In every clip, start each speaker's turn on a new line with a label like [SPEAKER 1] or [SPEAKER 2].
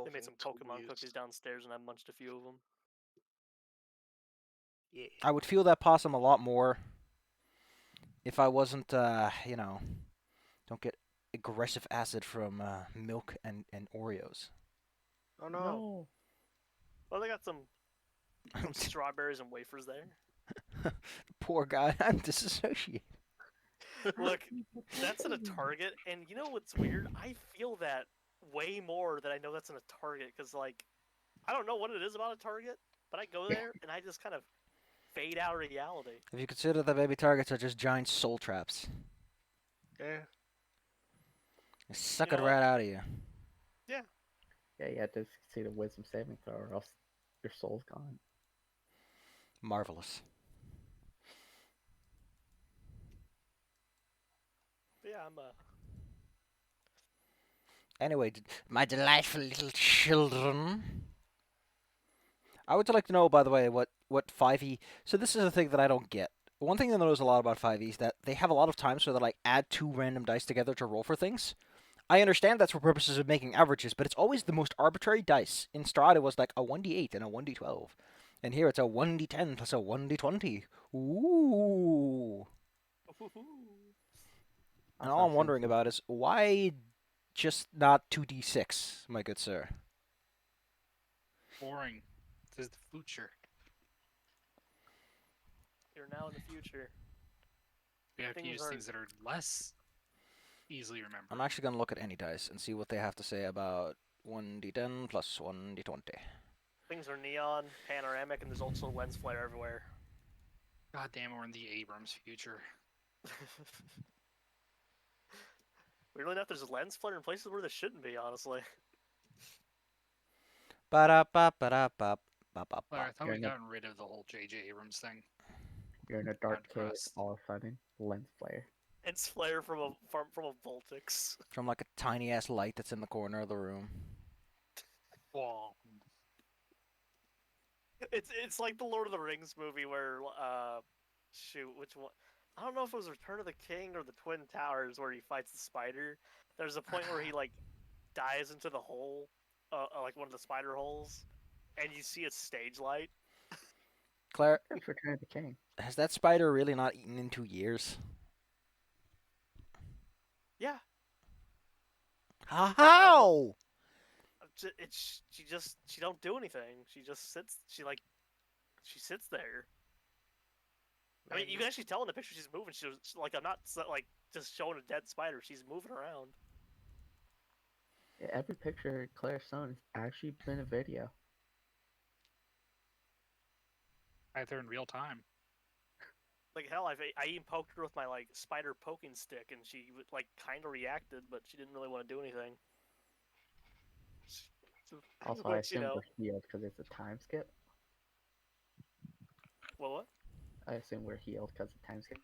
[SPEAKER 1] They made some Pokemon cookies downstairs, and I munched a few of them.
[SPEAKER 2] Yeah.
[SPEAKER 3] I would feel that possum a lot more if I wasn't, don't get aggressive acid from milk and Oreos.
[SPEAKER 2] Oh no.
[SPEAKER 4] No.
[SPEAKER 1] Well, they got some strawberries and wafers there.
[SPEAKER 3] Poor guy, I'm disassociated.
[SPEAKER 1] Look, that's in a Target, and you know what's weird? I feel that way more than I know that's in a Target, because, like, I don't know what it is about a Target, but I go there, and I just kind of fade out of reality.
[SPEAKER 3] If you consider that baby targets are just giant soul traps.
[SPEAKER 2] Yeah.
[SPEAKER 3] They suck
[SPEAKER 1] You
[SPEAKER 3] it
[SPEAKER 1] know
[SPEAKER 3] right
[SPEAKER 1] what?
[SPEAKER 3] out of you.
[SPEAKER 1] Yeah.
[SPEAKER 4] Yeah, you have to see the wisdom saving throw, or else your soul's gone.
[SPEAKER 3] Marvelous.
[SPEAKER 1] But yeah,
[SPEAKER 3] Anyway, my delightful little children. I would like to know, by the way, what 5e. So this is a thing that I don't get. One thing that I notice a lot about 5e is that they have a lot of times where they like add two random dice together to roll for things. I understand that's for purposes of making averages, but it's always the most arbitrary dice. In Strahd, it was like a 1d8 and a 1d12. And here it's a 1d10 plus a 1d20. Ooh. And all I'm wondering about is, why just not 2d6, my good sir?
[SPEAKER 5] Boring. This is the future.
[SPEAKER 1] you're now in the future.
[SPEAKER 5] We have to use things that are less easily remembered.
[SPEAKER 3] I'm actually going to look at any dice and see what they have to say about 1d10 plus 1d20.
[SPEAKER 1] Things are neon, panoramic, and there's also lens flare everywhere.
[SPEAKER 5] God damn, we're in the Abrams future.
[SPEAKER 1] Weirdly enough, there's lens flare in places where there shouldn't be, honestly.
[SPEAKER 3] Ba-da-ba-ba-da-ba.
[SPEAKER 5] Claire, I thought we gotten rid of the whole J.J. Abrams thing.
[SPEAKER 4] You're in a dark cave,
[SPEAKER 5] depressed.
[SPEAKER 4] all of a sudden, lens flare.
[SPEAKER 1] It's flare from a Voltix.
[SPEAKER 3] From like a tiny ass light that's in the corner of the room.
[SPEAKER 5] Whoa.
[SPEAKER 1] It's like the Lord of the Rings movie where shoot, which one? I don't know if it was Return of the King or the Twin Towers where he fights the spider. There's a point where he like dives into the hole, like one of the spider holes, and you see a stage light.
[SPEAKER 3] Claire,
[SPEAKER 4] That's Return of the King.
[SPEAKER 3] has that spider really not eaten in 2 years?
[SPEAKER 1] Yeah.
[SPEAKER 3] How?
[SPEAKER 1] She don't do anything. She just sits. She sits there. I mean, you can actually tell in the picture she's moving. She's like, I'm not like just showing a dead spider. She's moving around.
[SPEAKER 4] Yeah, every picture Claire's shown has actually been a video.
[SPEAKER 5] Either in real time.
[SPEAKER 1] Like hell, I even poked her with my like spider poking stick, and she like kind of reacted, but she didn't really want to do anything.
[SPEAKER 4] Also, I assume we're healed because it's a time skip.
[SPEAKER 1] Well, what?
[SPEAKER 4] I assume we're healed because of time skip.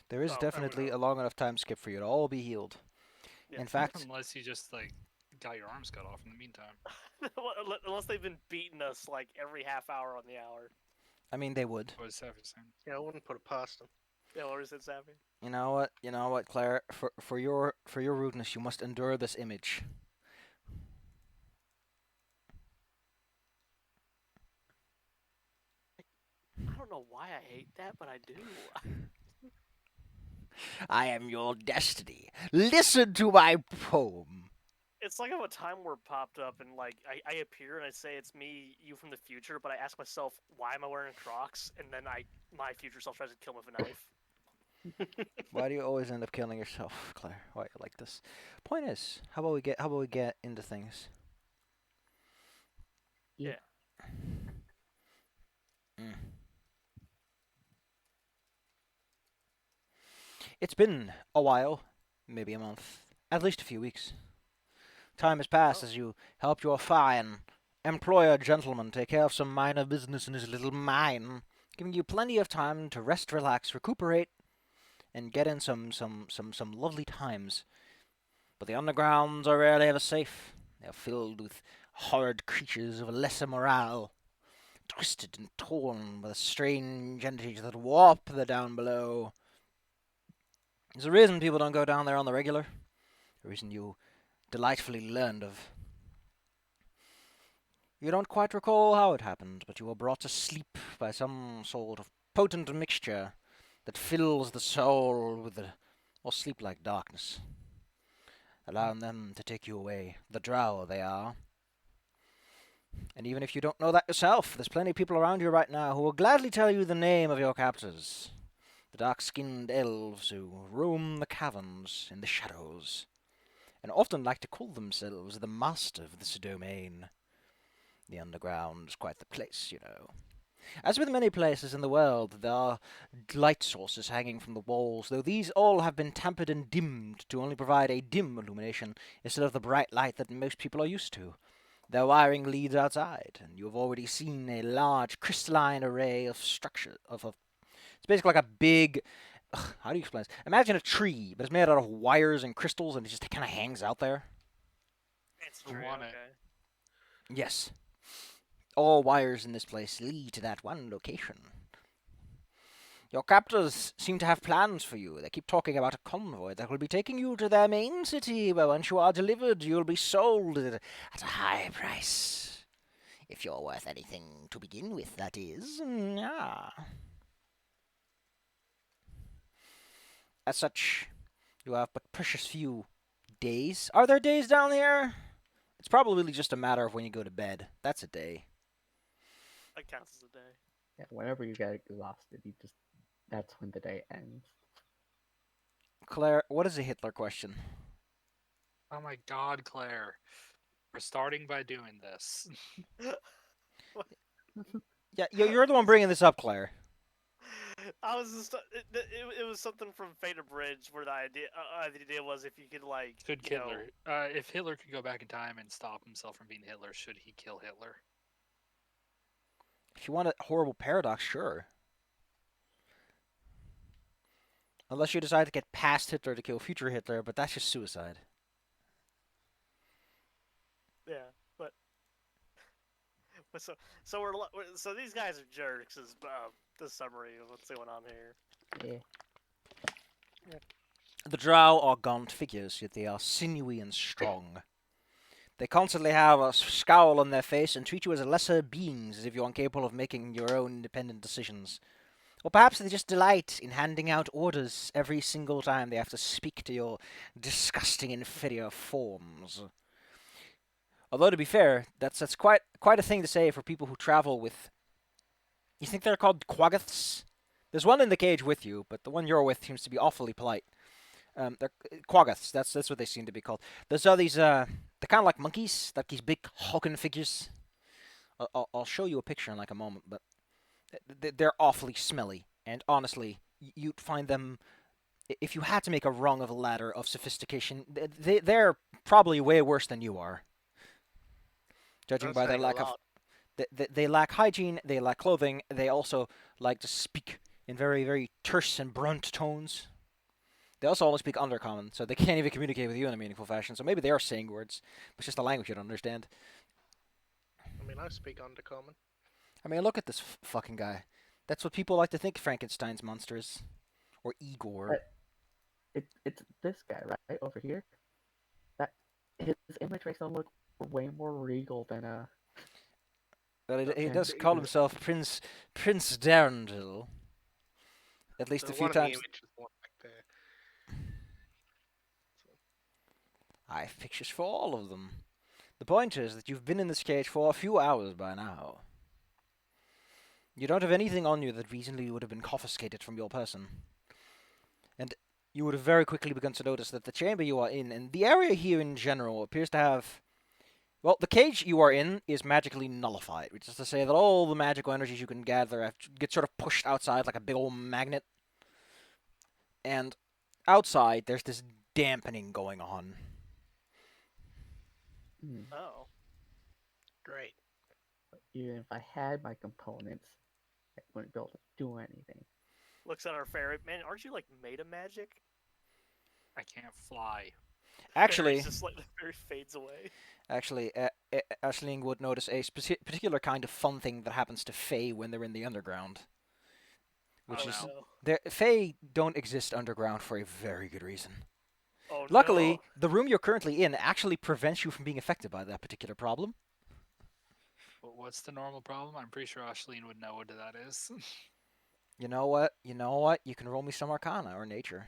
[SPEAKER 3] There is definitely a long enough time skip for you to all be healed.
[SPEAKER 1] Yeah.
[SPEAKER 3] In fact,
[SPEAKER 5] unless you just like got your arms cut off in the meantime.
[SPEAKER 1] Unless they've been beating us like every half hour on the hour.
[SPEAKER 3] I mean, they would.
[SPEAKER 5] What is Savage saying?
[SPEAKER 2] Yeah, I wouldn't put it past them.
[SPEAKER 1] Yeah, what is it, Savvy?
[SPEAKER 3] You know what, Claire? For your rudeness, you must endure this image.
[SPEAKER 1] I don't know why I hate that, but I do.
[SPEAKER 3] I am your destiny. Listen to my poem.
[SPEAKER 1] It's like if a Time Warp popped up and like I appear and I say it's me, you from the future, but I ask myself why am I wearing Crocs, and then my future self tries to kill me with a knife.
[SPEAKER 3] Why do you always end up killing yourself, Claire? Why are you like this? Point is, how about we get into things?
[SPEAKER 1] Yeah.
[SPEAKER 3] It's been a while, maybe a month, at least a few weeks. Time has passed as you helped your fine employer gentleman take care of some minor business in his little mine, giving you plenty of time to rest, relax, recuperate, and get in some lovely times. But the undergrounds are rarely ever safe. They are filled with horrid creatures of lesser morale, twisted and torn by the strange entities that warp the down below. There's a reason people don't go down there on the regular. A reason you delightfully learned of. You don't quite recall how it happened, but you were brought to sleep by some sort of potent mixture that fills the soul with sleep-like darkness, allowing them to take you away. The drow they are. And even if you don't know that yourself, there's plenty of people around you right now who will gladly tell you the name of your captors. The dark-skinned elves who roam the caverns in the shadows, and often like to call themselves the master of this domain. The underground is quite the place, you know. As with many places in the world, there are light sources hanging from the walls, though these all have been tampered and dimmed to only provide a dim illumination instead of the bright light that most people are used to. Their wiring leads outside, and you have already seen a large crystalline array of structure. It's basically like a big. How do you explain this? Imagine a tree, but it's made out of wires and crystals, and it just kind of hangs out there.
[SPEAKER 1] It's
[SPEAKER 5] I
[SPEAKER 1] true.
[SPEAKER 5] want it.
[SPEAKER 1] Okay.
[SPEAKER 3] Yes. All wires in this place lead to that one location. Your captors seem to have plans for you. They keep talking about a convoy that will be taking you to their main city, where once you are delivered, you'll be sold at a high price. If you're worth anything to begin with, that is. Yeah. As such, you have but precious few days. Are there days down here? It's probably just a matter of when you go to bed. That's a day.
[SPEAKER 1] That counts as a day.
[SPEAKER 4] Yeah, whenever you get exhausted, that's when the day ends.
[SPEAKER 3] Claire, what is a Hitler question?
[SPEAKER 5] Oh my God, Claire. We're starting by doing this.
[SPEAKER 3] Yeah, you're the one bringing this up, Claire.
[SPEAKER 1] I was just it was something from Fate of Bridge where the idea was if you could like
[SPEAKER 5] Should
[SPEAKER 1] you know,
[SPEAKER 5] Hitler, if Hitler could go back in time and stop himself from being Hitler, should he kill Hitler?
[SPEAKER 3] If you want a horrible paradox, sure. Unless you decide to get past Hitler to kill future Hitler, but that's just suicide.
[SPEAKER 1] yeah, but so these guys are jerks. Is the summary of what's going on here.
[SPEAKER 4] Yeah.
[SPEAKER 3] The drow are gaunt figures, yet they are sinewy and strong. They constantly have a scowl on their face and treat you as lesser beings, as if you're incapable of making your own independent decisions. Or perhaps they just delight in handing out orders every single time they have to speak to your disgusting inferior forms. Although, to be fair, that's quite a thing to say for people who travel with... You think they're called quaggoths? There's one in the cage with you, but the one you're with seems to be awfully polite. They're quaggoths. That's what they seem to be called. There's all these. They're kind of like monkeys, like these big hulking figures. I'll show you a picture in like a moment, but they're awfully smelly. And honestly, you'd find them. If you had to make a rung of a ladder of sophistication, they're probably way worse than you are. Judging by their lack of. They lack hygiene. They lack clothing. They also like to speak in very, very terse and brunt tones. They also only speak Undercommon, so they can't even communicate with you in a meaningful fashion. So maybe they are saying words, but it's just a language you don't understand.
[SPEAKER 2] I mean, I speak Undercommon.
[SPEAKER 3] I mean, look at this fucking guy. That's what people like to think Frankenstein's monster is. Or Igor.
[SPEAKER 4] It's this guy right over here. That his image makes him look way more regal than
[SPEAKER 3] But he
[SPEAKER 4] Okay.
[SPEAKER 3] does call himself Prince Darndl. At least
[SPEAKER 2] The
[SPEAKER 3] a few
[SPEAKER 2] one in the
[SPEAKER 3] times.
[SPEAKER 2] image is the one back there.
[SPEAKER 3] I have pictures for all of them. The point is that you've been in this cage for a few hours by now. You don't have anything on you that reasonably would have been confiscated from your person. And you would have very quickly begun to notice that the chamber you are in, and the area here in general, appears to have... Well, the cage you are in is magically nullified, which is to say that all the magical energies you can gather get sort of pushed outside like a big old magnet. And outside, there's this dampening going on.
[SPEAKER 1] Oh,
[SPEAKER 2] Great.
[SPEAKER 4] Even if I had my components, I wouldn't be able to do anything.
[SPEAKER 1] looks at our fairy man. Aren't you like made of magic?
[SPEAKER 5] I can't fly.
[SPEAKER 3] Actually,
[SPEAKER 1] Fairy's just like the fairy fades away.
[SPEAKER 3] Actually, Aisling would notice a particular kind of fun thing that happens to Fae when they're in the underground. Which
[SPEAKER 1] Oh,
[SPEAKER 3] is...
[SPEAKER 1] no.
[SPEAKER 3] Fae don't exist underground for a very good reason.
[SPEAKER 1] Oh,
[SPEAKER 3] Luckily,
[SPEAKER 1] no.
[SPEAKER 3] the room you're currently in actually prevents you from being affected by that particular problem.
[SPEAKER 5] what's the normal problem? I'm pretty sure Ashleen would know what that is.
[SPEAKER 3] You know what? You know what? You can roll me some Arcana or Nature.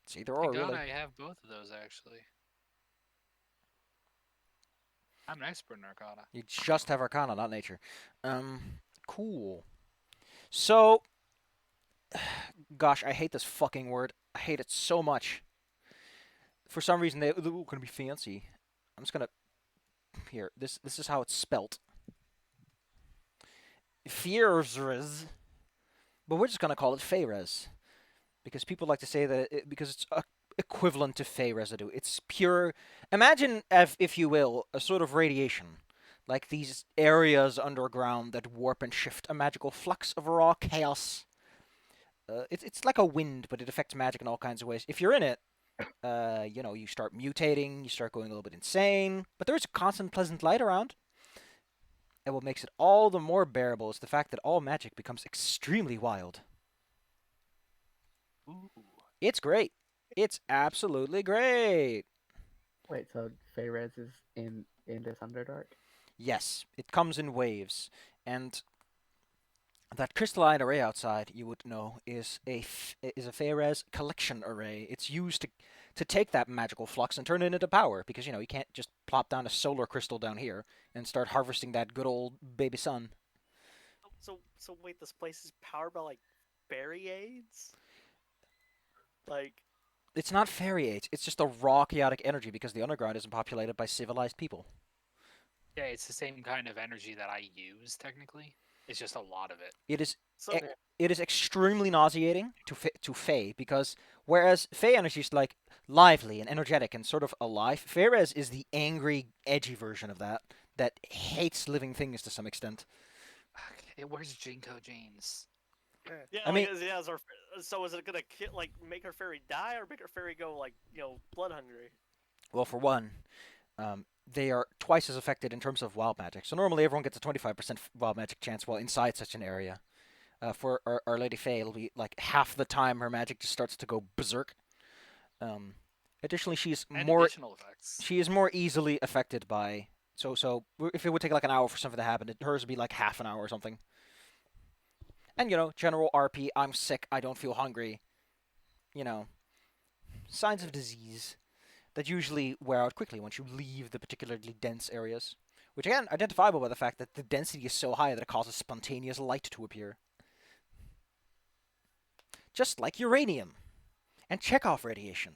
[SPEAKER 3] It's either or,
[SPEAKER 5] Thank God
[SPEAKER 3] really.
[SPEAKER 5] I have both of those, actually. I'm an expert in Arcana.
[SPEAKER 3] You just have Arcana, not Nature. Cool. So, gosh, I hate this fucking word. I hate it so much. For some reason, they're gonna be fancy. I'm just gonna here. This is how it's spelt. Fierres, but we're just gonna call it Feyres because people like to say that because it's equivalent to Fey residue. It's pure. Imagine, if you will, a sort of radiation, like these areas underground that warp and shift, a magical flux of raw chaos. It's like a wind, but it affects magic in all kinds of ways. If you're in it, you start mutating, you start going a little bit insane, but there is a constant pleasant light around. And what makes it all the more bearable is the fact that all magic becomes extremely wild.
[SPEAKER 5] Ooh.
[SPEAKER 3] It's great. It's absolutely great.
[SPEAKER 4] Wait, so Feyres is in this Underdark?
[SPEAKER 3] Yes, it comes in waves, and that crystalline array outside, you would know, is a Feyres collection array. It's used to take that magical flux and turn it into power, because you can't just plop down a solar crystal down here and start harvesting that good old baby sun.
[SPEAKER 1] So wait, this place is powered by like fairy aids? Like,
[SPEAKER 3] It's not fairy aids. It's just a raw chaotic energy because the underground isn't populated by civilized people.
[SPEAKER 5] Yeah, it's the same kind of energy that I use, technically. It's just a lot of it.
[SPEAKER 3] It is
[SPEAKER 1] so
[SPEAKER 3] it is extremely nauseating to Fey because whereas Fey energy is like lively and energetic and sort of alive, Feyres is the angry, edgy version of that hates living things to some extent.
[SPEAKER 5] Okay, where's Jinko James?
[SPEAKER 1] yeah,
[SPEAKER 3] I mean-
[SPEAKER 1] so is it gonna make her fairy die or make her fairy go blood hungry?
[SPEAKER 3] Well, for one, they are twice as affected in terms of wild magic. So normally everyone gets a 25% wild magic chance while inside such an area. For Our Lady Faye, it'll be like half the time her magic just starts to go berserk. Additionally,
[SPEAKER 5] And additional effects.
[SPEAKER 3] she is more easily affected by. So if it would take like an hour for something to happen, hers would be like half an hour or something. And general RP. I'm sick. I don't feel hungry. Signs of disease that usually wear out quickly once you leave the particularly dense areas. Which again, identifiable by the fact that the density is so high that it causes spontaneous light to appear. Just like uranium and Chekhov radiation.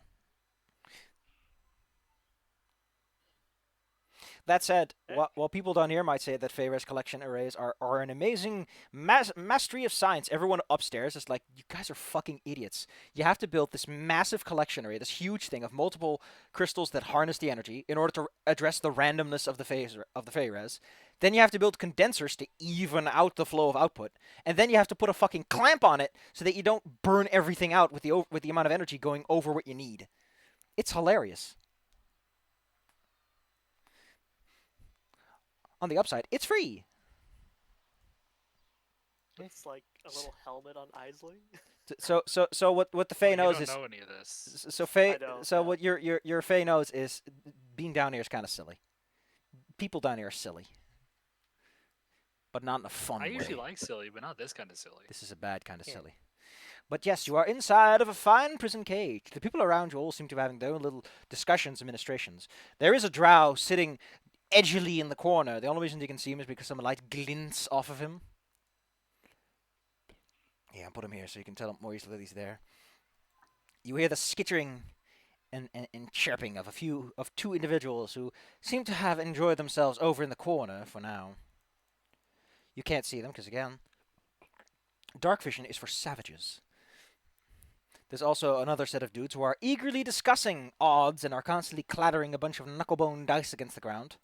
[SPEAKER 3] That said, while people down here might say that Feyres collection arrays are an amazing mastery of science, everyone upstairs is like, you guys are fucking idiots. You have to build this massive collection array, this huge thing of multiple crystals that harness the energy in order to address the randomness of the Feyres. Then you have to build condensers to even out the flow of output, and then you have to put a fucking clamp on it so that you don't burn everything out with the amount of energy going over what you need. It's hilarious. On the upside, it's free.
[SPEAKER 1] It's like a little helmet on Aisling.
[SPEAKER 3] So what the Fae knows
[SPEAKER 5] You
[SPEAKER 3] is
[SPEAKER 5] don't know any of this.
[SPEAKER 3] so Fae.
[SPEAKER 1] I don't,
[SPEAKER 3] So
[SPEAKER 1] yeah.
[SPEAKER 3] what your Fae knows is being down here is kind of silly. People down here are silly, but not in a fun
[SPEAKER 5] I
[SPEAKER 3] way.
[SPEAKER 5] usually like silly, but not this kind of silly.
[SPEAKER 3] This is a bad kind of
[SPEAKER 2] Yeah.
[SPEAKER 3] silly. But yes, you are inside of a fine prison cage. The people around you all seem to be having their own little discussions and ministrations. There is a drow sitting edgily in the corner. The only reason you can see him is because some light glints off of him. Yeah, I'll put him here so you can tell him more easily that he's there. You hear the skittering and chirping of two individuals who seem to have enjoyed themselves over in the corner for now. You can't see them because, again, dark vision is for savages. There's also another set of dudes who are eagerly discussing odds and are constantly clattering a bunch of knucklebone dice against the ground.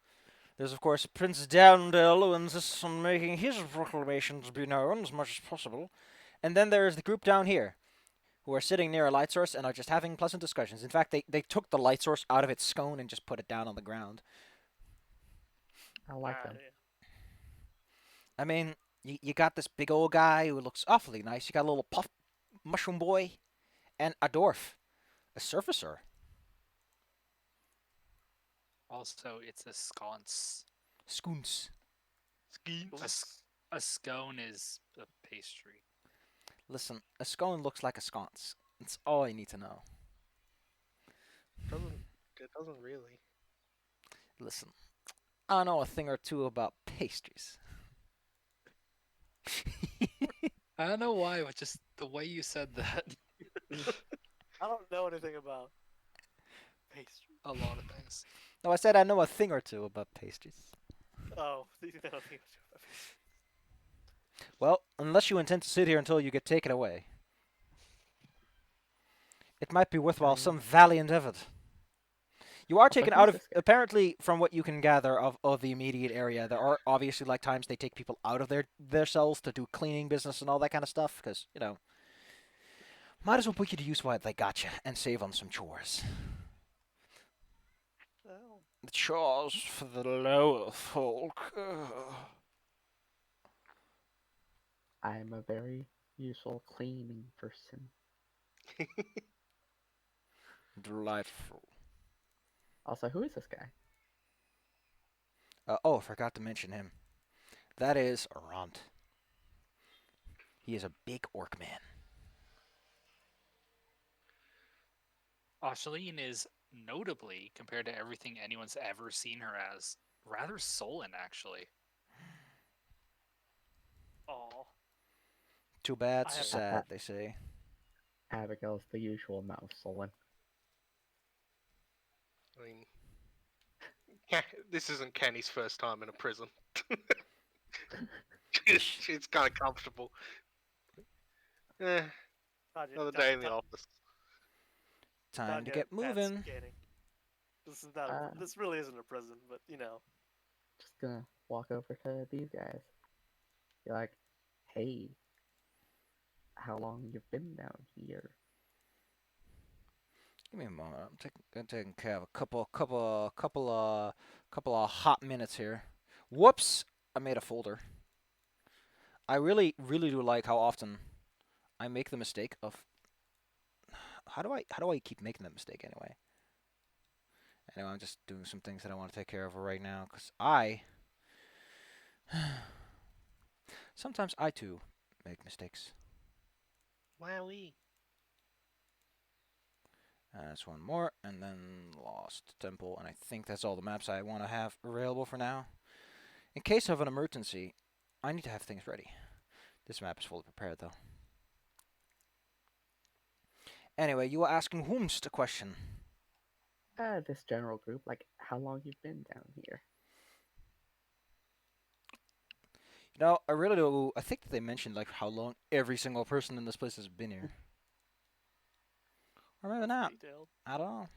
[SPEAKER 3] There's, of course, Prince Downdale, who insists on making his proclamations be known as much as possible. And then there's the group down here, who are sitting near a light source and are just having pleasant discussions. In fact, they took the light source out of its scone and just put it down on the ground.
[SPEAKER 4] I like them.
[SPEAKER 3] I mean, you got this big old guy who looks awfully nice. You got a little puff mushroom boy and a dwarf, a surfacer.
[SPEAKER 5] Also, it's a sconce.
[SPEAKER 3] Scoons.
[SPEAKER 2] Skeins.
[SPEAKER 5] A scone is a pastry.
[SPEAKER 3] Listen, a scone looks like a sconce. That's all you need to know.
[SPEAKER 2] It doesn't really.
[SPEAKER 3] Listen, I know a thing or two about pastries.
[SPEAKER 5] I don't know why, but just the way you said that.
[SPEAKER 1] I don't know anything about pastry.
[SPEAKER 5] A lot of things.
[SPEAKER 3] No, I said I know a thing or two about pastries.
[SPEAKER 1] Oh, you know nothing about pastry.
[SPEAKER 3] Well, unless you intend to sit here until you get taken away. It might be worthwhile some valiant effort. You are taken out of, apparently, from what you can gather of the immediate area, there are obviously like times they take people out of their cells to do cleaning business and all that kind of stuff, because, you know, might as well put you to use while they got you and save on some chores.
[SPEAKER 1] Well,
[SPEAKER 3] The chores for the lower folk.
[SPEAKER 4] I'm a very useful cleaning person.
[SPEAKER 3] Delightful.
[SPEAKER 4] Also, who is this guy?
[SPEAKER 3] Oh, I forgot to mention him. That is Ront. He is a big orc man.
[SPEAKER 5] Ashaline is notably, compared to everything anyone's ever seen her as, rather sullen, actually.
[SPEAKER 1] aw.
[SPEAKER 3] Too bad, so
[SPEAKER 1] I have-
[SPEAKER 3] sad, they say.
[SPEAKER 4] Abigail's the usual mouse sullen.
[SPEAKER 2] I mean, this isn't Kenny's first time in a prison. She's kind of comfortable. Another day in the office.
[SPEAKER 3] Time to get moving.
[SPEAKER 1] This is not. This really isn't a prison, but you know.
[SPEAKER 4] Just gonna walk over to these guys. Be like, hey, how long you been down here?
[SPEAKER 3] Give me a moment. I'm taking care of a couple of hot minutes here. Whoops! I made a folder. I really do like how often I make the mistake of. How do I keep making that mistake anyway? Anyway, I'm just doing some things that I want to take care of right now because sometimes I too make mistakes.
[SPEAKER 2] Wowie.
[SPEAKER 3] That's one more, and then Lost Temple, and I think that's all the maps I want to have available for now. In case of an emergency, I need to have things ready. This map is fully prepared, though. Anyway, you were asking whomst a question.
[SPEAKER 4] This general group, like, how long you've been down here?
[SPEAKER 3] You know, I really do. I think that they mentioned like how long every single person in this place has been here. Or maybe not.
[SPEAKER 1] Detailed.
[SPEAKER 3] I don't know.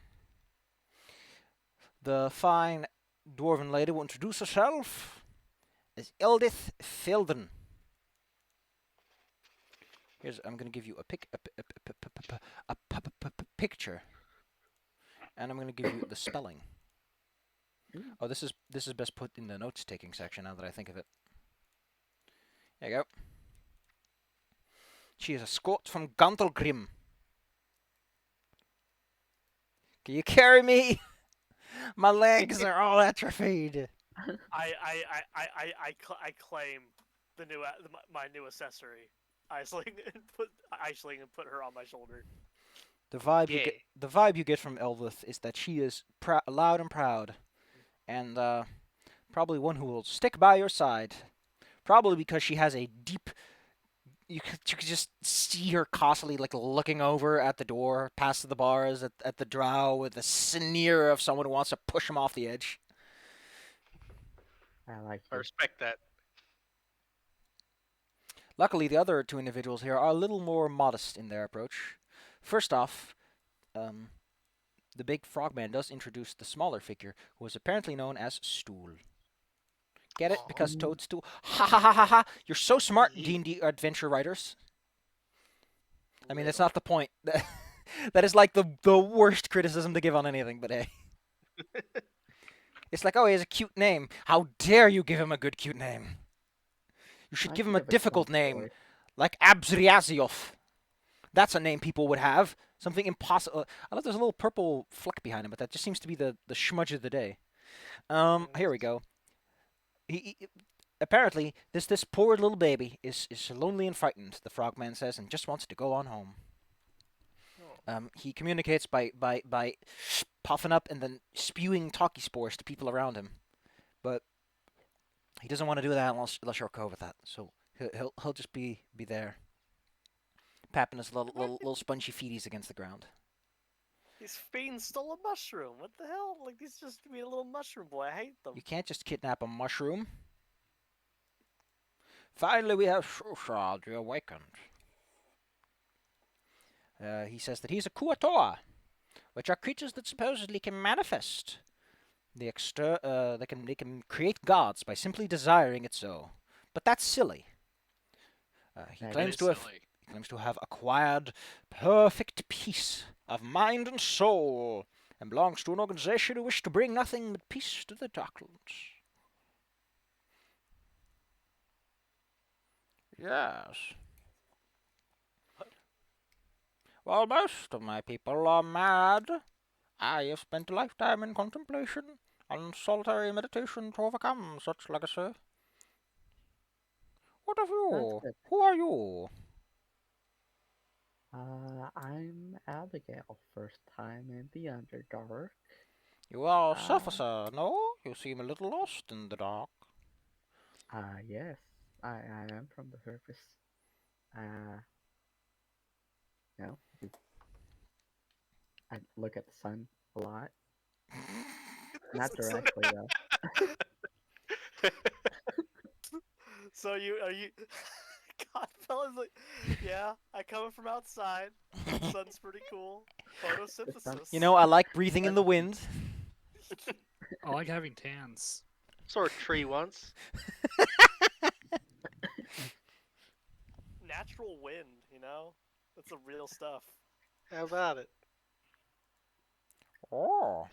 [SPEAKER 3] The fine dwarven lady will introduce herself as Eldith Felden. I'm going to give you a picture, and I'm going to give you the spelling. Oh, this is best put in the notes taking section now that I think of it. There you go. She is a Scot from Gantelgrim. Can you carry me? My legs are all atrophied.
[SPEAKER 1] I claim the new my new accessory, Aisling, and put her on my shoulder.
[SPEAKER 3] The vibe you get from Eldith is that she is loud and proud, and probably one who will stick by your side. Probably because she has a deep. You could just see her constantly like looking over at the door, past the bars, at the drow with a sneer of someone who wants to push him off the edge.
[SPEAKER 4] I like
[SPEAKER 2] I
[SPEAKER 4] you.
[SPEAKER 2] respect that.
[SPEAKER 3] Luckily, the other two individuals here are a little more modest in their approach. First off, the big frogman does introduce the smaller figure, who is apparently known as Stool. Get it? Because Toadstool. Ha ha ha ha ha! You're so smart, D&D adventure writers. I mean, that's not the point. That is like the worst criticism to give on anything, but hey. It's like, oh, he has a cute name. How dare you give him a good cute name? You should give him a difficult name, like Abzriaziov. That's a name people would have. Something impossible. I love there's a little purple fleck behind him, but that just seems to be the schmudge of the day. Here we go. apparently, this poor little baby is lonely and frightened. The frogman says, and just wants to go on home. He communicates by puffing up and then spewing talkie spores to people around him, but he doesn't want to do that unless you're cool with that. So he'll just be there, papping his little spongy feeties against the ground.
[SPEAKER 1] These fiends stole a mushroom. What the hell? Like, he's just to be a little mushroom boy. I hate them.
[SPEAKER 3] You can't just kidnap a mushroom. Finally, we have Shusha awakened. He says that he's a Kuatoa, which are creatures that supposedly can manifest. They can create gods by simply desiring it so. But that's silly. He
[SPEAKER 4] That
[SPEAKER 3] claims
[SPEAKER 5] is
[SPEAKER 3] to have
[SPEAKER 5] silly.
[SPEAKER 3] He claims to have acquired perfect peace of mind and soul, and belongs to an organization who wish to bring nothing but peace to the Darklands. Yes. While most of my people are mad, I have spent a lifetime in contemplation and solitary meditation to overcome such legacy. What of you?
[SPEAKER 4] good.
[SPEAKER 3] Who are you?
[SPEAKER 4] I'm Abigail. First time in the Underdark.
[SPEAKER 3] You are a
[SPEAKER 4] Ah.
[SPEAKER 3] surfacer, no? You seem a little lost in the dark.
[SPEAKER 4] Yes. I am from the surface. No. I look at the sun a lot. Not directly though.
[SPEAKER 1] So are you? God, fellas, like, yeah, I come from outside. Sun's pretty cool. Photosynthesis.
[SPEAKER 3] You know, I like breathing in the wind.
[SPEAKER 5] I like having tans.
[SPEAKER 2] Saw a tree once.
[SPEAKER 1] Natural wind, you know? That's the real stuff.
[SPEAKER 2] How about it?
[SPEAKER 3] Oh.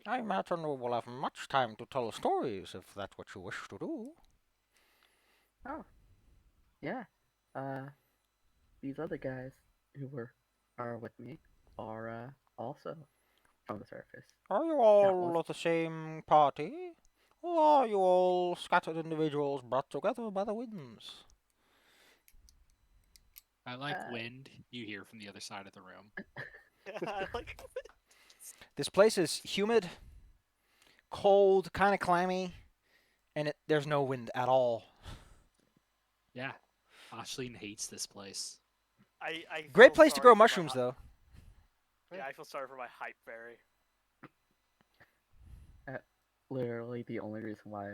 [SPEAKER 3] I imagine we will have much time to tell stories if that's what you wish to do.
[SPEAKER 4] Oh. Yeah. These other guys who are with me are also from the surface.
[SPEAKER 3] Are you all
[SPEAKER 4] Countless.
[SPEAKER 3] of the same party? Or are you all scattered individuals brought together by the winds?
[SPEAKER 5] I like
[SPEAKER 4] Uh,
[SPEAKER 5] wind you hear from the other side of the room.
[SPEAKER 1] I like.
[SPEAKER 3] This place is humid, cold, kind of clammy, and there's no wind at all.
[SPEAKER 5] Yeah. Ashleen hates this place.
[SPEAKER 1] I
[SPEAKER 3] Great
[SPEAKER 1] feel
[SPEAKER 3] place to
[SPEAKER 1] sorry
[SPEAKER 3] grow
[SPEAKER 1] for my
[SPEAKER 3] mushrooms,
[SPEAKER 1] hy-
[SPEAKER 3] though.
[SPEAKER 1] Yeah, I feel sorry for my hype fairy.
[SPEAKER 4] Literally the only reason why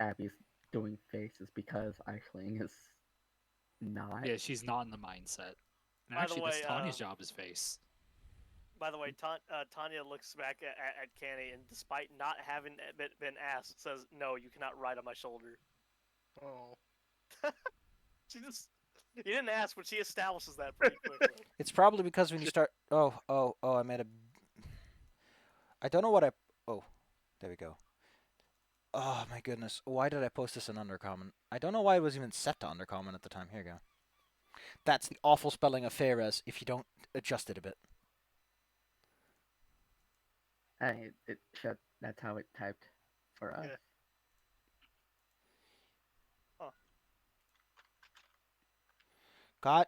[SPEAKER 4] Abby's doing face is because Aisling is not.
[SPEAKER 5] Yeah, she's not in the mindset. And
[SPEAKER 1] By the
[SPEAKER 5] actually, this
[SPEAKER 1] way,
[SPEAKER 5] Tanya's job is face.
[SPEAKER 1] By the way, Tanya looks back at Canny, and despite not having been asked, says, "No, you cannot ride on my shoulder."
[SPEAKER 2] Oh.
[SPEAKER 1] She just. You didn't ask, but she establishes that pretty quickly.
[SPEAKER 3] It's probably because when you start... Oh, I made a... I don't know what I... Oh, there we go. Oh, my goodness. Why did I post this in Undercommon? I don't know why it was even set to Undercommon at the time. Here you go. That's the awful spelling of Fairez if you don't adjust it a bit.
[SPEAKER 4] It should. That's how it typed for us.
[SPEAKER 2] Yeah.
[SPEAKER 3] God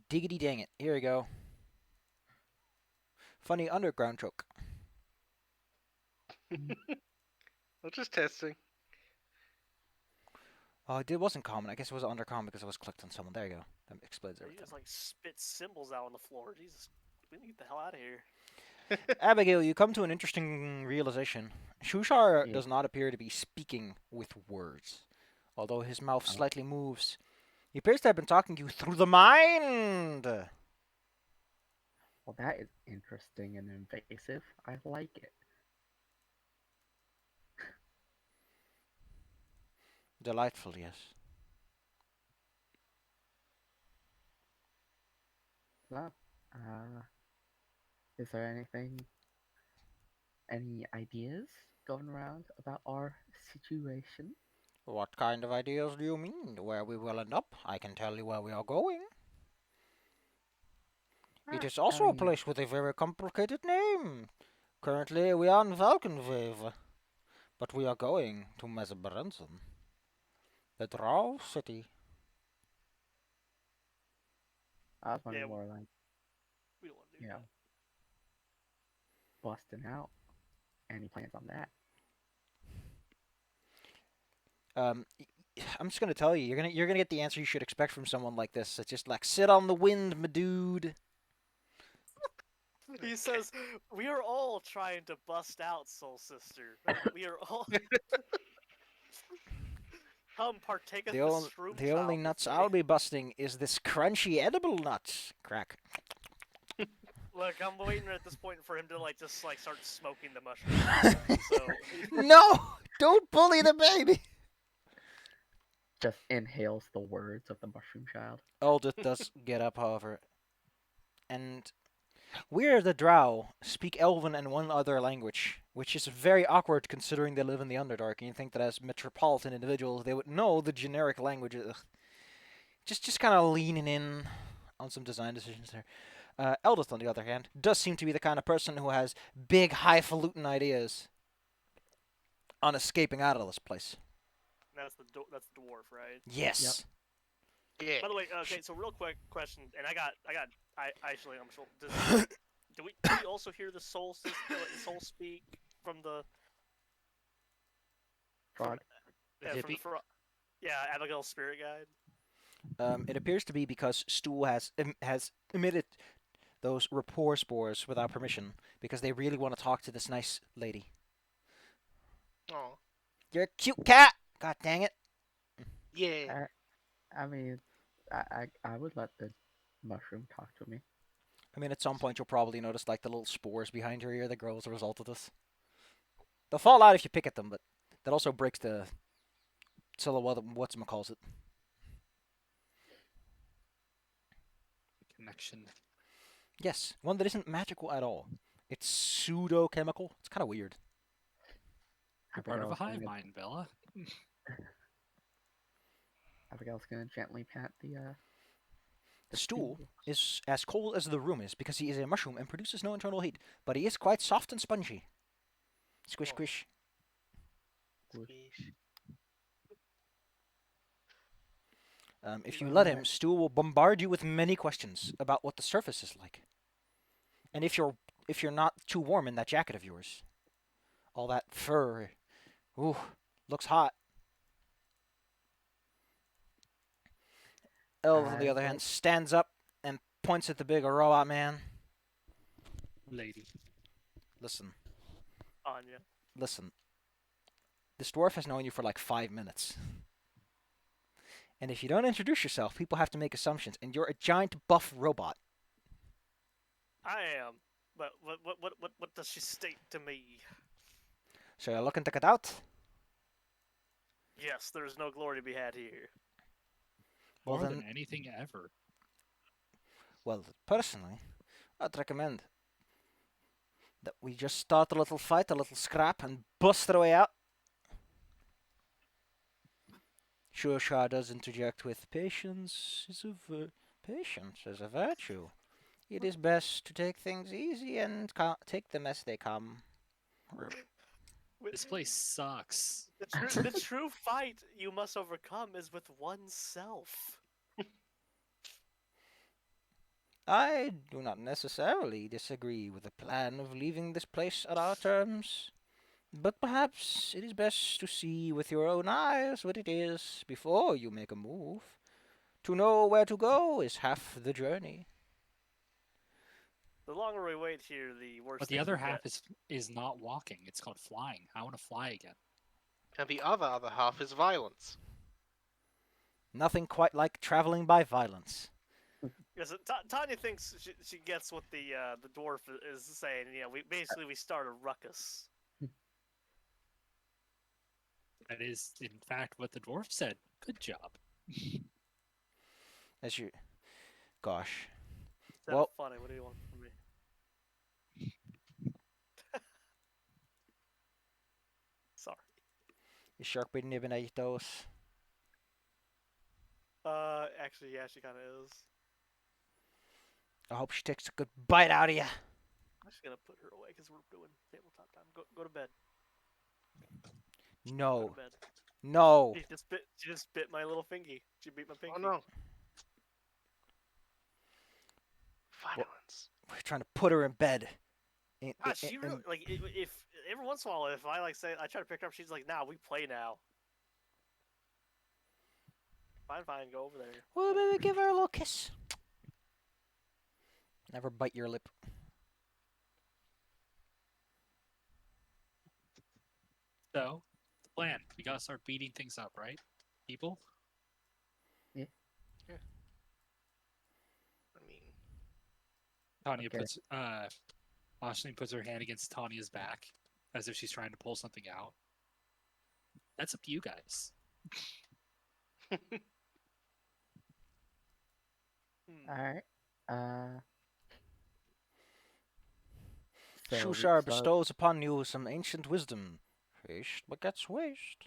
[SPEAKER 3] diggity dang it. Here we go. Funny underground joke.
[SPEAKER 2] I'm just testing.
[SPEAKER 3] Oh, it wasn't common. I guess it was undercommon because I was clicked on someone. There you go. That explains
[SPEAKER 1] You
[SPEAKER 3] everything.
[SPEAKER 1] just like spit symbols out on the floor. Jesus, we need to get the hell out of here.
[SPEAKER 3] Abigail, you come to an interesting realization. Shushar
[SPEAKER 4] Yeah.
[SPEAKER 3] does not appear to be speaking with words, although his mouth
[SPEAKER 4] Oh.
[SPEAKER 3] slightly moves. He appears to have been talking to you through the mind.
[SPEAKER 4] Well, that is interesting and invasive. I like it.
[SPEAKER 3] Delightful, yes.
[SPEAKER 4] Well, is there any ideas going around about our situation?
[SPEAKER 3] What kind of ideas do you mean? Where we will end up? I can tell you where we are going. It is also a place with a very complicated name. Currently, we are in Valkenwave. But we are going to Mesabrenson, the Drow city.
[SPEAKER 4] I was wondering
[SPEAKER 1] Yeah,
[SPEAKER 4] more like,
[SPEAKER 1] we don't want to do
[SPEAKER 4] you know,
[SPEAKER 1] that.
[SPEAKER 4] busting out. Any plans on that?
[SPEAKER 3] I'm just gonna tell you, you're gonna get the answer you should expect from someone like this. It's just like, sit on the wind, my dude.
[SPEAKER 1] He says, "We are all trying to bust out, Soul Sister. We are all come partake of
[SPEAKER 3] The,
[SPEAKER 1] the
[SPEAKER 3] on,
[SPEAKER 1] shroom
[SPEAKER 3] the
[SPEAKER 1] child
[SPEAKER 3] only
[SPEAKER 1] with
[SPEAKER 3] nuts
[SPEAKER 1] me."
[SPEAKER 3] I'll be busting is this crunchy edible nuts. Crack.
[SPEAKER 1] Look, I'm waiting at this point for him to like just like start smoking the mushroom. So
[SPEAKER 3] No! Don't bully the baby!
[SPEAKER 4] Just inhales the words of the mushroom child.
[SPEAKER 3] Eldith does get up, however, and we, the Drow, speak Elven and one other language, which is very awkward considering they live in the Underdark, and you think that as metropolitan individuals they would know the generic languages. Just kind of leaning in on some design decisions there. Eldith, on the other hand, does seem to be the kind of person who has big, highfalutin ideas on escaping out of this place.
[SPEAKER 1] that's the dwarf, right?
[SPEAKER 3] Yes.
[SPEAKER 2] Yeah.
[SPEAKER 1] By the way, okay. So real quick question, and I actually I'm sure. Do we also hear the soul speak from the
[SPEAKER 4] Frog.
[SPEAKER 1] yeah, from the
[SPEAKER 5] hippie?
[SPEAKER 1] yeah, Abigail's spirit guide?
[SPEAKER 3] It appears to be because Stool has emitted those rapport spores without permission because they really want to talk to this nice lady.
[SPEAKER 2] Oh.
[SPEAKER 3] You're a cute cat. God dang it.
[SPEAKER 2] Yeah.
[SPEAKER 4] I mean, I would let the mushroom talk to me.
[SPEAKER 3] I mean, at some point you'll probably notice like the little spores behind her ear that grow as a result of this. They'll fall out if you pick at them, but that also breaks the silhouette. Whatchamacalls it.
[SPEAKER 5] Connection.
[SPEAKER 3] Yes, one that isn't magical at all. It's pseudo-chemical. It's kind of weird.
[SPEAKER 5] You're part of a
[SPEAKER 4] Abigail's
[SPEAKER 5] hive
[SPEAKER 4] gonna-
[SPEAKER 5] mind, Bella.
[SPEAKER 4] Abigail's gonna gently pat the
[SPEAKER 3] Stool is as cold as the room is because he is a mushroom and produces no internal heat, but he is quite soft and spongy. Squish,
[SPEAKER 2] Oh.
[SPEAKER 3] squish.
[SPEAKER 2] Squish.
[SPEAKER 3] If you let him, Stool will bombard you with many questions about what the surface is like, and if you're not too warm in that jacket of yours, all that fur, ooh, looks hot. Elf, on the other hand, stands up and points at the big robot man.
[SPEAKER 5] Lady.
[SPEAKER 3] Listen,
[SPEAKER 1] Anya.
[SPEAKER 3] listen. This dwarf has known you for like 5 minutes. And if you don't introduce yourself, people have to make assumptions, and you're a giant buff robot.
[SPEAKER 1] I am. But what does she state to me?
[SPEAKER 3] So you're looking to get out?
[SPEAKER 1] Yes, there is no glory to be had here.
[SPEAKER 3] Well
[SPEAKER 5] More
[SPEAKER 3] then,
[SPEAKER 5] than anything ever.
[SPEAKER 3] well, personally, I'd recommend that we just start a little fight, a little scrap, and bust our way out. Shusha does interject with patience is a virtue. It is best to take things easy and take them as they come.
[SPEAKER 5] This place sucks.
[SPEAKER 1] The true fight you must overcome is with oneself.
[SPEAKER 3] I do not necessarily disagree with the plan of leaving this place at our terms, but perhaps it is best to see with your own eyes what it is before you make a move. To know where to go is half the journey.
[SPEAKER 1] The longer we wait here, the worse.
[SPEAKER 5] But the
[SPEAKER 1] things
[SPEAKER 5] other
[SPEAKER 1] will
[SPEAKER 5] half
[SPEAKER 1] get.
[SPEAKER 5] is not walking. It's called flying. I want to fly again.
[SPEAKER 2] And the other half is violence.
[SPEAKER 3] Nothing quite like traveling by violence.
[SPEAKER 1] Yes, Tanya thinks she gets what the dwarf is saying. You know, we start a ruckus.
[SPEAKER 5] That is, in fact, what the dwarf said. Good job.
[SPEAKER 3] As you, gosh,
[SPEAKER 1] That's
[SPEAKER 3] Well-
[SPEAKER 1] funny. What do you want from me? Sorry.
[SPEAKER 3] is shark been nibbing at your toes?
[SPEAKER 1] Actually, yeah, she kind of is.
[SPEAKER 3] I hope she takes a good bite out of you.
[SPEAKER 1] I'm just gonna put her away because we're doing tabletop time. Go to bed. Go
[SPEAKER 3] No.
[SPEAKER 1] to bed.
[SPEAKER 3] No.
[SPEAKER 1] She just bit my little fingy. She beat my pinky.
[SPEAKER 2] Oh no. Violence.
[SPEAKER 3] We're trying to put her in bed.
[SPEAKER 1] God, she really like if every once in a while if I like say I try to pick her up, she's like, "Nah, we play now." Fine, go over there.
[SPEAKER 3] Well, maybe give her a little kiss. Never bite your lip.
[SPEAKER 5] So, the plan. We gotta start beating things up, right? People?
[SPEAKER 2] I mean,
[SPEAKER 5] Tanya
[SPEAKER 4] Okay.
[SPEAKER 5] puts Ashley puts her hand against Tanya's back as if she's trying to pull something out. That's up to you guys.
[SPEAKER 4] Alright. So we
[SPEAKER 3] Shushar
[SPEAKER 4] start-
[SPEAKER 3] bestows upon you some ancient wisdom. Haste begets waste.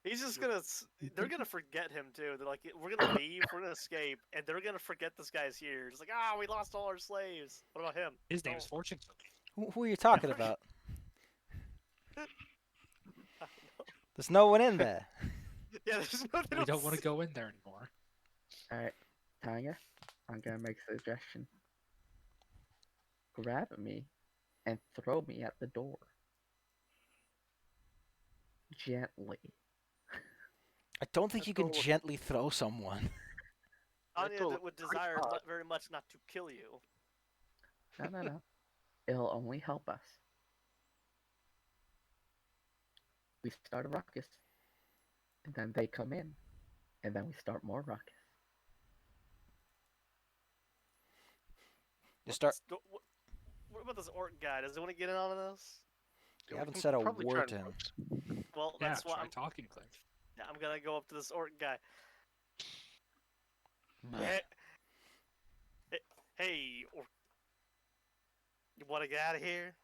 [SPEAKER 1] He's just gonna. They're gonna forget him too. They're like, we're gonna leave, we're gonna escape, and they're gonna forget this guy's here. It's like, we lost all our slaves. What about him?
[SPEAKER 5] His name's
[SPEAKER 1] Oh,
[SPEAKER 5] Fortune Cookie.
[SPEAKER 3] Who are you talking
[SPEAKER 1] right.
[SPEAKER 3] about?
[SPEAKER 1] I don't know.
[SPEAKER 3] There's no one in there.
[SPEAKER 1] Yeah, there's no.
[SPEAKER 5] We don't want to go in there anymore.
[SPEAKER 4] Alright, Tanya, I'm gonna make a suggestion. Grab me and throw me at the door. Gently.
[SPEAKER 3] I don't think you can
[SPEAKER 1] That's all-
[SPEAKER 3] gently throw someone.
[SPEAKER 1] Anya
[SPEAKER 2] Little
[SPEAKER 1] would desire
[SPEAKER 2] creep.
[SPEAKER 1] very much not to kill you.
[SPEAKER 4] No. It'll only help us. We start a ruckus. And then they come in. And then we start more ruckus.
[SPEAKER 3] You start.
[SPEAKER 1] What about this orc guy? Does he want to get in on this?
[SPEAKER 3] You
[SPEAKER 2] we
[SPEAKER 3] haven't
[SPEAKER 2] can
[SPEAKER 3] said a
[SPEAKER 2] probably
[SPEAKER 3] word
[SPEAKER 2] try
[SPEAKER 3] to
[SPEAKER 2] and
[SPEAKER 3] him.
[SPEAKER 2] approach-
[SPEAKER 1] Well,
[SPEAKER 5] Yeah,
[SPEAKER 1] that's why
[SPEAKER 5] try talking to him.
[SPEAKER 1] I'm gonna go up to this orc guy.
[SPEAKER 3] Meh.
[SPEAKER 1] Hey, orc. You want to get out of here?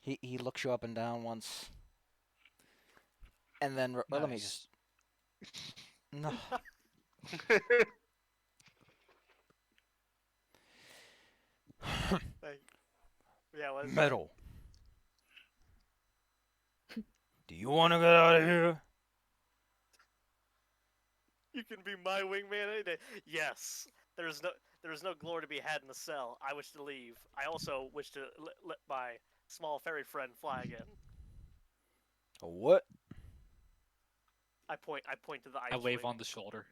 [SPEAKER 3] He looks you up and down once. And then well, let me
[SPEAKER 5] Nice.
[SPEAKER 3] just no.
[SPEAKER 1] Like, yeah, what is that?
[SPEAKER 3] Metal. Do you want to get out of here?
[SPEAKER 1] You can be my wingman any day. Yes. There is no glory to be had in the cell. I wish to leave. I also wish to let my small fairy friend fly again.
[SPEAKER 3] A what?
[SPEAKER 1] I point to the ice
[SPEAKER 5] I wave
[SPEAKER 1] wing.
[SPEAKER 5] on the shoulder.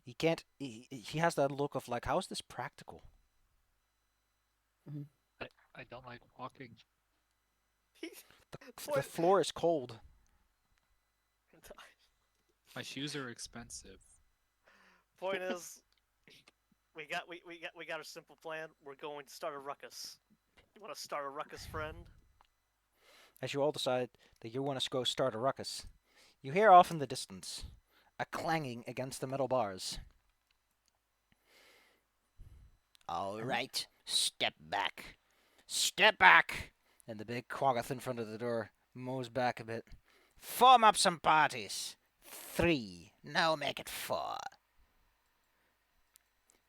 [SPEAKER 3] He can't. He has that look of like, how is this practical?
[SPEAKER 5] I don't like walking.
[SPEAKER 3] The
[SPEAKER 1] What?
[SPEAKER 3] floor is cold.
[SPEAKER 5] My shoes are expensive.
[SPEAKER 1] Point is, we got a simple plan. We're going to start a ruckus. You want to start a ruckus, friend?
[SPEAKER 3] As you all decide that you want to go start a ruckus, you hear off in the distance a clanging against the metal bars. All right, step back. Step back! And the big Quaggoth in front of the door moves back a bit. Form up some parties. 3. Now make it 4.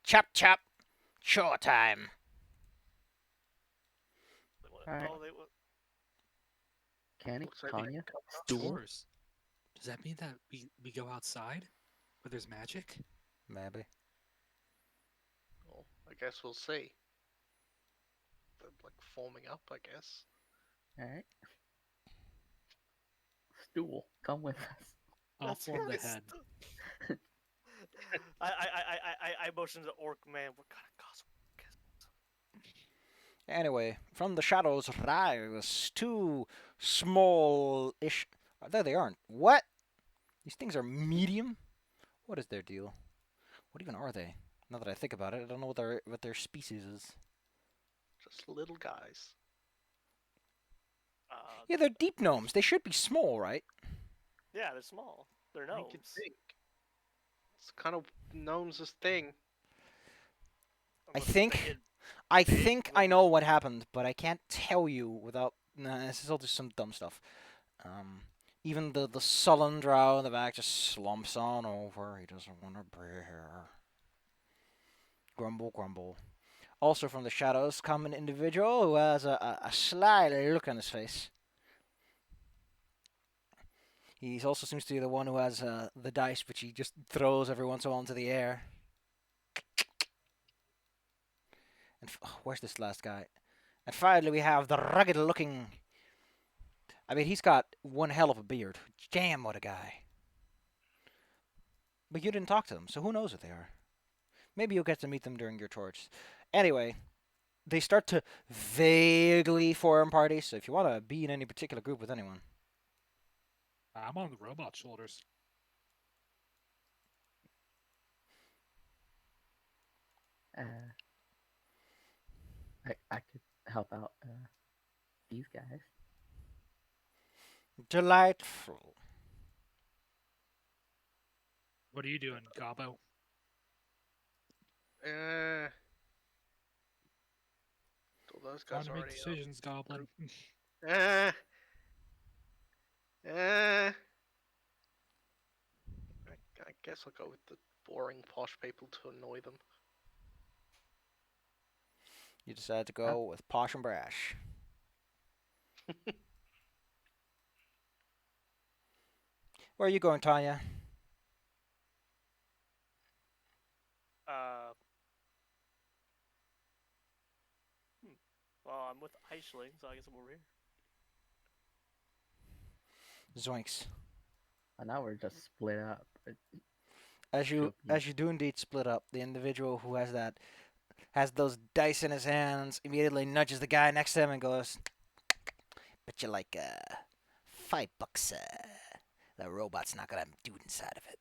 [SPEAKER 3] Chop chop. Chore time.
[SPEAKER 4] Alright.
[SPEAKER 1] Oh,
[SPEAKER 4] Kenny,
[SPEAKER 2] Looks like
[SPEAKER 4] Tanya,
[SPEAKER 5] Doors. Does that mean that we go outside where there's magic?
[SPEAKER 3] Maybe.
[SPEAKER 2] Well, I guess we'll see. They're like forming up, I guess.
[SPEAKER 4] alright. Stool, come with us.
[SPEAKER 5] I'll
[SPEAKER 1] That's
[SPEAKER 5] form the
[SPEAKER 1] right.
[SPEAKER 5] head.
[SPEAKER 1] I motioned to the orc man. What kind of cause?
[SPEAKER 3] Anyway, from the shadows rise 2 small-ish... There they aren't. What? These things are medium? What is their deal? What even are they? Now that I think about it, I don't know what their species is.
[SPEAKER 2] Just little guys.
[SPEAKER 3] Yeah, they're deep gnomes. They should be small, right?
[SPEAKER 1] Yeah, they're small. They're
[SPEAKER 2] Make
[SPEAKER 1] gnomes.
[SPEAKER 2] it big. It's kind of gnomes' thing.
[SPEAKER 3] I
[SPEAKER 1] Unless they
[SPEAKER 3] think-
[SPEAKER 1] get-
[SPEAKER 3] I
[SPEAKER 1] Big
[SPEAKER 3] think I
[SPEAKER 1] when-
[SPEAKER 3] know what happened, but I can't tell you without... Nah, this is all just some dumb stuff. Even the sullen drow in the back just slumps on over. He doesn't want to be here. Grumble, grumble. Also from the shadows come an individual who has a sly look on his face. He also seems to be the one who has the dice, which he just throws every once in a while into the air. And where's this last guy? And finally we have the rugged-looking... I mean, he's got one hell of a beard. Damn, what a guy. But you didn't talk to them, so who knows what they are. Maybe you'll get to meet them during your tours. Anyway, they start to vaguely form parties, so if you want to be in any particular group with anyone.
[SPEAKER 5] I'm on the robot shoulders.
[SPEAKER 4] I could help out these guys.
[SPEAKER 3] Delightful.
[SPEAKER 5] What are you doing, Gobbo?
[SPEAKER 2] All those
[SPEAKER 5] Time
[SPEAKER 2] guys
[SPEAKER 5] to make
[SPEAKER 2] already
[SPEAKER 5] decisions, Goblin.
[SPEAKER 2] up. I guess I'll go with the boring posh people to annoy them.
[SPEAKER 3] You decide to go with Posh and Brash. Where are you going, Tanya?
[SPEAKER 1] Well, I'm with Eichling, so I guess I'm over here.
[SPEAKER 3] Zoinks.
[SPEAKER 4] And now we're just split up.
[SPEAKER 3] As you do indeed split up, the individual who has those dice in his hands immediately nudges the guy next to him and goes, "Bet you like $5. The robot's not gonna have a dude inside of it."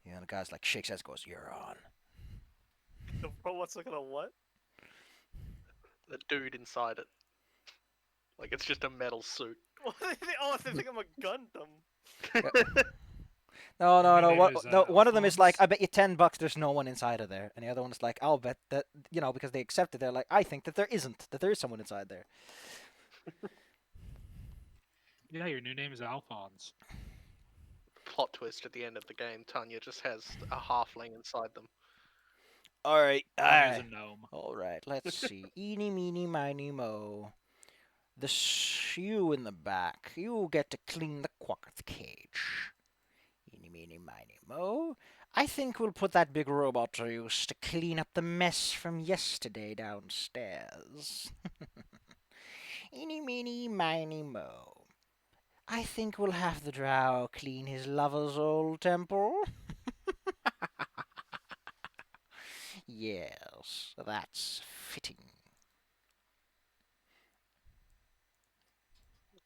[SPEAKER 3] You know, the guy's like shakes his head, goes, "You're on."
[SPEAKER 1] The robot's looking at what?
[SPEAKER 2] The dude inside it. Like it's just a metal suit.
[SPEAKER 1] Oh, they think I'm a Gundam.
[SPEAKER 3] No.
[SPEAKER 5] Your name
[SPEAKER 3] What,
[SPEAKER 5] is,
[SPEAKER 3] no one of them is like,
[SPEAKER 5] Alphonse?
[SPEAKER 3] "I bet you $10 there's no one inside of there," and the other one is like, "I'll bet that," you know, because they accept it. They're like, "I think that there isn't, that there is someone inside there."
[SPEAKER 5] Yeah, your new name is Alphonse.
[SPEAKER 2] Plot twist at the end of the game, Tanya just has a halfling inside them.
[SPEAKER 3] All right,
[SPEAKER 5] Tanya's a gnome.
[SPEAKER 3] all right. Let's see. Eeny, meeny, miny, mo. You in the back. You get to clean the quack's cage. Eeny, meeny, miny, mo. I think we'll put that big robot to use to clean up the mess from yesterday downstairs. Eeny, meeny, miny, mo. I think we'll have the drow clean his lover's old temple. Yes, that's fitting.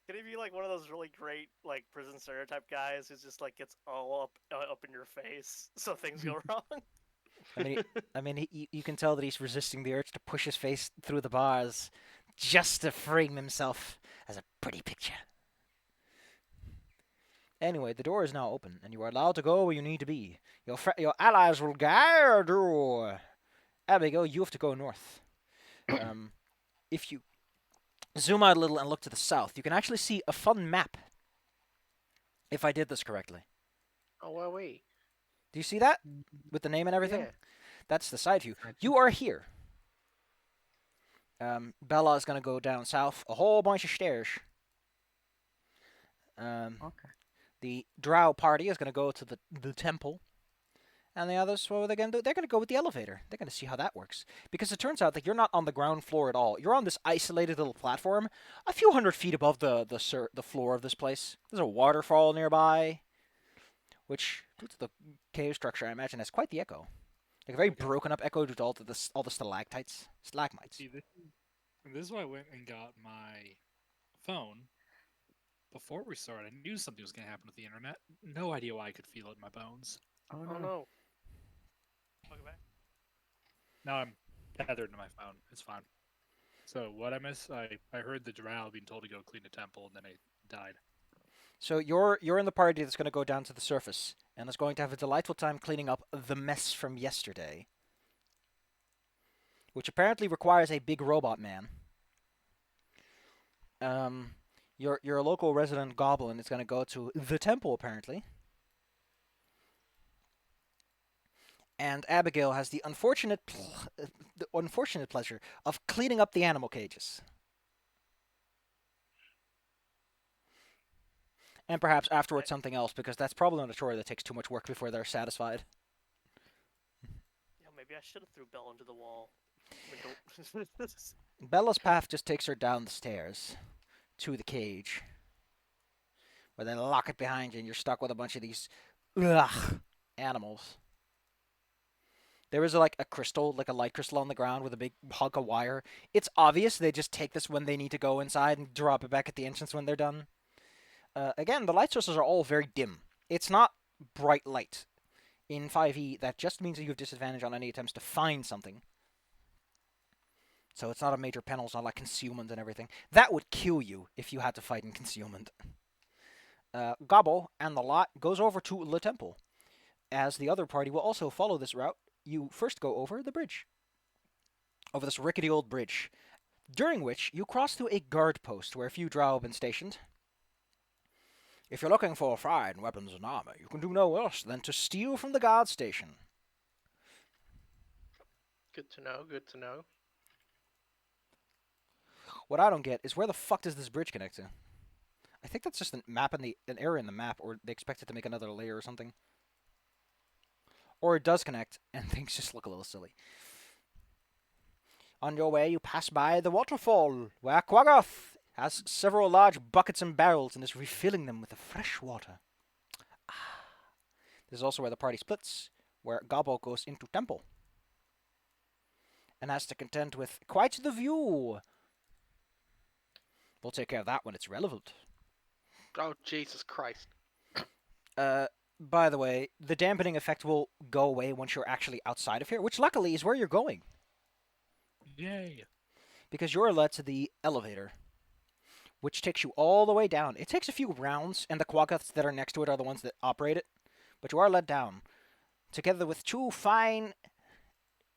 [SPEAKER 1] Can he be like one of those really great like prison stereotype guys who's just like gets all up in your face so things go wrong?
[SPEAKER 3] I mean, you can tell that he's resisting the urge to push his face through the bars just to frame himself as a pretty picture. Anyway, the door is now open, and you are allowed to go where you need to be. Your allies will guide you. Abigail, you have to go north. If you zoom out a little and look to the south, you can actually see a fun map. If I did this correctly.
[SPEAKER 2] Oh, are we?
[SPEAKER 3] Do you see that? With the name and everything?
[SPEAKER 2] Yeah.
[SPEAKER 3] That's the side view. You are here. Bella is going to go down south a whole bunch of stairs.
[SPEAKER 4] Okay.
[SPEAKER 3] The drow party is going to go to the temple. And the others, what are they going to do? They're going to go with the elevator. They're going to see how that works. Because it turns out that you're not on the ground floor at all. You're on this isolated little platform a few hundred feet above the floor of this place. There's a waterfall nearby, which, due to the cave structure, I imagine has quite the echo. Like a very broken up echo due to all the stalagmites.
[SPEAKER 5] See, this is why I went and got my phone before we started. I knew something was going to happen with the internet. No idea why I could feel it in my bones.
[SPEAKER 4] Oh
[SPEAKER 2] Oh
[SPEAKER 4] no.
[SPEAKER 2] no.
[SPEAKER 1] Welcome back.
[SPEAKER 5] Now I'm tethered to my phone. It's fine. So what I miss? I heard the drow being told to go clean the temple, and then I died.
[SPEAKER 3] So you're in the party that's going to go down to the surface, and is going to have a delightful time cleaning up the mess from yesterday, which apparently requires a big robot man. Your local resident goblin is going to go to the temple apparently, and Abigail has the unfortunate unfortunate pleasure of cleaning up the animal cages. And perhaps afterwards something else, because that's probably not a chore that takes too much work before they're satisfied.
[SPEAKER 1] Yeah, maybe I should have threw Belle into the wall.
[SPEAKER 3] Bella's path just takes her down the stairs to the cage, where they lock it behind you and you're stuck with a bunch of these animals. There is like a crystal, like a light crystal on the ground with a big hunk of wire. It's obvious they just take this when they need to go inside and drop it back at the entrance when they're done. Again, the light sources are all very dim. It's not bright light. In 5e, that just means that you have disadvantage on any attempts to find something. So it's not a major penalty, it's not like concealment and everything. That would kill you if you had to fight in concealment. Gobble and the lot goes over to Le Temple. As the other party will also follow this route, you first go over the bridge. Over this rickety old bridge. During which you cross through a guard post where a few drow have been stationed. If you're looking for fine weapons and armor, you can do no worse than to steal from the guard station.
[SPEAKER 2] Good to know, good to know.
[SPEAKER 3] What I don't get is where the fuck does this bridge connect to? I think that's just an error in the map, or they expect it to make another layer or something. Or it does connect, and things just look a little silly. On your way, you pass by the waterfall, where Quaggoth has several large buckets and barrels and is refilling them with the fresh water. This is also where the party splits, where Gobble goes into temple. And has to contend with quite the view. We'll take care of that when it's relevant.
[SPEAKER 2] Oh, Jesus Christ.
[SPEAKER 3] By the way, the dampening effect will go away once you're actually outside of here, which luckily is where you're going.
[SPEAKER 5] Yay.
[SPEAKER 3] Because you're led to the elevator, which takes you all the way down. It takes a few rounds, and the Quaggoths that are next to it are the ones that operate it. But you are led down, together with two fine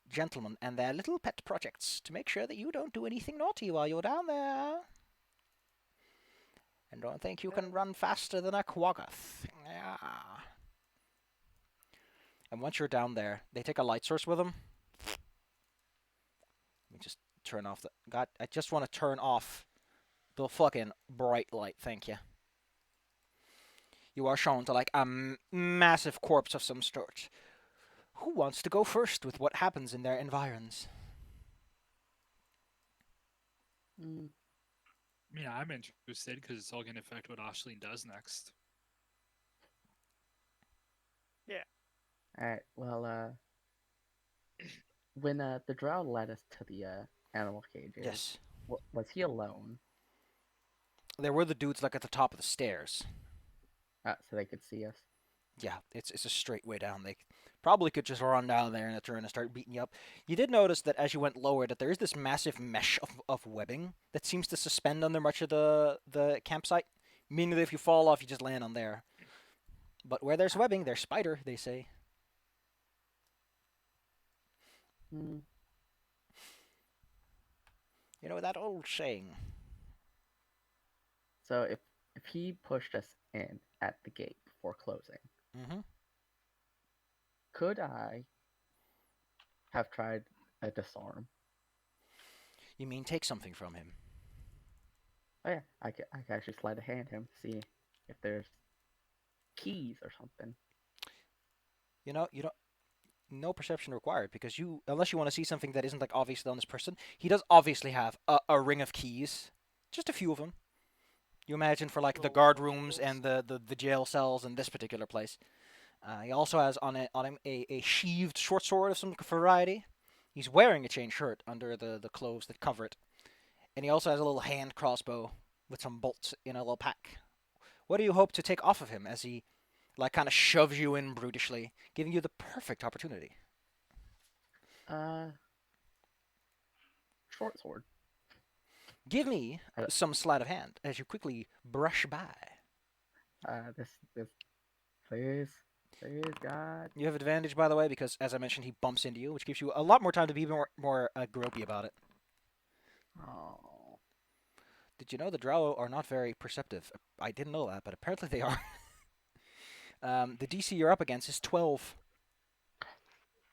[SPEAKER 3] gentlemen and their little pet projects, to make sure that you don't do anything naughty while you're down there. And don't think you can run faster than a Quaggoth. Yeah. And once you're down there, they take a light source with them. Let me just turn off the... God, I just want to turn off the fucking bright light, thank you. You are shown to like a massive corpse of some sort. Who wants to go first with what happens in their environs?
[SPEAKER 5] Yeah, I'm interested because it's all going to affect what Ashleen does next.
[SPEAKER 4] Alright, well, when the drow led us to the animal cages,
[SPEAKER 3] Yes.
[SPEAKER 4] Was he alone?
[SPEAKER 3] There were the dudes like at the top of the stairs.
[SPEAKER 4] So they could see us.
[SPEAKER 3] Yeah, it's a straight way down. They probably could just run down there in a turn and start beating you up. You did notice that as you went lower that there is this massive mesh of webbing that seems to suspend under much of the campsite, meaning that if you fall off, you just land on there. But where there's webbing, there's spider, they say. You know that old saying.
[SPEAKER 4] So if he pushed us in at the gate before closing, could I have tried a disarm?
[SPEAKER 3] You mean take something from him?
[SPEAKER 4] Oh yeah, I could actually slide a hand him, see if there's keys or something.
[SPEAKER 3] You don't. No perception required, because unless you want to see something that isn't like obviously on this person, he does obviously have a ring of keys, just a few of them. You imagine for like the guard rooms and the jail cells in this particular place. He also has on him a sheathed short sword of some variety. He's wearing a chain shirt under the clothes that cover it, and he also has a little hand crossbow with some bolts in a little pack. What do you hope to take off of him as he like kind of shoves you in brutishly, giving you the perfect opportunity?
[SPEAKER 4] Short sword.
[SPEAKER 3] Give me some sleight of hand as you quickly brush by.
[SPEAKER 4] This please, God.
[SPEAKER 3] You have advantage, by the way, because as I mentioned, he bumps into you, which gives you a lot more time to be more gropey about it.
[SPEAKER 4] Oh.
[SPEAKER 3] Did you know the drow are not very perceptive? I didn't know that, but apparently they are. The DC you're up against is 12.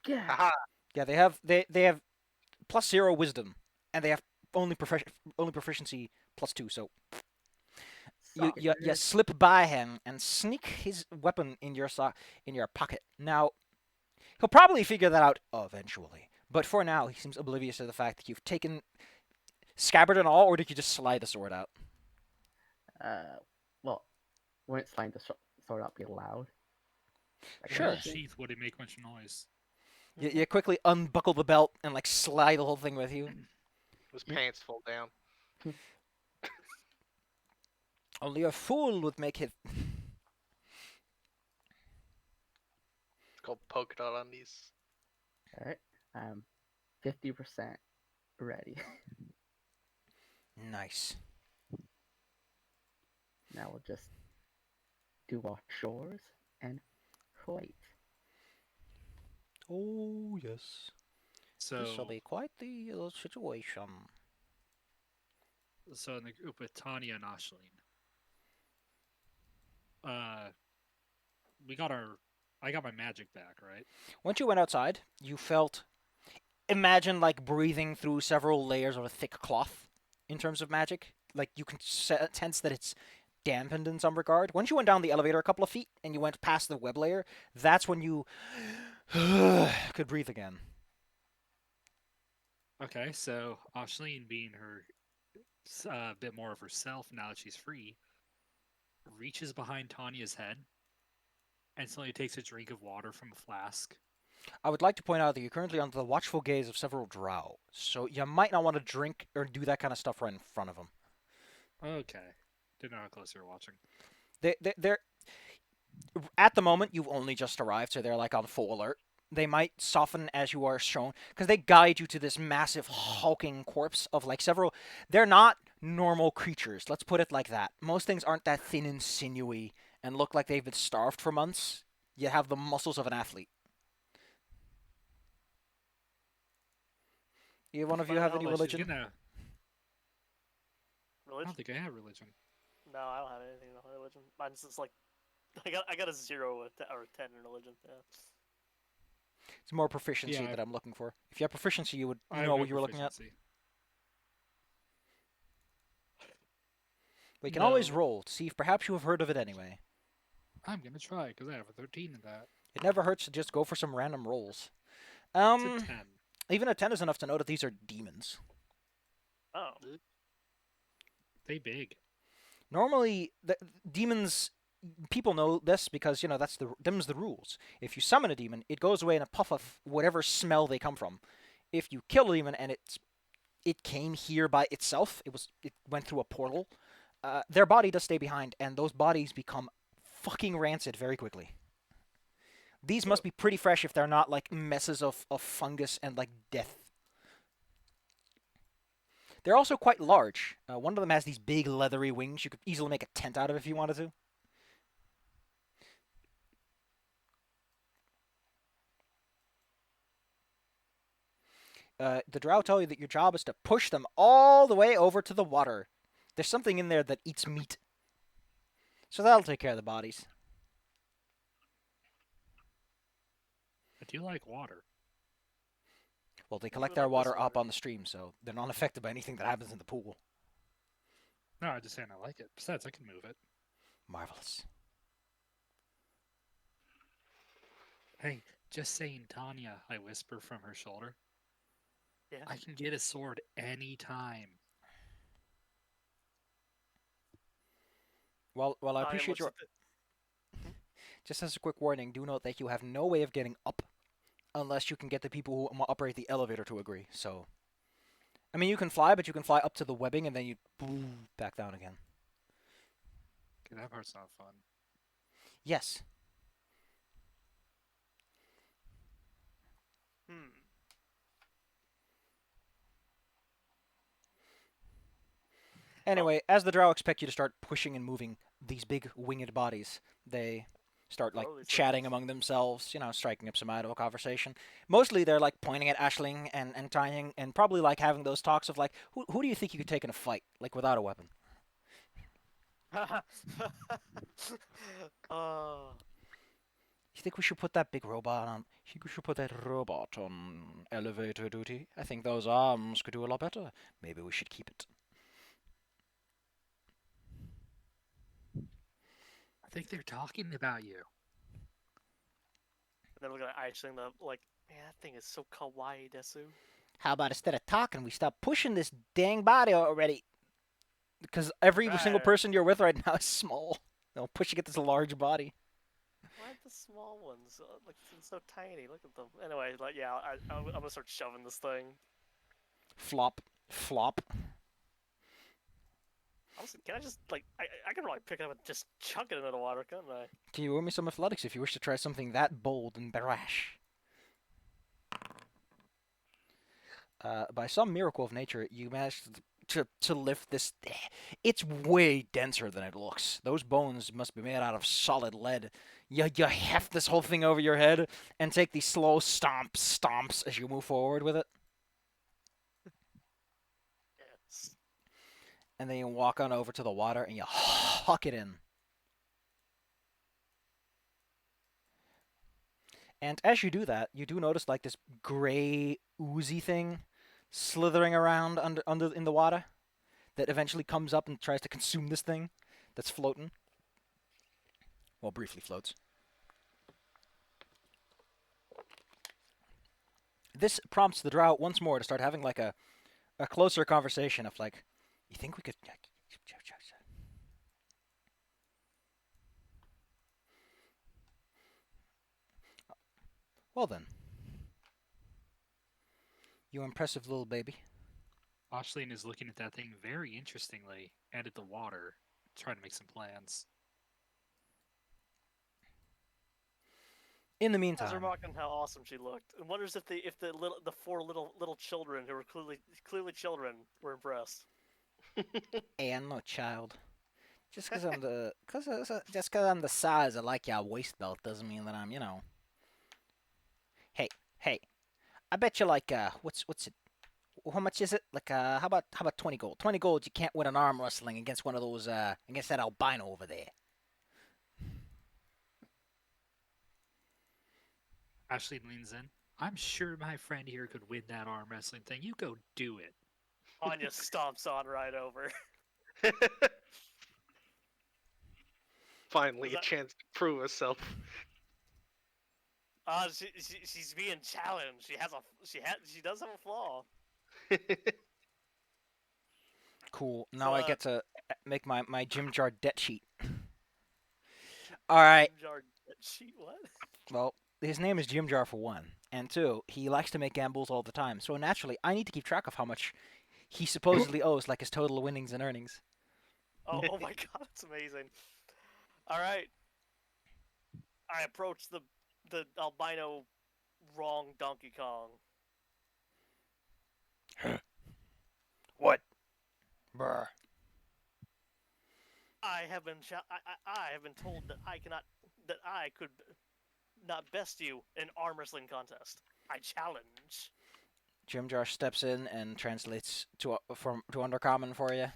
[SPEAKER 4] Yeah.
[SPEAKER 2] Haha!
[SPEAKER 3] Yeah, they have +0 wisdom, and they have only proficiency +2. So you slip by him and sneak his weapon in your pocket. Now he'll probably figure that out eventually, but for now he seems oblivious to the fact that you've taken scabbard and all, or did you just slide the sword out?
[SPEAKER 4] Well, wouldn't sliding the sword out be loud? Like,
[SPEAKER 3] Sure.
[SPEAKER 5] Sheath wouldn't make much noise.
[SPEAKER 3] You quickly unbuckle the belt and like slide the whole thing with you.
[SPEAKER 2] His pants fall down.
[SPEAKER 3] Only a fool would make it.
[SPEAKER 2] It's called polka dot undies.
[SPEAKER 4] Alright, I'm 50% ready.
[SPEAKER 3] Nice.
[SPEAKER 4] Now we'll just do our chores and wait.
[SPEAKER 3] Oh yes.
[SPEAKER 5] So,
[SPEAKER 3] This will be quite the situation.
[SPEAKER 5] so in the group with Tanya and Ashleen, I got my magic back, right?
[SPEAKER 3] Once you went outside, you felt. Imagine like breathing through several layers of a thick cloth in terms of magic. Like you can sense that it's dampened in some regard. Once you went down the elevator a couple of feet and you went past the web layer, that's when you could breathe again.
[SPEAKER 5] Okay, so Ashleen, being her bit more of herself now that she's free, reaches behind Tanya's head and suddenly takes a drink of water from a flask.
[SPEAKER 3] I would like to point out that you're currently under the watchful gaze of several drow, so you might not want to drink or do that kind of stuff right in front of them.
[SPEAKER 5] Okay. Didn't know how close you were watching.
[SPEAKER 3] They're at the moment you've only just arrived, so they're like on full alert. They might soften as you are shown, because they guide you to this massive hulking corpse of like several. They're not normal creatures. Let's put it like that. Most things aren't that thin and sinewy and look like they've been starved for months. You have the muscles of an athlete. Either one of you have any
[SPEAKER 1] Well,
[SPEAKER 5] She's
[SPEAKER 3] religion?
[SPEAKER 5] gonna... I
[SPEAKER 1] Religion?
[SPEAKER 5] don't think I have religion.
[SPEAKER 1] No, I don't have anything in religion. Mine's just like I got a 0 or a 10 in religion. Yeah.
[SPEAKER 3] It's more proficiency
[SPEAKER 5] Yeah,
[SPEAKER 3] that I'm looking for. If you have proficiency, you would
[SPEAKER 5] I have
[SPEAKER 3] know
[SPEAKER 5] no
[SPEAKER 3] what you were looking at.
[SPEAKER 5] proficiency.
[SPEAKER 3] We can always
[SPEAKER 5] No.
[SPEAKER 3] roll to see if perhaps you have heard of it anyway.
[SPEAKER 5] I'm gonna try because I have a 13 in that.
[SPEAKER 3] It never hurts to just go for some random rolls.
[SPEAKER 5] It's a 10.
[SPEAKER 3] Even a 10 is enough to know that these are demons.
[SPEAKER 1] Oh.
[SPEAKER 5] They big.
[SPEAKER 3] Normally, the demons, people know this because, them's the rules. If you summon a demon, it goes away in a puff of whatever smell they come from. If you kill a demon and it came here by itself, it went through a portal, their body does stay behind, and those bodies become fucking rancid very quickly. These must be pretty fresh if they're not like messes of fungus and like death. They're also quite large. One of them has these big leathery wings. You could easily make a tent out of if you wanted to. The drow tell you that your job is to push them all the way over to the water. There's something in there that eats meat. So that'll take care of the bodies.
[SPEAKER 5] I do like water.
[SPEAKER 3] Well, they collect their water up on the stream, so they're not affected by anything that happens in the pool.
[SPEAKER 5] No, I'm just saying I like it. Besides, I can move it.
[SPEAKER 3] Marvelous.
[SPEAKER 5] Hey, just saying, Tanya, I whisper from her shoulder.
[SPEAKER 1] Yeah.
[SPEAKER 5] I can get a sword anytime.
[SPEAKER 3] Well, I
[SPEAKER 1] Tanya
[SPEAKER 3] appreciate
[SPEAKER 1] looks
[SPEAKER 3] your...
[SPEAKER 1] at the-
[SPEAKER 3] Just as a quick warning, do note that you have no way of getting up unless you can get the people who operate the elevator to agree. So, I mean, you can fly, but you can fly up to the webbing and then you boom, back down again.
[SPEAKER 5] Okay, that part's not fun.
[SPEAKER 3] Yes. Anyway, as the drow expect you to start pushing and moving these big winged bodies, they start like
[SPEAKER 1] Slowly,
[SPEAKER 3] chatting
[SPEAKER 1] slowly.
[SPEAKER 3] among themselves, striking up some idle conversation. Mostly they're like pointing at Ashling and Tying and probably like having those talks of like, who do you think you could take in a fight, like without a weapon?
[SPEAKER 1] Oh.
[SPEAKER 3] You think we should put that big robot on? You think we should put that robot on elevator duty? I think those arms could do a lot better. Maybe we should keep it.
[SPEAKER 5] I think they're talking about you.
[SPEAKER 1] And then we're gonna Aisling the like, man, that thing is so kawaii, Desu.
[SPEAKER 3] How about instead of talking, we stop pushing this dang body already? Because every single
[SPEAKER 1] Right.
[SPEAKER 3] person you're with right now is small. They'll push you get this large body.
[SPEAKER 1] Why the small ones? Like, it's so tiny. Look at them. Anyway, like, yeah, I'm gonna start shoving this thing.
[SPEAKER 3] Flop. Flop.
[SPEAKER 1] Honestly, can I just like, I can probably pick it up and just chuck it into the water, couldn't I?
[SPEAKER 3] Can you roll me some athletics if you wish to try something that bold and brash? By some miracle of nature, you managed to lift this. It's way denser than it looks. Those bones must be made out of solid lead. You heft this whole thing over your head and take these slow stomps as you move forward with it.
[SPEAKER 1] Yes.
[SPEAKER 3] And then you walk on over to the water and you huck it in. And as you do that, you do notice like this gray oozy thing slithering around under in the water that eventually comes up and tries to consume this thing that's floating. Well, briefly floats. This prompts the drow once more to start having like a closer conversation of like, you think we could... Well then. You impressive little baby.
[SPEAKER 5] Ashleen is looking at that thing very interestingly and at the water, trying to make some plans.
[SPEAKER 3] In the
[SPEAKER 1] I was
[SPEAKER 3] meantime,
[SPEAKER 1] remarking how awesome she looked, and wonders if the four little children who were clearly children were impressed.
[SPEAKER 3] hey, I'm no child. Just because I'm the size of like your waist belt doesn't mean that I'm, you know. Hey, I bet you like what's it? How much is it? Like how about 20 gold? 20 gold, you can't win an arm wrestling against one of those against that albino over there.
[SPEAKER 5] Ashleen leans in. I'm sure my friend here could win that arm wrestling thing. You go do it.
[SPEAKER 1] Anya stomps on right over.
[SPEAKER 2] Finally,
[SPEAKER 1] Was
[SPEAKER 2] a
[SPEAKER 1] that-
[SPEAKER 2] chance to prove herself.
[SPEAKER 1] She's being challenged. She does have a flaw.
[SPEAKER 3] Cool. Now
[SPEAKER 1] So,
[SPEAKER 3] I get to make my Jim Jar debt sheet. All right.
[SPEAKER 1] Jim Jar sheet what?
[SPEAKER 3] Well, his name is Jim Jar for one, and two, he likes to make gambles all the time. So naturally, I need to keep track of how much he supposedly owes, like his total winnings and earnings.
[SPEAKER 1] Oh my god, that's amazing. All right. I approach the albino wrong Donkey Kong.
[SPEAKER 3] What? Brr.
[SPEAKER 1] I have been told that I could not best you in arm wrestling contest. I challenge.
[SPEAKER 3] Jim Jar steps in and translates to Undercommon for you.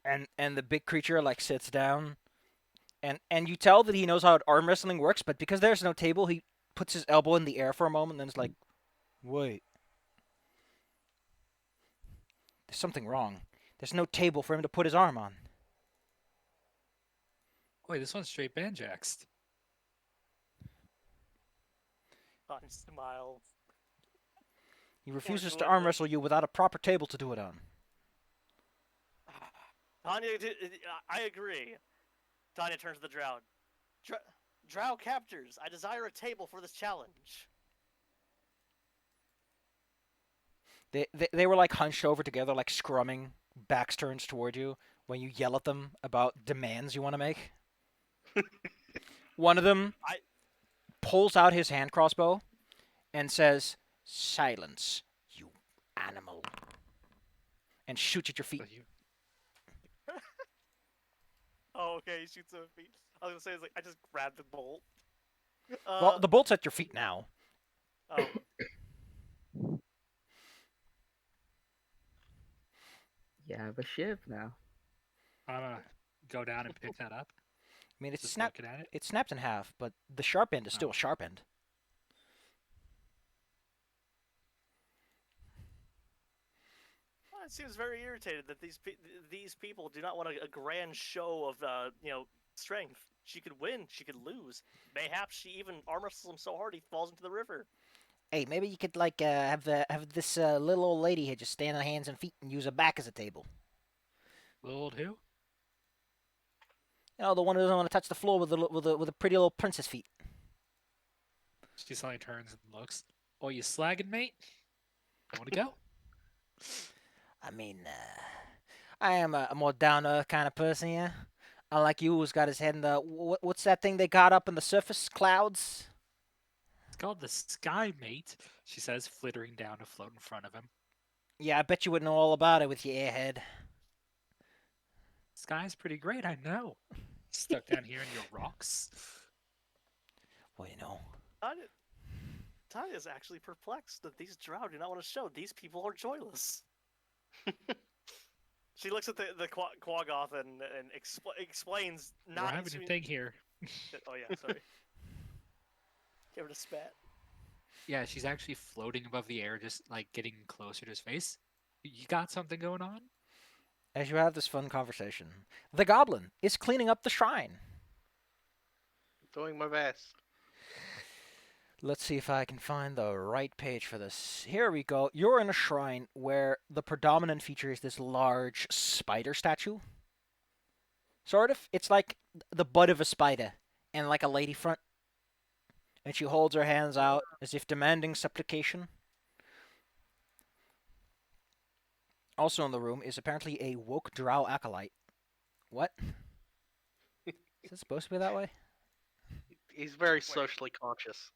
[SPEAKER 3] And the big creature like sits down, and you tell that he knows how arm wrestling works, but because there's no table, he puts his elbow in the air for a moment, and then it's like, wait, there's something wrong. There's no table for him to put his arm on.
[SPEAKER 5] Wait, this one's straight banjaxed.
[SPEAKER 1] I smile.
[SPEAKER 3] He refuses to
[SPEAKER 1] doing
[SPEAKER 3] arm
[SPEAKER 1] this.
[SPEAKER 3] wrestle you without a proper table to do it on.
[SPEAKER 1] Tanya, I agree. Tanya turns to the Drow. Drow captors. I desire a table for this challenge.
[SPEAKER 3] They were like hunched over together, like scrumming, backs turned toward you when you yell at them about demands you want to make. One of them pulls out his hand crossbow and says, "Silence, you animal," and shoots at your feet.
[SPEAKER 5] But you-
[SPEAKER 1] Oh, okay. He shoots at my feet. I was gonna say, it's like I just grabbed the bolt.
[SPEAKER 3] Well, the bolt's at your feet now.
[SPEAKER 1] Oh,
[SPEAKER 4] You have a shiv now.
[SPEAKER 5] I'm gonna go down and pick that up.
[SPEAKER 3] I mean, it's
[SPEAKER 5] Just
[SPEAKER 3] snapped.
[SPEAKER 5] looking at it.
[SPEAKER 3] It's snapped in half, but the sharp end is still
[SPEAKER 5] Oh.
[SPEAKER 3] sharp end.
[SPEAKER 1] Well, it seems very irritated that these people do not want a grand show of strength. She could win, she could lose. Mayhaps she even arm wrestles him so hard he falls into the river.
[SPEAKER 3] Hey, maybe you could like have this little old lady here just stand on hands and feet and use her back as a table.
[SPEAKER 5] Little old who?
[SPEAKER 3] You know, the one who doesn't want to touch the floor with the pretty little princess feet.
[SPEAKER 5] She suddenly turns and looks. Oh, you slagging, mate? You want to go?
[SPEAKER 3] I mean, I am a more down-to-earth kind of person, yeah. Unlike you, who's got his head in the what's that thing they got up in the surface clouds?
[SPEAKER 5] It's called the sky, mate. She says, flittering down to float in front of him.
[SPEAKER 3] Yeah, I bet you would know all about it with your airhead.
[SPEAKER 5] Sky's pretty great, I know. Stuck down here in your rocks.
[SPEAKER 3] Well, you know.
[SPEAKER 1] Tanya's actually perplexed that these drow do not want to show. These people are joyless. She looks at the Quaggoth and explains
[SPEAKER 5] We're
[SPEAKER 1] not
[SPEAKER 5] having a thing here.
[SPEAKER 1] Oh yeah, sorry. Give it a spat.
[SPEAKER 5] Yeah, she's actually floating above the air, just like getting closer to his face. You got something going on?
[SPEAKER 3] As you have this fun conversation, the goblin is cleaning up the shrine.
[SPEAKER 2] Doing my best.
[SPEAKER 3] Let's see if I can find the right page for this. Here we go. You're in a shrine where the predominant feature is this large spider statue. Sort of. It's like the butt of a spider and like a lady front. And she holds her hands out as if demanding supplication. Also in the room is apparently a woke drow acolyte. What? Is it supposed to be that way?
[SPEAKER 2] He's very socially conscious.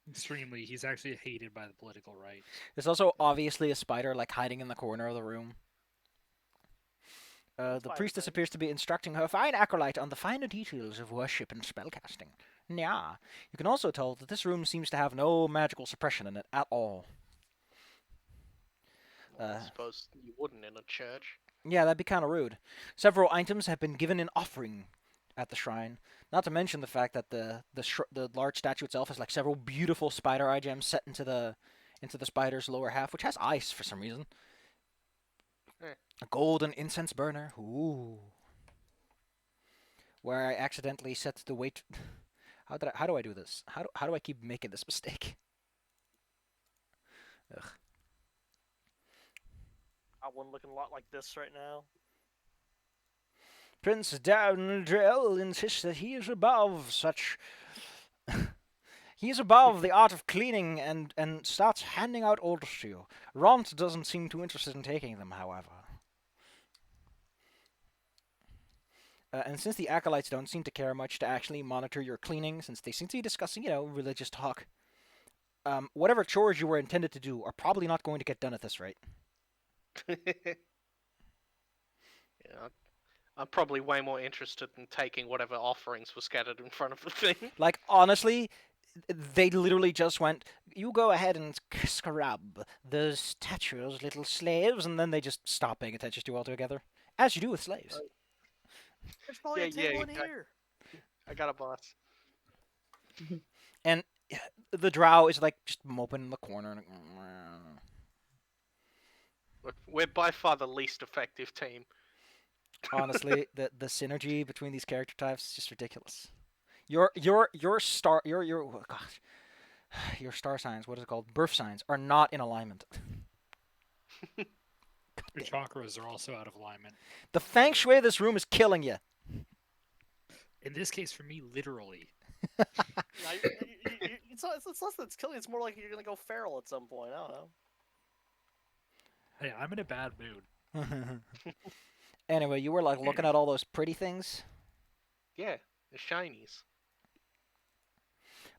[SPEAKER 5] Extremely. He's actually hated by the political right.
[SPEAKER 3] There's also obviously a spider like hiding in the corner of the room. The
[SPEAKER 1] Spider
[SPEAKER 3] priestess
[SPEAKER 1] thing.
[SPEAKER 3] appears to be instructing her fine acolyte on the finer details of worship and spellcasting. Yeah. You can also tell that this room seems to have no magical suppression in it at all.
[SPEAKER 2] Well, I suppose you wouldn't in a church.
[SPEAKER 3] Yeah, that'd be kind of rude. Several items have been given in offering at the shrine. Not to mention the fact that the large statue itself has like several beautiful spider eye gems set into the spider's lower half, which has ice for some reason. A golden incense burner. Ooh. Where I accidentally set the weight. How do I do this? How do I keep making this mistake? Ugh.
[SPEAKER 1] Got one looking a lot like this right now.
[SPEAKER 3] Prince Downdrell insists that he is above such. He is above the art of cleaning and starts handing out orders to you. Ront doesn't seem too interested in taking them, however. And since the acolytes don't seem to care much to actually monitor your cleaning, since they seem to be discussing, religious talk, whatever chores you were intended to do are probably not going to get done at this rate.
[SPEAKER 2] Yeah, I'm probably way more interested in taking whatever offerings were scattered in front of the thing.
[SPEAKER 3] Like, honestly, they literally just went, you go ahead and scrub those statues, little slaves, and then they just stop paying attention to you altogether. As you do with slaves.
[SPEAKER 1] There's probably a
[SPEAKER 2] Yeah,
[SPEAKER 1] table in
[SPEAKER 2] I-
[SPEAKER 1] here.
[SPEAKER 2] I got a boss.
[SPEAKER 3] And the drow is like just moping in the corner. And,
[SPEAKER 2] We're by far the least effective team.
[SPEAKER 3] honestly, the synergy between these character types is just ridiculous. Your star oh gosh, your star signs, what is it called? Birth signs are not in alignment.
[SPEAKER 5] Your chakras are also out of alignment.
[SPEAKER 3] The feng shui of this room is killing you.
[SPEAKER 5] In this case, for me, literally.
[SPEAKER 1] It's less than it's killing. It's more like you're gonna go feral at some point. I don't know.
[SPEAKER 5] Hey, I'm in a bad mood.
[SPEAKER 3] Anyway, you were like looking at all those pretty things.
[SPEAKER 2] Yeah, the shinies.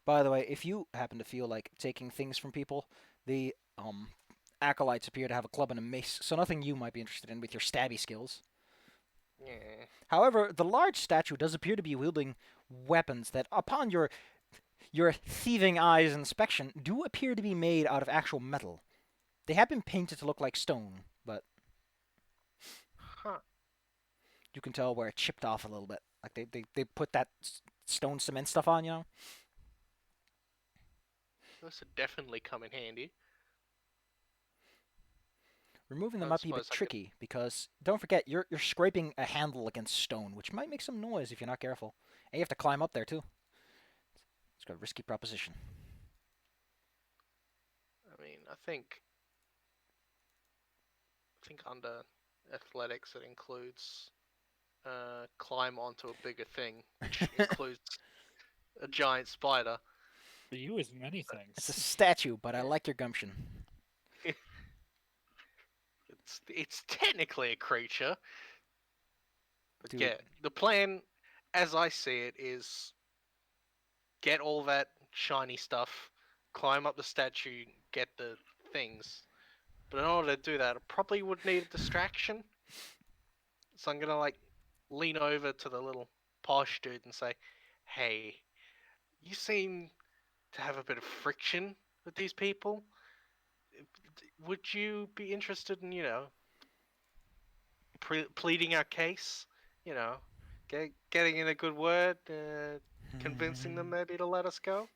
[SPEAKER 3] By the way, if you happen to feel like taking things from people, the acolytes appear to have a club and a mace, so nothing you might be interested in with your stabby skills.
[SPEAKER 2] Yeah.
[SPEAKER 3] However, the large statue does appear to be wielding weapons that, upon your thieving eyes inspection, do appear to be made out of actual metal. They have been painted to look like stone, but
[SPEAKER 2] Huh.
[SPEAKER 3] you can tell where it chipped off a little bit. Like they put that stone cement stuff on, you know.
[SPEAKER 2] This would definitely come in handy.
[SPEAKER 3] Removing them
[SPEAKER 2] I
[SPEAKER 3] might be a bit
[SPEAKER 2] suppose I could-
[SPEAKER 3] tricky because don't forget you're scraping a handle against stone, which might make some noise if you're not careful. And you have to climb up there too. It's a risky proposition.
[SPEAKER 2] I mean, I think under athletics it includes climb onto a bigger thing, which includes a giant spider.
[SPEAKER 5] For you is many
[SPEAKER 3] It's a
[SPEAKER 5] things.
[SPEAKER 3] statue, but I like your gumption.
[SPEAKER 2] It's technically a creature. But
[SPEAKER 3] Dude.
[SPEAKER 2] yeah, the plan, as I see it, is get all that shiny stuff, climb up the statue, get the things. But in order to do that, I probably would need a distraction. So I'm gonna like lean over to the little posh dude and say, "Hey, you seem to have a bit of friction with these people. Would you be interested in, pleading our case? You know, getting in a good word, convincing them maybe to let us go?"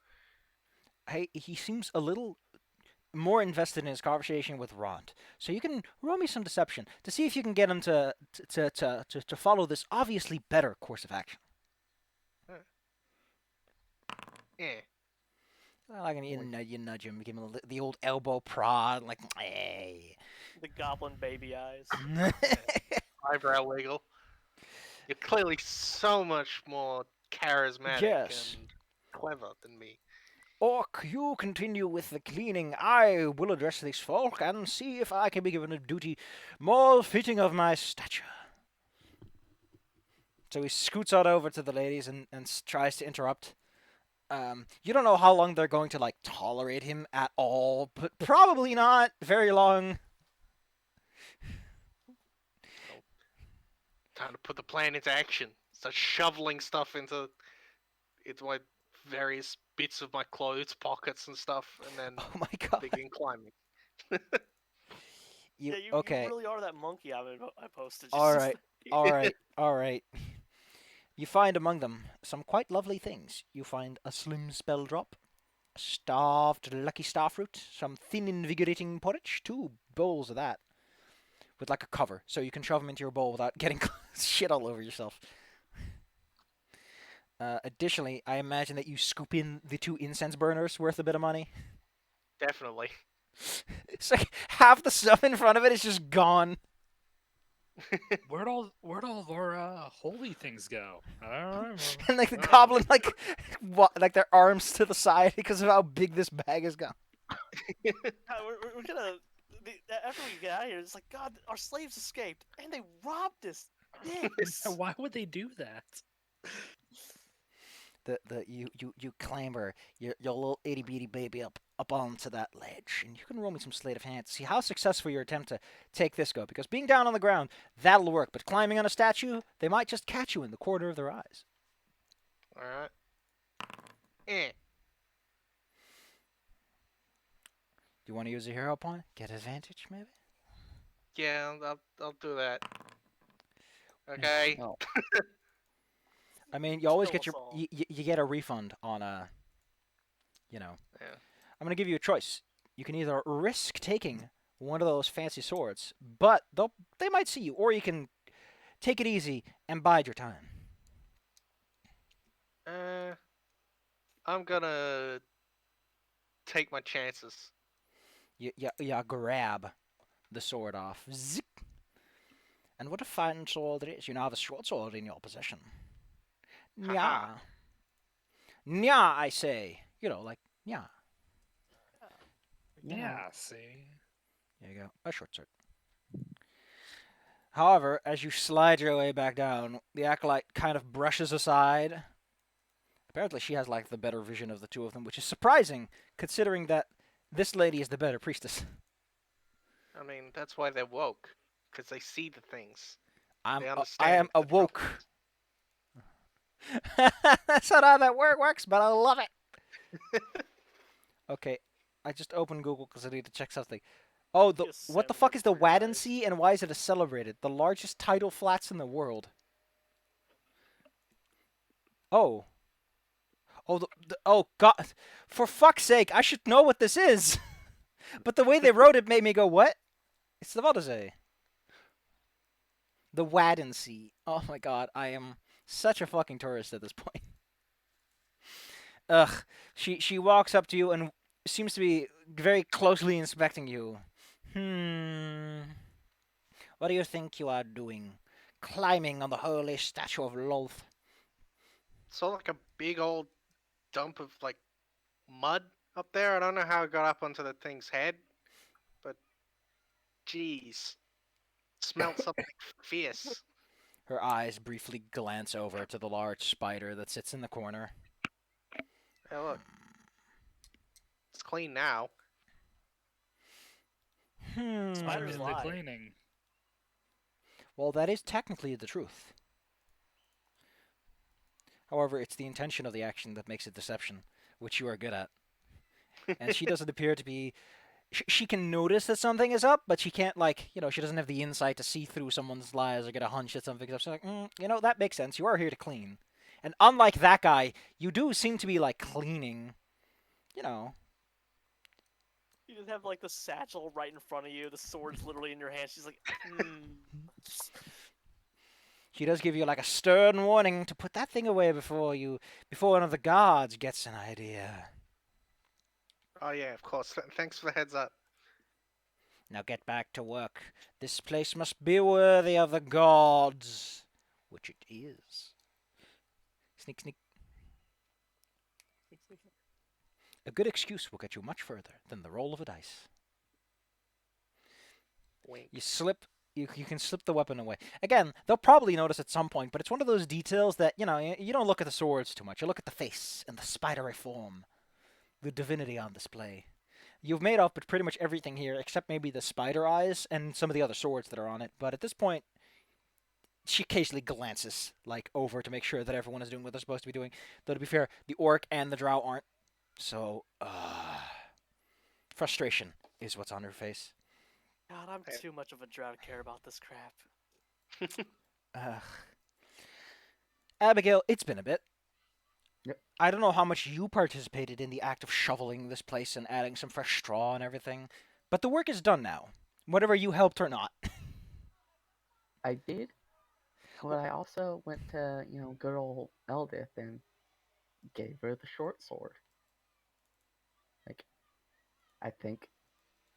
[SPEAKER 3] Hey, he seems a little more invested in his conversation with Ront. So you can roll me some deception to see if you can get him to follow this obviously better course of action.
[SPEAKER 2] Yeah.
[SPEAKER 3] I like you nudge him, give him the old elbow prod, like, hey.
[SPEAKER 1] The goblin baby eyes.
[SPEAKER 2] Eyebrow wiggle. You're clearly so much more charismatic
[SPEAKER 3] Yes.
[SPEAKER 2] and clever than me.
[SPEAKER 3] Orc, you continue with the cleaning. I will address these folk and see if I can be given a duty more fitting of my stature. So he scoots on over to the ladies and tries to interrupt. You don't know how long they're going to, like, tolerate him at all, but probably not very long.
[SPEAKER 2] Time to put the plan into action. Start shoveling stuff into my various bits of my clothes, pockets and stuff, and then
[SPEAKER 3] Oh my god.
[SPEAKER 2] begin climbing.
[SPEAKER 3] You,
[SPEAKER 1] Yeah, you
[SPEAKER 3] okay.
[SPEAKER 1] really are that monkey I posted.
[SPEAKER 3] All right. All right. You find among them some quite lovely things. You find a slim spell drop, a starved lucky starfruit, some thin invigorating porridge, 2 bowls of that, with like a cover, so you can shove them into your bowl without getting shit all over yourself. Additionally, I imagine that you scoop in the 2 incense burners worth a bit of money.
[SPEAKER 2] Definitely.
[SPEAKER 3] It's like half the stuff in front of it is just gone.
[SPEAKER 5] Where'd all of our holy things go? I don't remember.
[SPEAKER 3] And like the
[SPEAKER 2] Oh.
[SPEAKER 3] goblin, like their arms to the side because of how big this bag has gone.
[SPEAKER 1] We're gonna. After we get out of here, it's like, God, our slaves escaped and they robbed us. Dicks.
[SPEAKER 5] Why would they do that?
[SPEAKER 3] You clamber your little itty bitty baby up onto that ledge, and you can roll me some sleight of hand to see how successful your attempt to take this go. Because being down on the ground, that'll work, but climbing on a statue, they might just catch you in the corner of their eyes.
[SPEAKER 2] All right. Eh.
[SPEAKER 3] Do you want to use a hero point? Get advantage, maybe?
[SPEAKER 2] Yeah, I'll do that. Okay.
[SPEAKER 4] Oh,
[SPEAKER 3] I mean, you always
[SPEAKER 1] Kill
[SPEAKER 3] get
[SPEAKER 1] us
[SPEAKER 3] your
[SPEAKER 1] all.
[SPEAKER 3] you get a refund on you know.
[SPEAKER 2] Yeah.
[SPEAKER 3] I'm gonna give you a choice. You can either risk taking one of those fancy swords, but they might see you, or you can take it easy and bide your time.
[SPEAKER 2] I'm gonna take my chances.
[SPEAKER 3] You grab the sword off. Zip. And what a fine sword it is. You now have a short sword in your possession. Nya.
[SPEAKER 2] Ha-ha.
[SPEAKER 3] Nya, I say. You know, like, nya.
[SPEAKER 5] Yeah, see.
[SPEAKER 3] There you go. A short sword. However, as you slide your way back down, the acolyte kind of brushes aside. Apparently she has, like, the better vision of the 2 of them, which is surprising, considering that this lady is the better priestess.
[SPEAKER 2] I mean, that's why they're woke, because they see the things. They
[SPEAKER 3] I
[SPEAKER 2] understand
[SPEAKER 3] am
[SPEAKER 2] the
[SPEAKER 3] awoke.
[SPEAKER 2] trouble.
[SPEAKER 3] That's not how that word works, but I love it. Okay, I just opened Google because I need to check something. Oh, what the fuck is the Wadden Sea, and why is it celebrated? The largest tidal flats in the world. Oh. Oh, oh God! For fuck's sake, I should know what this is. But the way they wrote it made me go, "What? It's the Vodsay. The Wadden Sea." Oh my God, I am such a fucking tourist at this point. Ugh. She walks up to you and seems to be very closely inspecting you. What do you think you are doing? Climbing on the holy statue of Lolth.
[SPEAKER 2] Saw like a big old dump of like mud up there. I don't know how it got up onto the thing's head, but jeez, smelled something fierce.
[SPEAKER 3] Her eyes briefly glance over to the large spider that sits in the corner.
[SPEAKER 2] Hey, look, it's clean now.
[SPEAKER 1] Spiders
[SPEAKER 5] In the
[SPEAKER 1] lie.
[SPEAKER 5] cleaning.
[SPEAKER 3] Well, that is technically the truth. However, it's the intention of the action that makes it deception, which you are good at. And she doesn't appear to be. She can notice that something is up, but she can't, like, she doesn't have the insight to see through someone's lies or get a hunch that something's up. She's like, that makes sense. You are here to clean. And unlike that guy, you do seem to be, like, cleaning. You know.
[SPEAKER 1] You just have like the satchel right in front of you, the sword's literally in your hand. She's like,
[SPEAKER 3] She does give you, like, a stern warning to put that thing away before one of the guards gets an idea.
[SPEAKER 2] Oh yeah, of course. Thanks for the heads up.
[SPEAKER 3] Now get back to work. This place must be worthy of the gods, which it is. Sneak, sneak. A good excuse will get you much further than the roll of a dice.
[SPEAKER 2] Wink.
[SPEAKER 3] You slip. You can slip the weapon away. Again, they'll probably notice at some point, but it's one of those details that, you don't look at the swords too much. You look at the face and the spidery form, the divinity on display. You've made up pretty much everything here, except maybe the spider eyes and some of the other swords that are on it. But at this point, she occasionally glances, like, over to make sure that everyone is doing what they're supposed to be doing. Though, to be fair, the orc and the drow aren't. So, frustration is what's on her face.
[SPEAKER 1] God, I'm too much of a drow to care about this crap.
[SPEAKER 3] Ugh. Abigail, it's been a bit.
[SPEAKER 4] Yep.
[SPEAKER 3] I don't know how much you participated in the act of shoveling this place and adding some fresh straw and everything, but the work is done now, whether you helped or not.
[SPEAKER 4] I did, but I also went to, good old Eldith and gave her the short sword. Like, I think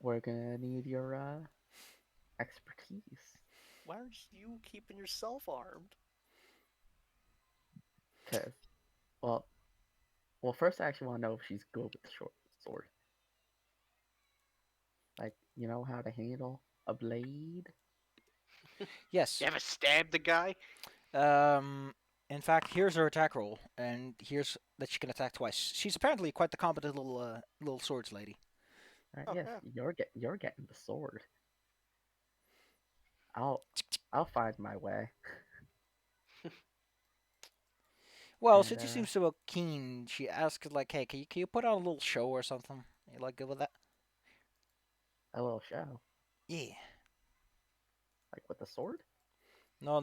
[SPEAKER 4] we're gonna need your expertise.
[SPEAKER 1] Why aren't you keeping yourself armed?
[SPEAKER 4] Cause, well, first I actually want to know if she's good with the short sword. Like, you know how to handle a blade?
[SPEAKER 3] Yes.
[SPEAKER 2] You ever stabbed the guy?
[SPEAKER 3] In fact, here's her attack roll, and here's that she can attack twice. She's apparently quite the competent little swords lady.
[SPEAKER 4] Right,
[SPEAKER 1] Oh,
[SPEAKER 4] yes,
[SPEAKER 1] yeah.
[SPEAKER 4] you're getting the sword. I'll find my way.
[SPEAKER 3] Well,
[SPEAKER 4] And,
[SPEAKER 3] since you seem so keen, she asks, like, hey, can you put on a little show or something? You like good with that?
[SPEAKER 4] a little show.
[SPEAKER 3] Yeah.
[SPEAKER 4] Like with the sword?
[SPEAKER 3] No.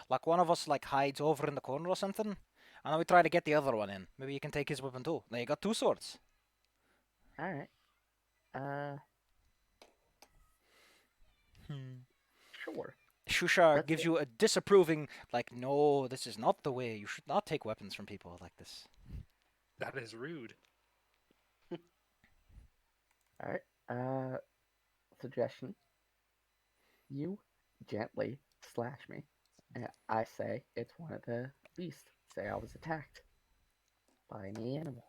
[SPEAKER 3] Like one of us, like, hides over in the corner or something, and then we try to get the other one in. Maybe you can take his weapon too. Now you got two swords.
[SPEAKER 4] Alright. Sure.
[SPEAKER 3] Shushar
[SPEAKER 4] That's
[SPEAKER 3] gives
[SPEAKER 4] it.
[SPEAKER 3] you a disapproving, like, no, this is not the way. You should not take weapons from people like this.
[SPEAKER 5] That is rude.
[SPEAKER 4] Alright. Suggestion. You gently slash me. And I say it's one of the beasts. Say I was attacked by an animal.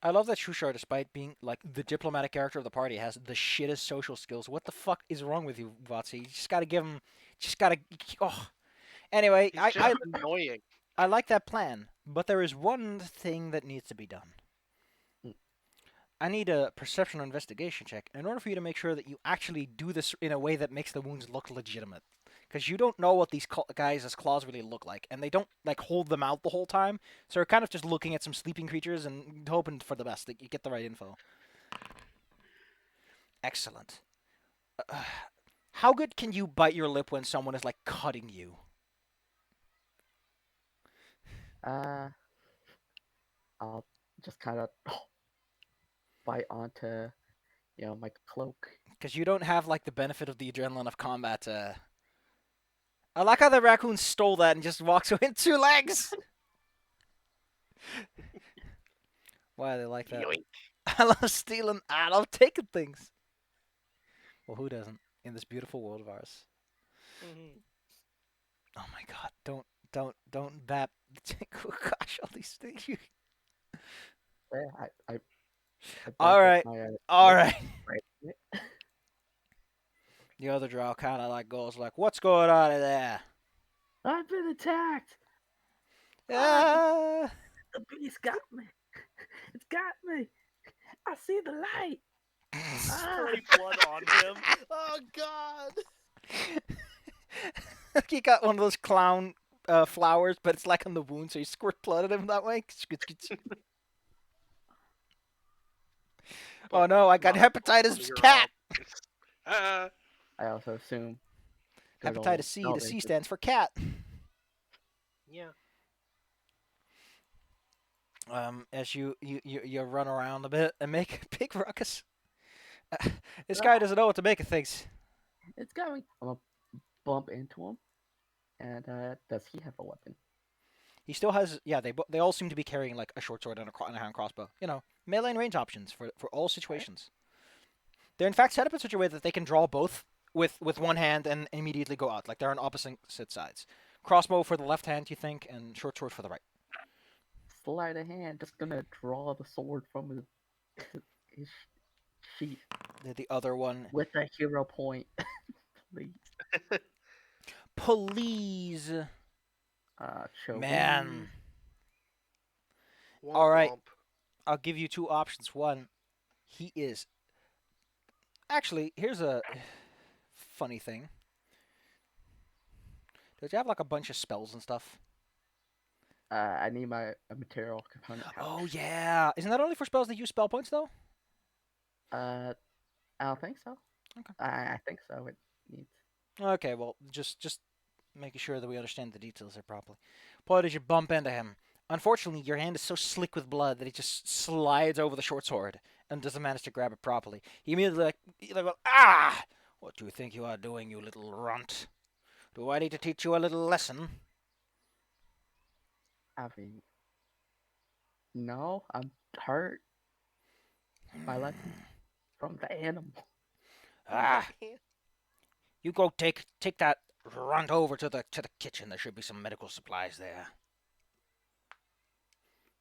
[SPEAKER 3] I love that Shushar, despite being, like, the diplomatic character of the party, has the shittest social skills. What the fuck is wrong with you, Vatsy? You just gotta give him... Just gotta... Oh. Anyway,
[SPEAKER 2] He's just annoying.
[SPEAKER 3] I like that plan, but there is one thing that needs to be done.
[SPEAKER 4] Mm.
[SPEAKER 3] I need a perception or investigation check in order for you to make sure that you actually do this in a way that makes the wounds look legitimate. Because you don't know what these guys' claws really look like, and they don't, like, hold them out the whole time, so you're kind of just looking at some sleeping creatures and hoping for the best, that you get the right info. Excellent. How good can you bite your lip when someone is, like, cutting you?
[SPEAKER 4] Uh, I'll just kind of bite onto, my cloak.
[SPEAKER 3] Because you don't have like the benefit of the adrenaline of combat. I like how the raccoon stole that and just walks away in 2 legs. Why do they like that?
[SPEAKER 2] Yoink.
[SPEAKER 3] I love stealing. I love taking things. Well, who doesn't in this beautiful world of ours?
[SPEAKER 1] Mhm.
[SPEAKER 3] Oh my God! Don't bap. Gosh, all these things.
[SPEAKER 4] Yeah, I
[SPEAKER 3] All
[SPEAKER 4] bump with
[SPEAKER 3] right,
[SPEAKER 4] my
[SPEAKER 3] all
[SPEAKER 4] wrist
[SPEAKER 3] right.
[SPEAKER 4] right in it.
[SPEAKER 3] The other drow kind of like goes like, "What's going on in there?"
[SPEAKER 4] I've been attacked.
[SPEAKER 3] Ah.
[SPEAKER 4] The beast got me. It's got me. I see the light.
[SPEAKER 1] Spray blood on him. Oh God!
[SPEAKER 3] He got one of those clown flowers, but it's like on the wound, so you squirt blood at him that way. Oh no, I got
[SPEAKER 2] Not on
[SPEAKER 3] hepatitis
[SPEAKER 2] your
[SPEAKER 3] cat.
[SPEAKER 2] arm.
[SPEAKER 4] I also assume good old
[SPEAKER 3] Hepatitis C. The
[SPEAKER 4] Elder
[SPEAKER 3] C
[SPEAKER 4] just-
[SPEAKER 3] stands for cat.
[SPEAKER 2] Yeah.
[SPEAKER 3] As you run around a bit and make a big ruckus. This guy doesn't know what to make of things.
[SPEAKER 4] It's going. I'm gonna bump into him. And does he have a weapon?
[SPEAKER 3] He still has, yeah. They all seem to be carrying like a short sword and a hand crossbow. You know, melee and range options for all situations. They're in fact set up in such a way that they can draw both with one hand and immediately go out. Like they're on opposite sides. Crossbow for the left hand, you think, and short sword for the right.
[SPEAKER 4] Sleight of hand, just gonna draw the sword from his sheath
[SPEAKER 3] The other one,
[SPEAKER 4] with a hero point. Please.
[SPEAKER 3] please,
[SPEAKER 4] Choke.
[SPEAKER 3] man.
[SPEAKER 2] Womp
[SPEAKER 3] All right.
[SPEAKER 2] womp.
[SPEAKER 3] I'll give you 2 options. One, he is. Actually, here's a funny thing. Does he have like a bunch of spells and stuff?
[SPEAKER 4] I need a material component pouch.
[SPEAKER 3] Oh yeah, isn't that only for spells that use spell points though?
[SPEAKER 4] I don't think so.
[SPEAKER 3] Okay.
[SPEAKER 4] I think so. It needs.
[SPEAKER 3] Okay, well, just making sure that we understand the details here properly. Paul, did you bump into him? Unfortunately, your hand is so slick with blood that he just slides over the short sword and doesn't manage to grab it properly. He immediately goes, "Ah! What do you think you are doing, you little runt? Do I need to teach you a little lesson?"
[SPEAKER 4] I mean, no, I'm hurt. My lesson from the animal.
[SPEAKER 3] Ah! You go take that runt over to the kitchen. There should be some medical supplies there.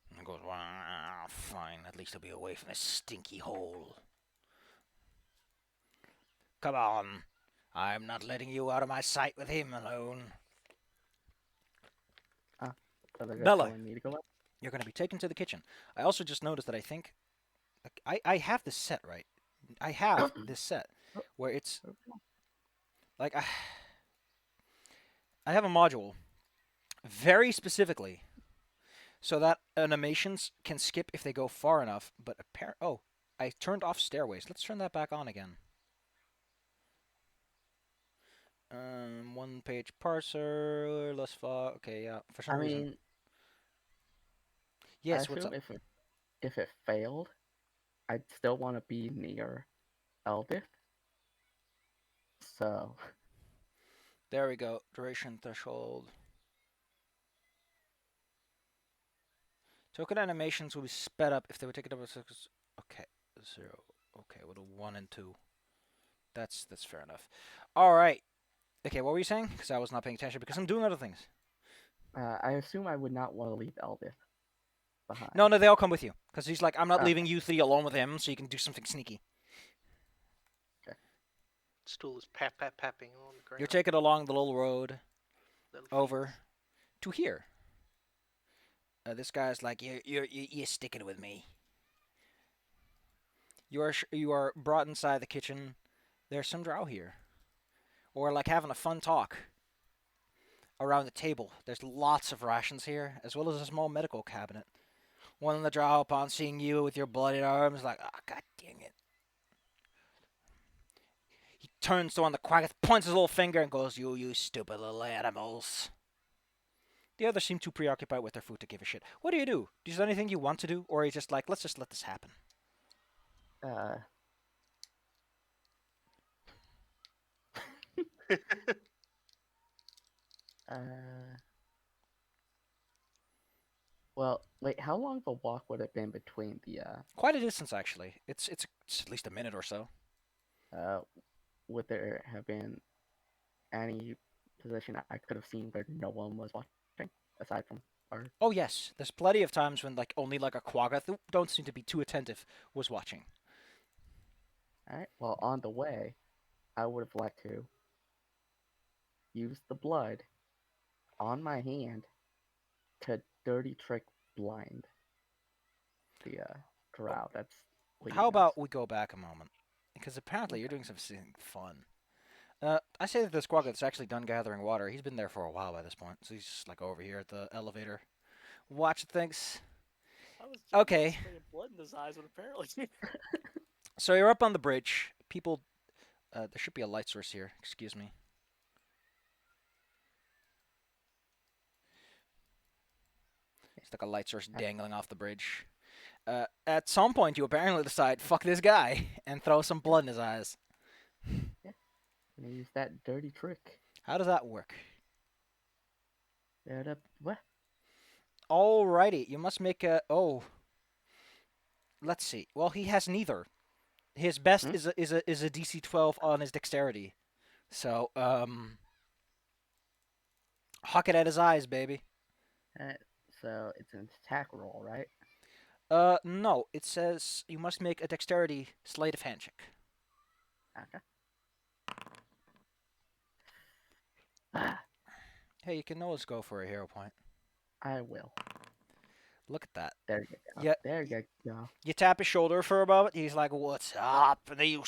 [SPEAKER 3] And he goes, "Well, fine. At least he'll be away from this stinky hole. Come on. I'm not letting you out of my sight with him alone."
[SPEAKER 4] So they're just
[SPEAKER 3] Bella.
[SPEAKER 4] telling me to go up.
[SPEAKER 3] You're going to be taken to the kitchen. I also just noticed that I think I have this set, right? I have this set where it's like I have a module very specifically so that animations can skip if they go far enough, but oh, I turned off stairways. Let's turn that back on again. 1-page parser, less fog. Okay, yeah. For some
[SPEAKER 4] I
[SPEAKER 3] reason.
[SPEAKER 4] mean,
[SPEAKER 3] Yes,
[SPEAKER 4] I
[SPEAKER 3] what's up?
[SPEAKER 4] assume if it failed, I'd still want to be near Eldith. So
[SPEAKER 3] There we go. Duration threshold. Token animations will be sped up if they were taken up. Okay, 0. Okay, with a 1 and 2. That's fair enough. All right. Okay, what were you saying? Because I was not paying attention because I'm doing other things.
[SPEAKER 4] I assume I would not want to leave Eldith behind.
[SPEAKER 3] No, they all come with you. Because he's like, I'm not
[SPEAKER 4] Okay.
[SPEAKER 3] leaving you 3 alone with him, so you can do something sneaky.
[SPEAKER 2] Stool is papping on the ground.
[SPEAKER 3] You're taken along the little road
[SPEAKER 2] Little
[SPEAKER 3] over
[SPEAKER 2] feet.
[SPEAKER 3] to here. This guy's like, you're sticking with me. You are brought inside the kitchen. There's some drow here, or like having a fun talk around the table. There's lots of rations here, as well as a small medical cabinet. One of the drow, upon seeing you with your bloody arms, like, ah, god dang it. He turns to one of the quackers, points his little finger, and goes, "You stupid little animals. The others seem too preoccupied with their food to give a shit. What do you do? Is there anything you want to do, or are you just like, let's just let this happen?
[SPEAKER 4] Uh, uh, well, wait, how long of a walk would it have been between the,
[SPEAKER 3] Quite a distance, actually. It's at least a minute or so.
[SPEAKER 4] uh, would there have been any position I could have seen where no one was watching, aside from our...
[SPEAKER 3] Oh yes, there's plenty of times when like only like a quagga who don't seem to be too attentive was watching.
[SPEAKER 4] Alright, well, on the way, I would have liked to use the blood on my hand to dirty trick blind the drow. That's leading
[SPEAKER 3] How
[SPEAKER 4] us.
[SPEAKER 3] about we go back a moment? Because apparently you're doing something fun. I say that this quagga that's actually done gathering water. He's been there for a while by this point, so he's just like over here at the elevator, watching things.
[SPEAKER 1] I was
[SPEAKER 3] Okay.
[SPEAKER 1] spraying blood in his eyes, but apparently.
[SPEAKER 3] So you're up on the bridge. People, there should be a light source here. Excuse me. It's like a light source dangling off the bridge. At some point, you apparently decide, fuck this guy, and throw some blood in his eyes.
[SPEAKER 4] Gonna use that dirty trick.
[SPEAKER 3] How does that work?
[SPEAKER 4] What?
[SPEAKER 3] Alrighty, you must make a... Oh. Let's see. Well, he has neither. His best is a DC 12 on his dexterity. So, huck it at his eyes, baby.
[SPEAKER 4] So it's an attack roll, right?
[SPEAKER 3] No. It says you must make a dexterity sleight of hand check.
[SPEAKER 4] Okay.
[SPEAKER 3] Hey, you can always go for a hero point.
[SPEAKER 4] I will.
[SPEAKER 3] Look at that.
[SPEAKER 4] There you go.
[SPEAKER 3] Yeah.
[SPEAKER 4] There you go.
[SPEAKER 3] You tap his shoulder for a moment. He's like, "What's up?" And then you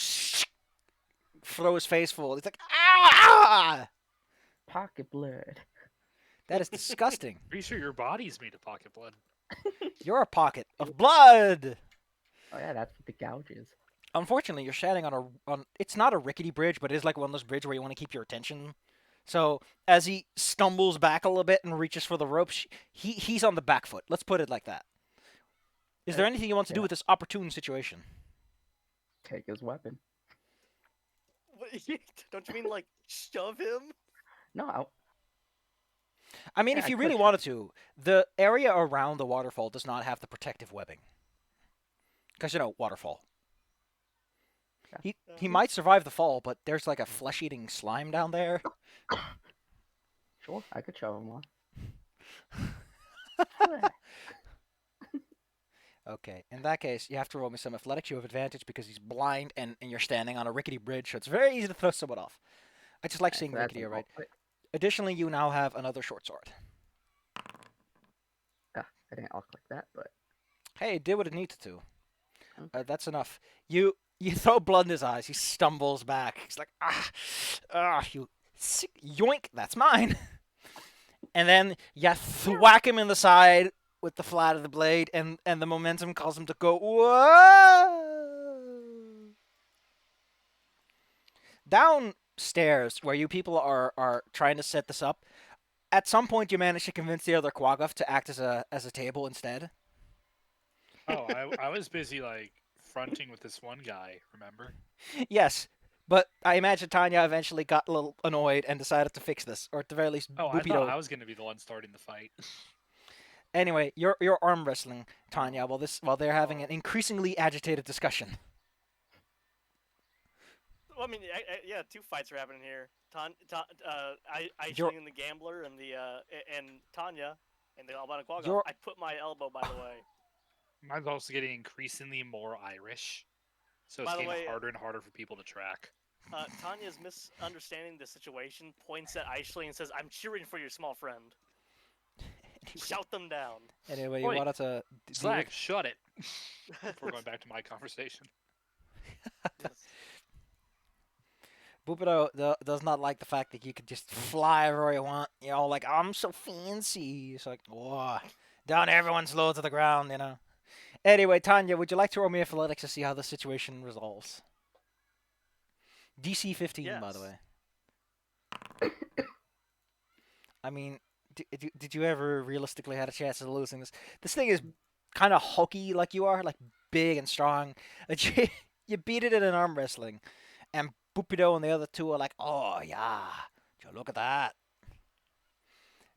[SPEAKER 3] throw his face full. He's like, "Ah!"
[SPEAKER 4] Pocket blood.
[SPEAKER 3] That is disgusting.
[SPEAKER 5] Pretty sure your body's made of pocket blood.
[SPEAKER 3] You're a pocket of blood.
[SPEAKER 4] Oh yeah, that's what the gouge is.
[SPEAKER 3] Unfortunately, you're standing on. It's not a rickety bridge, but it is like one of those bridges where you want to keep your attention. So as he stumbles back a little bit and reaches for the ropes, he's on the back foot. Let's put it like that. Is there anything you want to do with this opportune situation?
[SPEAKER 4] Take his weapon.
[SPEAKER 1] Don't you mean like shove him?
[SPEAKER 4] No,
[SPEAKER 3] I mean,
[SPEAKER 4] Yeah,
[SPEAKER 3] if
[SPEAKER 4] I
[SPEAKER 3] you
[SPEAKER 4] could
[SPEAKER 3] really
[SPEAKER 4] shove
[SPEAKER 3] wanted to, the area around the waterfall does not have the protective webbing. Because, you know, waterfall. He might survive the fall, but there's like a flesh-eating slime down there.
[SPEAKER 4] sure, I could shove him on.
[SPEAKER 3] Okay, in that case, you have to roll me some athletics. You have advantage because he's blind and you're standing on a rickety bridge, so it's very easy to throw someone off. I just like seeing
[SPEAKER 4] So that's
[SPEAKER 3] rickety,
[SPEAKER 4] an
[SPEAKER 3] right?
[SPEAKER 4] alt.
[SPEAKER 3] Additionally, you now have another short sword.
[SPEAKER 4] I didn't alt click that, but
[SPEAKER 3] Hey, it did what it needed to.
[SPEAKER 4] Okay.
[SPEAKER 3] That's enough. You throw blood in his eyes. He stumbles back. He's like, you yoink, that's mine. And then you thwack him in the side with the flat of the blade, and the momentum causes him to go, whoa! Downstairs, where you people are trying to set this up, at some point you manage to convince the other Quaggoth to act as a table instead.
[SPEAKER 5] Oh, I was busy like fronting with this one guy. Remember?
[SPEAKER 3] Yes, but I imagine Tanya eventually got a little annoyed and decided to fix this, or at the very least,
[SPEAKER 5] Oh, I
[SPEAKER 3] Boopito.
[SPEAKER 5] thought I was gonna be the one starting the fight.
[SPEAKER 3] Anyway, you're arm wrestling Tanya while they're having an increasingly agitated discussion.
[SPEAKER 1] Well, I mean, yeah, two fights are happening here.
[SPEAKER 3] You're-
[SPEAKER 1] Aisling and the Gambler and the and Tanya and the Albano Quagga.
[SPEAKER 3] You're-
[SPEAKER 1] I put my elbow, by the way.
[SPEAKER 5] Mine's also getting increasingly more Irish, so it's
[SPEAKER 1] By the
[SPEAKER 5] getting
[SPEAKER 1] way,
[SPEAKER 5] harder and harder for people to track.
[SPEAKER 1] Tanya's misunderstanding the situation, points at Aisling and says, "I'm cheering for your small friend. Shout them down."
[SPEAKER 3] Anyway, you
[SPEAKER 5] Oi,
[SPEAKER 3] wanted to deal
[SPEAKER 5] Slag,
[SPEAKER 3] with-
[SPEAKER 5] shut it. We're going back to my conversation.
[SPEAKER 3] Boopito does not like the fact that you could just fly everywhere you want. You're all like, I'm so fancy. It's like, whoa. Down everyone's low to the ground, you know. Anyway, Tanya, would you like to roll me athletics to see how the situation resolves? DC 15, by the
[SPEAKER 1] Yes.
[SPEAKER 3] way. I mean, did you ever realistically had a chance of losing this? This thing is kind of hulky like you are, like big and strong. Like you beat it in an arm wrestling, and Bupido and the other two are like, oh yeah, look at that.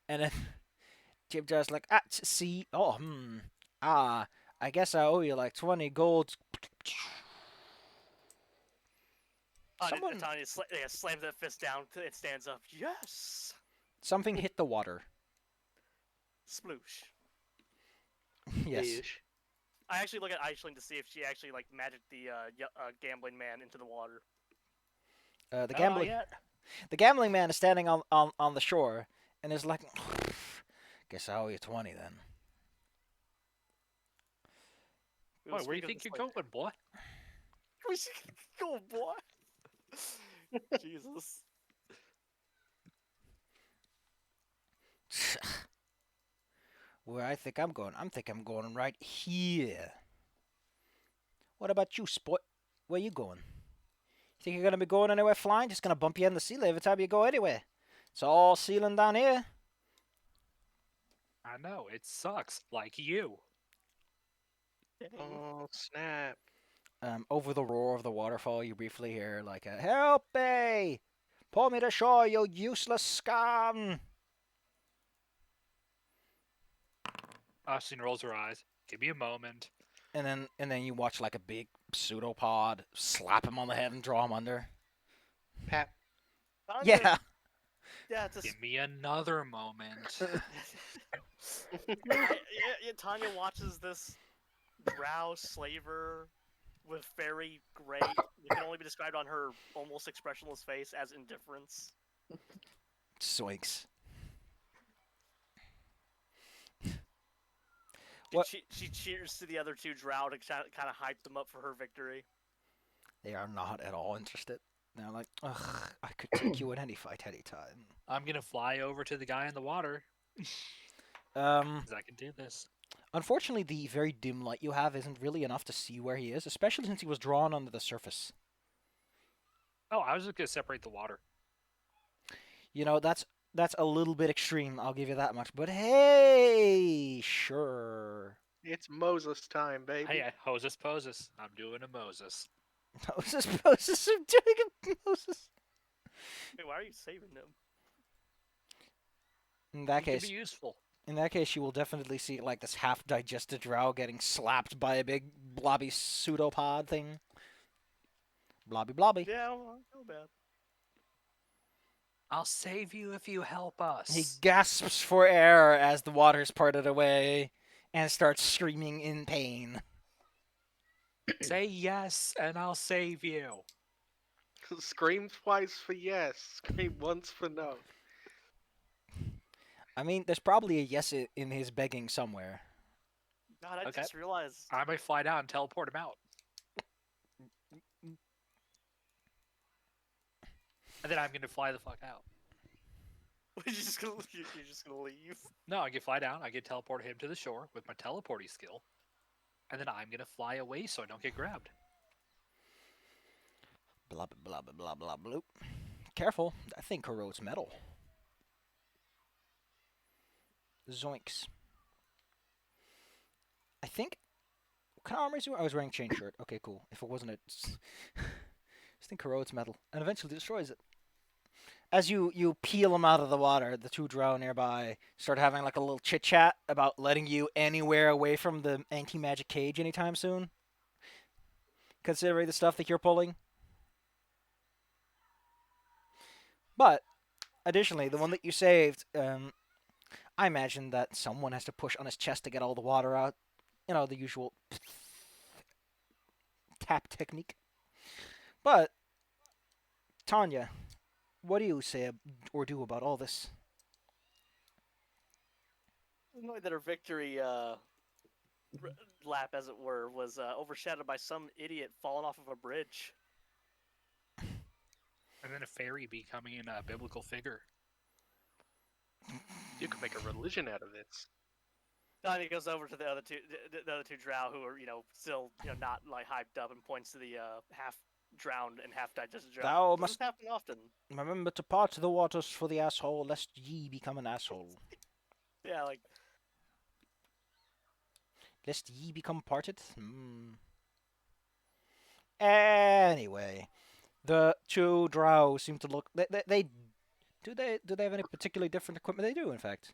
[SPEAKER 3] And then Jim Jar's like, see, I guess I owe you like 20 gold. Someone,
[SPEAKER 1] Tanya slams that fist down. It stands up. Yes.
[SPEAKER 3] something hit the water.
[SPEAKER 1] Sploosh.
[SPEAKER 3] Yes.
[SPEAKER 2] Ish.
[SPEAKER 1] I actually look at Aisling to see if she actually like magicked the gambling man into the water.
[SPEAKER 3] The gambling,
[SPEAKER 1] Yet.
[SPEAKER 3] the gambling man is standing on the shore and is like, guess I owe you 20 then.
[SPEAKER 1] We
[SPEAKER 5] Boy,
[SPEAKER 1] will
[SPEAKER 5] where do you
[SPEAKER 1] speak of
[SPEAKER 5] think
[SPEAKER 1] this
[SPEAKER 5] you're
[SPEAKER 1] later.
[SPEAKER 5] going, boy?
[SPEAKER 1] We should go, boy. Jesus.
[SPEAKER 3] Where I think I'm going right here. What about you, sport? Where you going? You think you're gonna be going anywhere flying? Just gonna bump you in the ceiling every time you go anywhere. It's all ceiling down here.
[SPEAKER 5] I know, it sucks. Like you.
[SPEAKER 2] Oh snap!
[SPEAKER 3] Over the roar of the waterfall, you briefly hear like a "Help me! Pull me to shore, you useless scum!"
[SPEAKER 5] Austin rolls her eyes. Give me a moment.
[SPEAKER 3] And then you watch like a big pseudopod slap him on the head and draw him under.
[SPEAKER 2] Pat.
[SPEAKER 3] Yeah.
[SPEAKER 1] Yeah, it's a
[SPEAKER 5] Give me another moment.
[SPEAKER 1] Tanya watches this drow slaver with very gray, it can only be described on her almost expressionless face as indifference.
[SPEAKER 3] Zoinks.
[SPEAKER 1] She,
[SPEAKER 3] What-
[SPEAKER 1] she cheers to the other two drow to kind of hype them up for her victory.
[SPEAKER 3] They are not at all interested. They're like, ugh, I could take you in any fight anytime.
[SPEAKER 5] I'm gonna fly over to the guy in the water.
[SPEAKER 3] Um,
[SPEAKER 5] 'Cause I can do this.
[SPEAKER 3] Unfortunately, the very dim light you have isn't really enough to see where he is, especially since he was drawn under the surface.
[SPEAKER 5] Oh, I was just gonna separate the water.
[SPEAKER 3] You know, that's a little bit extreme, I'll give you that much. But hey, sure.
[SPEAKER 2] It's Moses time, baby.
[SPEAKER 5] Hey, Hoses Poses. I'm doing a Moses.
[SPEAKER 3] Moses, Moses, I'm doing a Moses.
[SPEAKER 1] Wait, why are you saving him?
[SPEAKER 3] In that
[SPEAKER 5] It can
[SPEAKER 3] case,
[SPEAKER 5] be useful.
[SPEAKER 3] you will definitely see like this half-digested drow getting slapped by a big blobby pseudopod thing. Blobby blobby.
[SPEAKER 1] Yeah, no bad.
[SPEAKER 5] I'll save you if you help us.
[SPEAKER 3] He gasps for air as the water's parted away and starts screaming in pain.
[SPEAKER 5] Say yes, and I'll save you.
[SPEAKER 2] Scream twice for yes. Scream once for no.
[SPEAKER 3] I mean, there's probably a yes in his begging somewhere.
[SPEAKER 1] God, I
[SPEAKER 5] Okay.
[SPEAKER 1] just realized.
[SPEAKER 5] I might fly down and teleport him out. And then I'm gonna fly the fuck out.
[SPEAKER 1] you're just gonna leave.
[SPEAKER 5] No, I can fly down. I can teleport him to the shore with my teleporting skill. And then I'm gonna fly away so I don't get grabbed.
[SPEAKER 3] Blah blah blah blah blah bloop. Careful, that thing corrodes metal. Zoinks. I think. What kind of armor is you? I was wearing chain shirt. Okay, cool. If it wasn't this thing corrodes metal and eventually destroys it. As you peel them out of the water, the two drow nearby start having like a little chit chat about letting you anywhere away from the anti-magic cage anytime soon. Considering the stuff that you're pulling. But additionally, the one that you saved, I imagine that someone has to push on his chest to get all the water out. You know, the usual tap technique. But Tanya, what do you say or do about all this?
[SPEAKER 1] Annoyed that her victory lap, as it were, was overshadowed by some idiot falling off of a bridge.
[SPEAKER 5] And then a fairy becoming a biblical figure.
[SPEAKER 2] You could make a religion out of this.
[SPEAKER 1] Tanya goes over to the other two drow who are, still, not like hyped up, and points to the half drowned and half digested drow.
[SPEAKER 3] Thou
[SPEAKER 1] Doesn't happen often.
[SPEAKER 3] Remember to part the waters for the asshole, lest ye become an asshole.
[SPEAKER 1] Yeah, like
[SPEAKER 3] Lest ye become parted? Anyway, the two drow seem to look. They have any particularly different equipment? They do, in fact.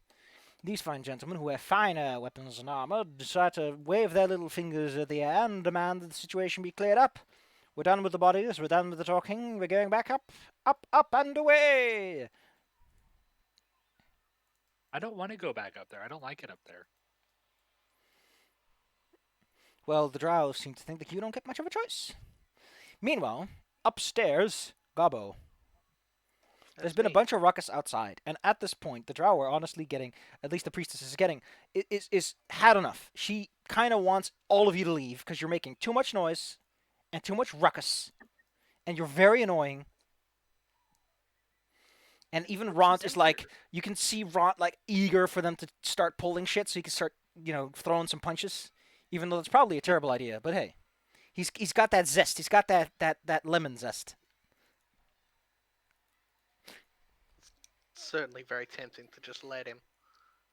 [SPEAKER 3] These fine gentlemen, who have finer weapons and armor, decide to wave their little fingers at the air and demand that the situation be cleared up. We're done with the bodies. We're done with the talking. We're going back up, up, and away.
[SPEAKER 5] I don't want to go back up there. I don't like it up there.
[SPEAKER 3] Well, the drow seem to think that you don't get much of a choice. Meanwhile, upstairs, Gobbo. There's been a bunch of ruckus outside, and at this point, the drow are honestly getting, at least the priestess is getting, is had enough. She kind of wants all of you to leave because you're making too much noise and too much ruckus, and you're very annoying. And even Ront is like, you can see Ront like eager for them to start pulling shit so he can start, throwing some punches, even though it's probably a terrible idea. But hey, he's got that zest. He's got that lemon zest.
[SPEAKER 2] Certainly very tempting to just let him.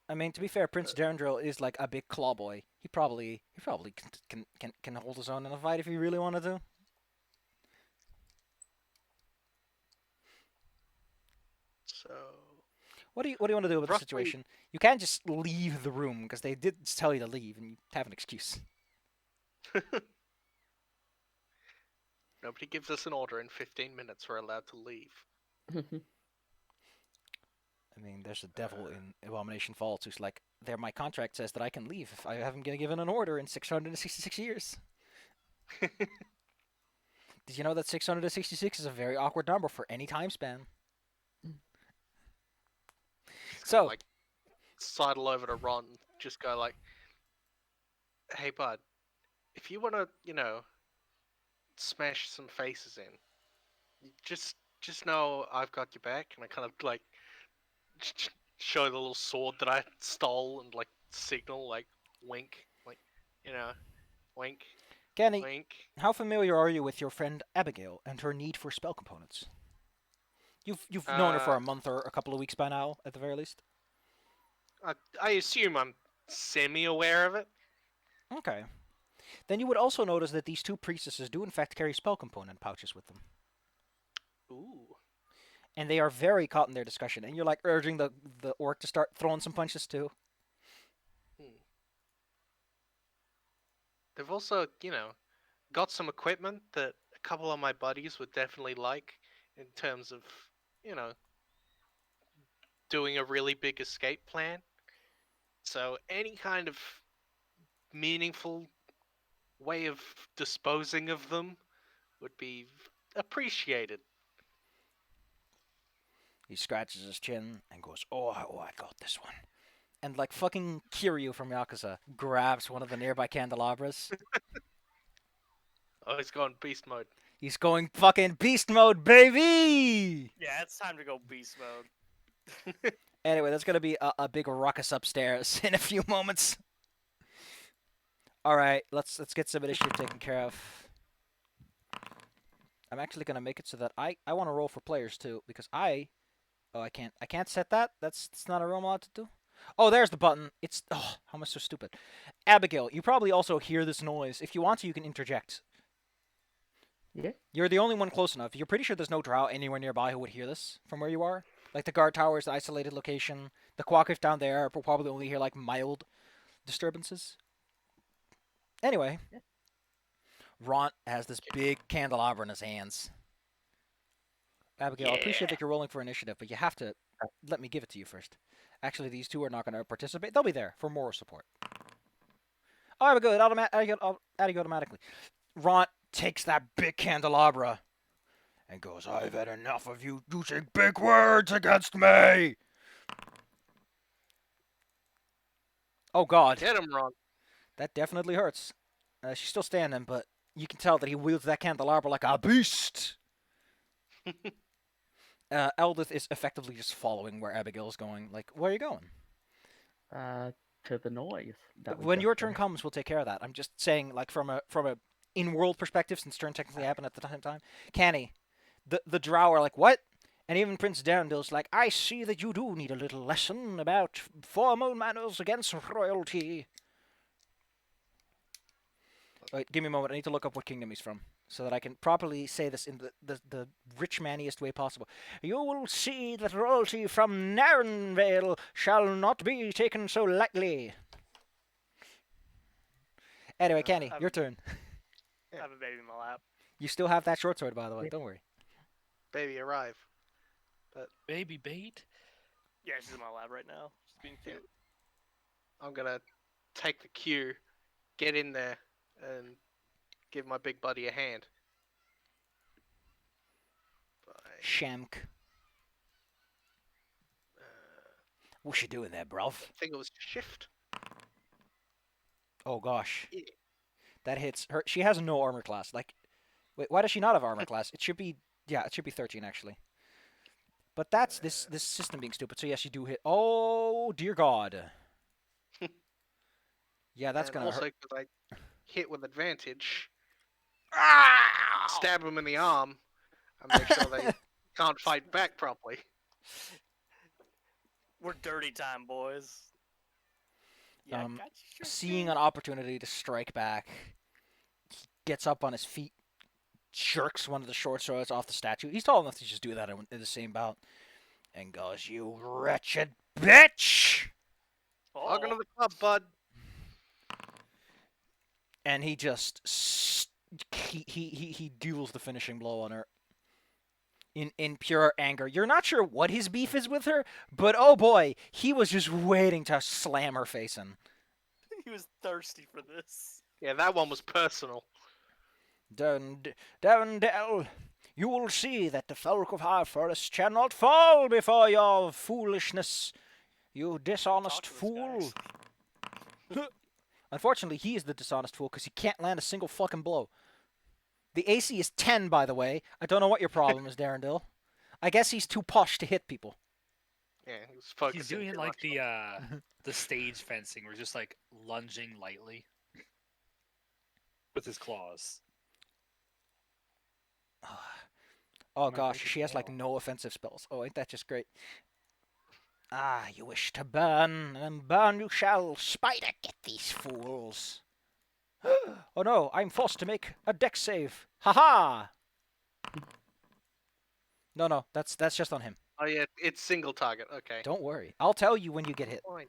[SPEAKER 3] I mean, to be fair, Prince Derendril is like a big claw boy. He probably can hold his own in a fight if he really wanted to.
[SPEAKER 2] So
[SPEAKER 3] What do you want to do with the situation? You can't just leave the room because they did tell you to leave, and you have an excuse.
[SPEAKER 2] nobody gives us an order in 15 minutes. We're allowed to leave.
[SPEAKER 3] I mean, there's a devil in Abomination Falls who's like, my contract says that I can leave if I haven't been given an order in 666 years. Did you know that 666 is a very awkward number for any time span? So,
[SPEAKER 2] like, sidle over to Ron, just go like, "Hey, bud, if you want to, smash some faces in, just know I've got your back." And I kind of like show the little sword that I stole and like signal, like wink, like wink.
[SPEAKER 3] Kenny,
[SPEAKER 2] wink.
[SPEAKER 3] how familiar are you with your friend Abigail and her need for spell components? You've known her for a month or a couple of weeks by now, at the very least.
[SPEAKER 2] I assume I'm semi-aware of it.
[SPEAKER 3] Okay. Then you would also notice that these two priestesses do in fact carry spell component pouches with them.
[SPEAKER 2] Ooh.
[SPEAKER 3] And they are very caught in their discussion, and you're like urging the orc to start throwing some punches too.
[SPEAKER 2] They've also, got some equipment that a couple of my buddies would definitely like in terms of, doing a really big escape plan. So any kind of meaningful way of disposing of them would be appreciated.
[SPEAKER 3] He scratches his chin and goes, oh, I got this one. And like fucking Kiryu from Yakuza grabs one of the nearby candelabras.
[SPEAKER 2] Oh, he's gone beast mode.
[SPEAKER 3] He's going fucking beast mode, baby!
[SPEAKER 1] Yeah, it's time to go beast mode.
[SPEAKER 3] Anyway, there's gonna be a big ruckus upstairs in a few moments. Alright, let's get some initiative taken care of. I'm actually gonna make it so that I want to roll for players too, because I can't set that. That's not a roll I'm allowed to do. Oh, there's the button. How am I so stupid? Abigail, you probably also hear this noise. If you want to, you can interject.
[SPEAKER 4] Yeah.
[SPEAKER 3] You're the only one close enough. You're pretty sure there's no drow anywhere nearby who would hear this from where you are. Like the guard tower is the isolated location. The Quackif down there will probably only hear like mild disturbances. Anyway,
[SPEAKER 4] Yeah.
[SPEAKER 3] Ront has this big candelabra in his hands. Abigail, I appreciate that you're rolling for initiative, but you have to let me give it to you first. Actually, these two are not going to participate. They'll be there for moral support. Oh, Abigail, it automatically. Ront takes that big candelabra and goes, I've had enough of you using big words against me! Oh, God.
[SPEAKER 2] Get him, Ron.
[SPEAKER 3] That definitely hurts. She's still standing, but you can tell that he wields that candelabra like a beast! Eldith is effectively just following where Abigail's going. Like, where are you going?
[SPEAKER 4] To the noise.
[SPEAKER 3] When your turn comes, we'll take care of that. I'm just saying, like, from a in-world perspective, since turn technically happened at the same time. Canny, the drow are like, what? And even Prince Darendil's like, I see that you do need a little lesson about formal manners against royalty. Wait, give me a moment. I need to look up what kingdom he's from so that I can properly say this in the rich maniest way possible. You will see that royalty from Narrenvale shall not be taken so lightly. Anyway, Kenny, your turn.
[SPEAKER 1] I have a baby in my lap.
[SPEAKER 3] You still have that short sword, by the way. Don't worry.
[SPEAKER 2] Baby, arrive.
[SPEAKER 5] Baby bait.
[SPEAKER 1] Yeah, she's in my lap right now. She's being cute.
[SPEAKER 2] I'm gonna take the cue, get in there, and give my big buddy a hand.
[SPEAKER 3] Shamk. What you doing there, bruv?
[SPEAKER 2] I think it was shift.
[SPEAKER 3] Oh gosh.
[SPEAKER 2] Yeah.
[SPEAKER 3] That hits her. She has no armor class. Like, wait, why does she not have armor class? It should be, yeah, it should be 13 actually. But that's this system being stupid. So yes, you do hit. Oh dear God. Yeah, that's
[SPEAKER 2] And
[SPEAKER 3] gonna
[SPEAKER 2] also
[SPEAKER 3] hurt.
[SPEAKER 2] because I hit with advantage,
[SPEAKER 3] Ow!
[SPEAKER 2] stab them in the arm, and make sure they can't fight back properly.
[SPEAKER 1] We're dirty time, boys. Yeah,
[SPEAKER 3] Um,
[SPEAKER 1] got you. Sure
[SPEAKER 3] Seeing
[SPEAKER 1] did.
[SPEAKER 3] an opportunity to strike back, he gets up on his feet, jerks one of the short swords off the statue. He's tall enough to just do that in the same bout, and goes, "You wretched bitch!"
[SPEAKER 2] Welcome to
[SPEAKER 1] Oh,
[SPEAKER 2] the club, bud.
[SPEAKER 3] And he just he deals the finishing blow on her. In pure anger. You're not sure what his beef is with her, but oh boy, he was just waiting to slam her face in.
[SPEAKER 1] he was thirsty for this.
[SPEAKER 2] Yeah, that one was personal.
[SPEAKER 3] Darendelle, you will see that the folk of High Forest shall not fall before your foolishness, you dishonest
[SPEAKER 1] Talk to this
[SPEAKER 3] fool.
[SPEAKER 1] guy.
[SPEAKER 3] Unfortunately, he is the dishonest fool because he can't land a single fucking blow. The AC is 10, by the way. I don't know what your problem is, Darendil. I guess he's too posh to hit people.
[SPEAKER 2] Yeah, he was focusing
[SPEAKER 5] He's doing
[SPEAKER 2] too
[SPEAKER 5] like
[SPEAKER 2] much
[SPEAKER 5] the stage fencing, where he's just like lunging lightly with his claws.
[SPEAKER 3] Oh
[SPEAKER 5] Might
[SPEAKER 3] gosh,
[SPEAKER 5] break his
[SPEAKER 3] she has like
[SPEAKER 5] wall.
[SPEAKER 3] no offensive spells. Oh, ain't that just great? Ah, you wish to burn, and burn you shall. Spider, get these fools. Oh no, I'm forced to make a dex save. Ha ha! No, that's just on him.
[SPEAKER 2] Oh yeah, it's single target. Okay.
[SPEAKER 3] Don't worry. I'll tell you when you get hit.
[SPEAKER 2] Fine.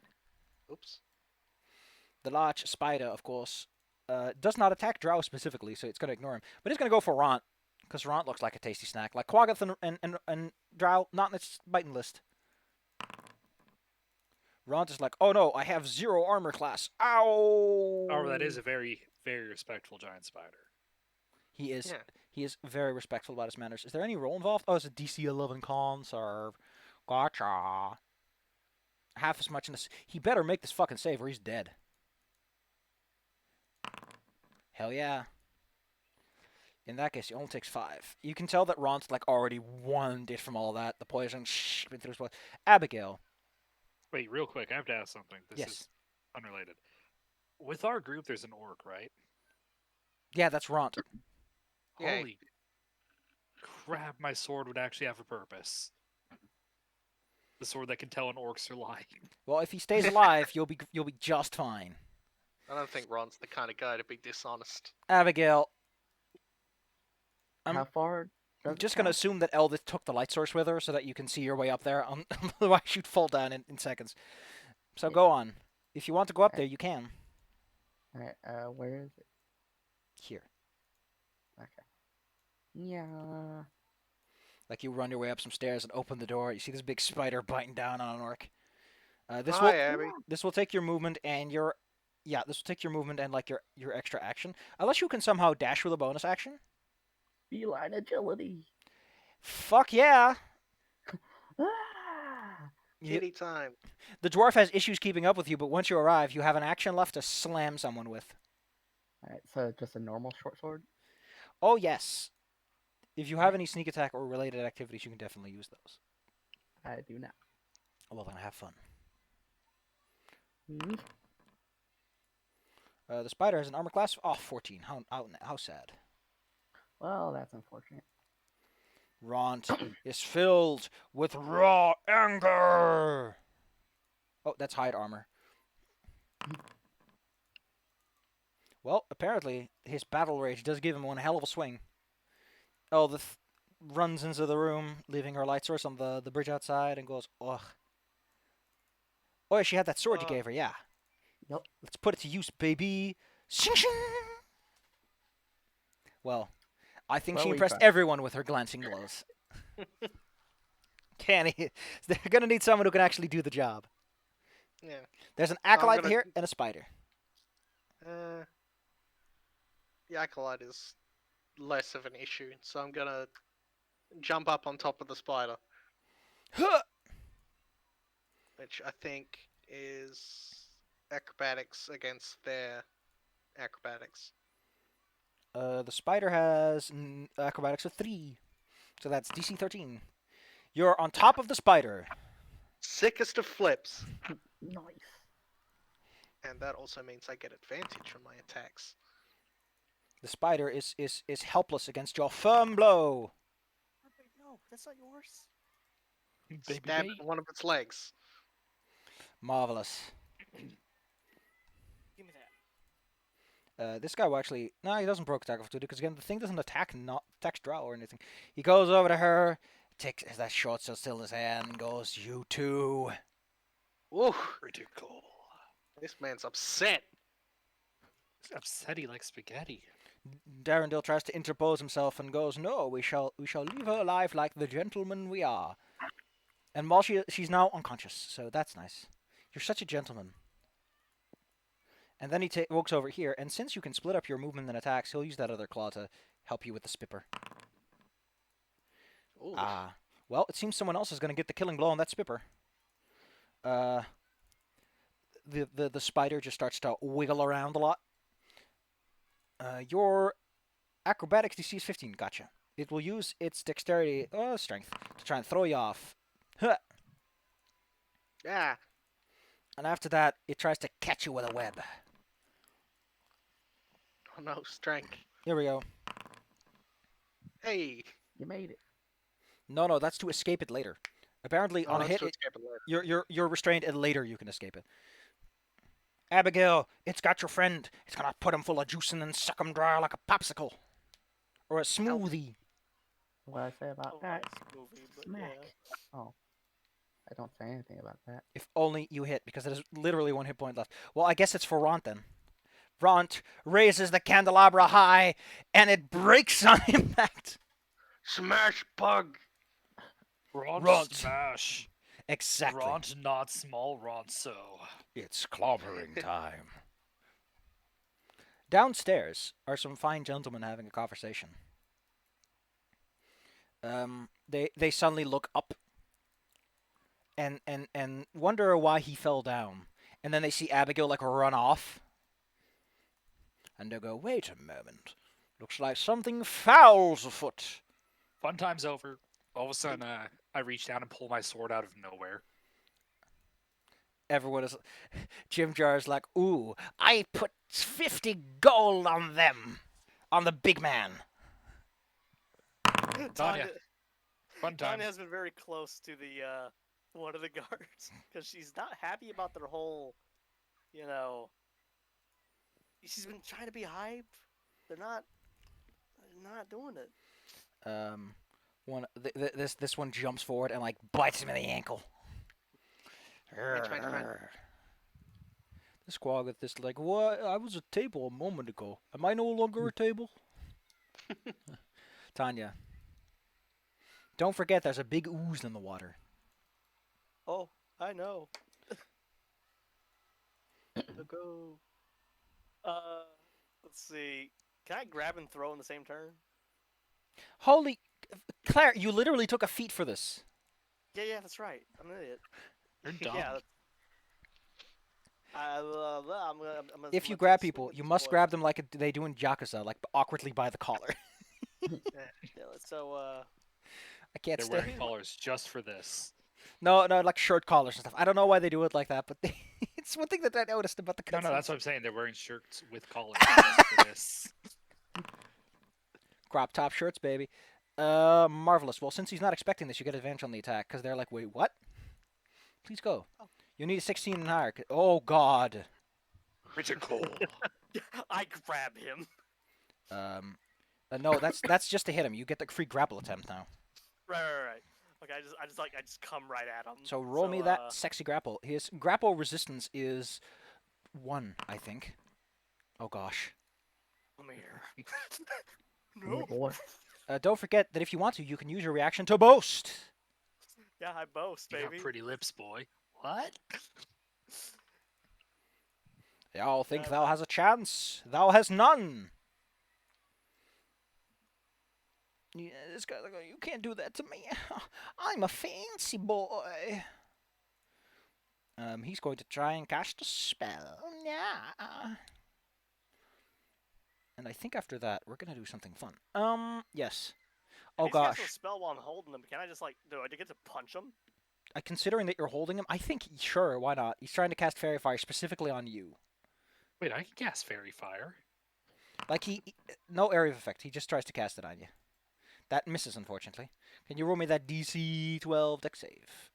[SPEAKER 2] Oops.
[SPEAKER 3] The large spider, of course, does not attack Drow specifically, so it's going to ignore him. But it's going to go for Ront, because Ront looks like a tasty snack. Like Quaggoth and Drow, not in its biting list. Ront is like, oh no, I have 0 armor class. Ow!
[SPEAKER 5] Oh, that is a very, very respectful giant spider.
[SPEAKER 3] He is.
[SPEAKER 2] Yeah.
[SPEAKER 3] He is very respectful about his manners. Is there any roll involved? Oh, it's a DC 11 con serve. Gotcha. Half as much in this. He better make this fucking save or he's dead. Hell yeah. In that case, he only takes 5. You can tell that Ron's like already won it from all that. The poison been through his blood. Abigail.
[SPEAKER 5] Wait, real quick, I have to ask something. This
[SPEAKER 3] Yes.
[SPEAKER 5] is unrelated. With our group, there's an orc, right?
[SPEAKER 3] Yeah, that's Ront.
[SPEAKER 2] Yeah.
[SPEAKER 5] Holy crap, my sword would actually have a purpose. The sword that can tell an orcs are lying.
[SPEAKER 3] Well, if he stays alive, you'll be just fine.
[SPEAKER 2] I don't think Ron's the kind of guy to be dishonest.
[SPEAKER 3] Abigail.
[SPEAKER 4] How far?
[SPEAKER 3] I'm
[SPEAKER 4] does it
[SPEAKER 3] just going to
[SPEAKER 4] count?
[SPEAKER 3] assume that Eldith took the light source with her so that you can see your way up there. Otherwise, you'd fall down in seconds. So go on. If you want to go up there, you can.
[SPEAKER 4] Alright, where is it?
[SPEAKER 3] Here.
[SPEAKER 4] Okay. Yeah.
[SPEAKER 3] Like you run your way up some stairs and open the door. You see this big spider biting down on an orc. This
[SPEAKER 2] Hi,
[SPEAKER 3] will
[SPEAKER 2] Abby.
[SPEAKER 3] this will take your movement and your this will take your movement and like your extra action. Unless you can somehow dash with a bonus action.
[SPEAKER 4] Feline agility.
[SPEAKER 3] Fuck yeah.
[SPEAKER 4] Ah!
[SPEAKER 2] Kitty time.
[SPEAKER 3] The dwarf has issues keeping up with you, but once you arrive, you have an action left to slam someone with.
[SPEAKER 4] Alright, so just a normal short sword?
[SPEAKER 3] Oh yes. If you have any sneak attack or related activities, you can definitely use those.
[SPEAKER 4] I do now.
[SPEAKER 3] Well, then have fun.
[SPEAKER 4] Mhm.
[SPEAKER 3] The spider has an armor class of 14. How sad.
[SPEAKER 4] Well, that's unfortunate.
[SPEAKER 3] Ront is filled with raw anger. Oh, that's hide armor. Well, apparently his battle rage does give him one hell of a swing. Oh, runs into the room, leaving her light source on the bridge outside, and goes, ugh. Oh, yeah, she had that sword you gave her, yeah.
[SPEAKER 4] Yep.
[SPEAKER 3] Let's put it to use, baby. Shing, shing. Well, I think she
[SPEAKER 4] Well, we
[SPEAKER 3] impressed
[SPEAKER 4] tried.
[SPEAKER 3] everyone with her glancing blows. They're gonna need someone who can actually do the job.
[SPEAKER 2] Yeah.
[SPEAKER 3] There's an acolyte
[SPEAKER 2] gonna-
[SPEAKER 3] here and a spider.
[SPEAKER 2] The acolyte is less of an issue, so I'm gonna jump up on top of the spider,
[SPEAKER 3] Huh!
[SPEAKER 2] which I think is acrobatics against their acrobatics.
[SPEAKER 3] The spider has acrobatics of 3. So that's DC 13. You're on top of the spider.
[SPEAKER 2] Sickest of flips,
[SPEAKER 4] Nice.
[SPEAKER 2] and that also means I get advantage on my attacks.
[SPEAKER 3] The spider is helpless against your firm blow.
[SPEAKER 1] Wait, no, that's not yours.
[SPEAKER 5] Baby
[SPEAKER 2] Stab
[SPEAKER 5] bait.
[SPEAKER 2] one of its legs.
[SPEAKER 3] Marvelous.
[SPEAKER 1] Give me that.
[SPEAKER 3] This guy will actually... No, he doesn't broke attack of 2 because, again, the thing doesn't attack Drow or anything. He goes over to her, takes that short sword still in his hand, and goes, you too.
[SPEAKER 2] Ooh,
[SPEAKER 5] Critical.
[SPEAKER 2] this man's upset.
[SPEAKER 5] It's upsetty like spaghetti.
[SPEAKER 3] Darendil tries to interpose himself and goes, no, we shall leave her alive like the gentlemen we are. And while she's now unconscious, so that's nice. You're such a gentleman. And then he walks over here, and since you can split up your movement and attacks, he'll use that other claw to help you with the spipper.
[SPEAKER 2] Ooh.
[SPEAKER 3] Well, it seems someone else is going to get the killing blow on that spipper. The spider just starts to wiggle around a lot. Your acrobatics DC is 15. Gotcha. It will use its dexterity, strength, to try and throw you off. Huh.
[SPEAKER 2] Yeah.
[SPEAKER 3] And after that, it tries to catch you with a web.
[SPEAKER 2] Oh no, strength.
[SPEAKER 3] Here we go.
[SPEAKER 2] Hey.
[SPEAKER 4] You made it.
[SPEAKER 3] No, that's to escape it later. Apparently, on a hit,
[SPEAKER 2] let's escape it later.
[SPEAKER 3] you're restrained, and later you can escape it. Abigail, it's got your friend. It's gonna put him full of juice and then suck him dry like a popsicle. Or a smoothie.
[SPEAKER 4] What I say about
[SPEAKER 1] Oh,
[SPEAKER 4] that?
[SPEAKER 1] nice movie, but
[SPEAKER 4] Smack.
[SPEAKER 1] yeah.
[SPEAKER 4] Oh. I don't say anything about that.
[SPEAKER 3] If only you hit, because there's literally 1 hit point left. Well, I guess it's for Ront then. Ront raises the candelabra high, and it breaks on impact.
[SPEAKER 2] Smash bug.
[SPEAKER 3] Runt.
[SPEAKER 5] Smash.
[SPEAKER 3] Exactly.
[SPEAKER 5] Ront not small, ront so.
[SPEAKER 3] It's clobbering time. Downstairs are some fine gentlemen having a conversation. They suddenly look up and wonder why he fell down. And then they see Abigail like run off. And they go, wait a moment. Looks like something foul's afoot.
[SPEAKER 5] Fun time's over. All of a sudden, I reach down and pull my sword out of nowhere.
[SPEAKER 3] Everyone is... Jim Jar's like, ooh, I put 50 gold on them. On the big man.
[SPEAKER 5] Tanya. Fun time.
[SPEAKER 1] Tanya has been very close to the one of the guards because she's not happy about their whole, She's been trying to be hype. They're not doing it.
[SPEAKER 3] This one jumps forward and like bites him in the ankle.
[SPEAKER 2] Fine.
[SPEAKER 3] The squad with this like, what? I was a table a moment ago. Am I no longer a table? Tanya, don't forget there's a big ooze in the water.
[SPEAKER 1] Oh, I know. Go. Let's see. Can I grab and throw in the same turn?
[SPEAKER 3] Holy, Claire, you literally took a feat for this.
[SPEAKER 1] Yeah, that's right. I'm an idiot.
[SPEAKER 5] You're dumb.
[SPEAKER 1] Yeah. I'm gonna
[SPEAKER 3] If you
[SPEAKER 1] take
[SPEAKER 3] grab
[SPEAKER 1] a swing
[SPEAKER 3] people,
[SPEAKER 1] with
[SPEAKER 3] you
[SPEAKER 1] this
[SPEAKER 3] must
[SPEAKER 1] boy.
[SPEAKER 3] grab them like they do in Yakuza, like awkwardly by the collar.
[SPEAKER 1] Yeah, so
[SPEAKER 3] I can't
[SPEAKER 5] They're
[SPEAKER 3] stand.
[SPEAKER 5] wearing collars just for this.
[SPEAKER 3] No, like shirt collars and stuff. I don't know why they do it like that, but it's one thing that I noticed about the
[SPEAKER 5] No,
[SPEAKER 3] cutscenes.
[SPEAKER 5] that's what I'm saying. They're wearing shirts with collars just for this.
[SPEAKER 3] Crop top shirts, baby. Marvelous. Well, since he's not expecting this, you get advantage on the attack, because they're like, wait, what? Please go. You need a 16 and higher. Oh, God.
[SPEAKER 2] Critical.
[SPEAKER 1] I grab him.
[SPEAKER 3] No, that's just to hit him. You get the free grapple attempt now.
[SPEAKER 1] Right. Okay, I just come right at him.
[SPEAKER 3] So roll me that sexy grapple. His grapple resistance is 1, I think. Oh, gosh.
[SPEAKER 1] Come here.
[SPEAKER 4] Oh
[SPEAKER 1] No.
[SPEAKER 4] boy.
[SPEAKER 3] Don't forget that if you want to, you can use your reaction to boast.
[SPEAKER 1] Yeah, I boast,
[SPEAKER 5] You
[SPEAKER 1] baby.
[SPEAKER 5] got pretty lips, boy. What?
[SPEAKER 3] Y'all think
[SPEAKER 1] Yeah,
[SPEAKER 3] thou
[SPEAKER 1] that-
[SPEAKER 3] has a chance. Thou has none. Yeah, this guy's like, you can't do that to me. I'm a fancy boy. He's going to try and cast a spell. Yeah. And I think after that, we're going to do something fun. Yes. Oh,
[SPEAKER 1] If he's casting
[SPEAKER 3] gosh.
[SPEAKER 1] a spell while I'm holding him, can I just do I get to punch him?
[SPEAKER 3] Considering that you're holding him, I think, sure, why not? He's trying to cast Fairy Fire specifically on you.
[SPEAKER 5] Wait, I can cast Fairy Fire.
[SPEAKER 3] Like, no area of effect. He just tries to cast it on you. That misses, unfortunately. Can you roll me that DC 12 deck save?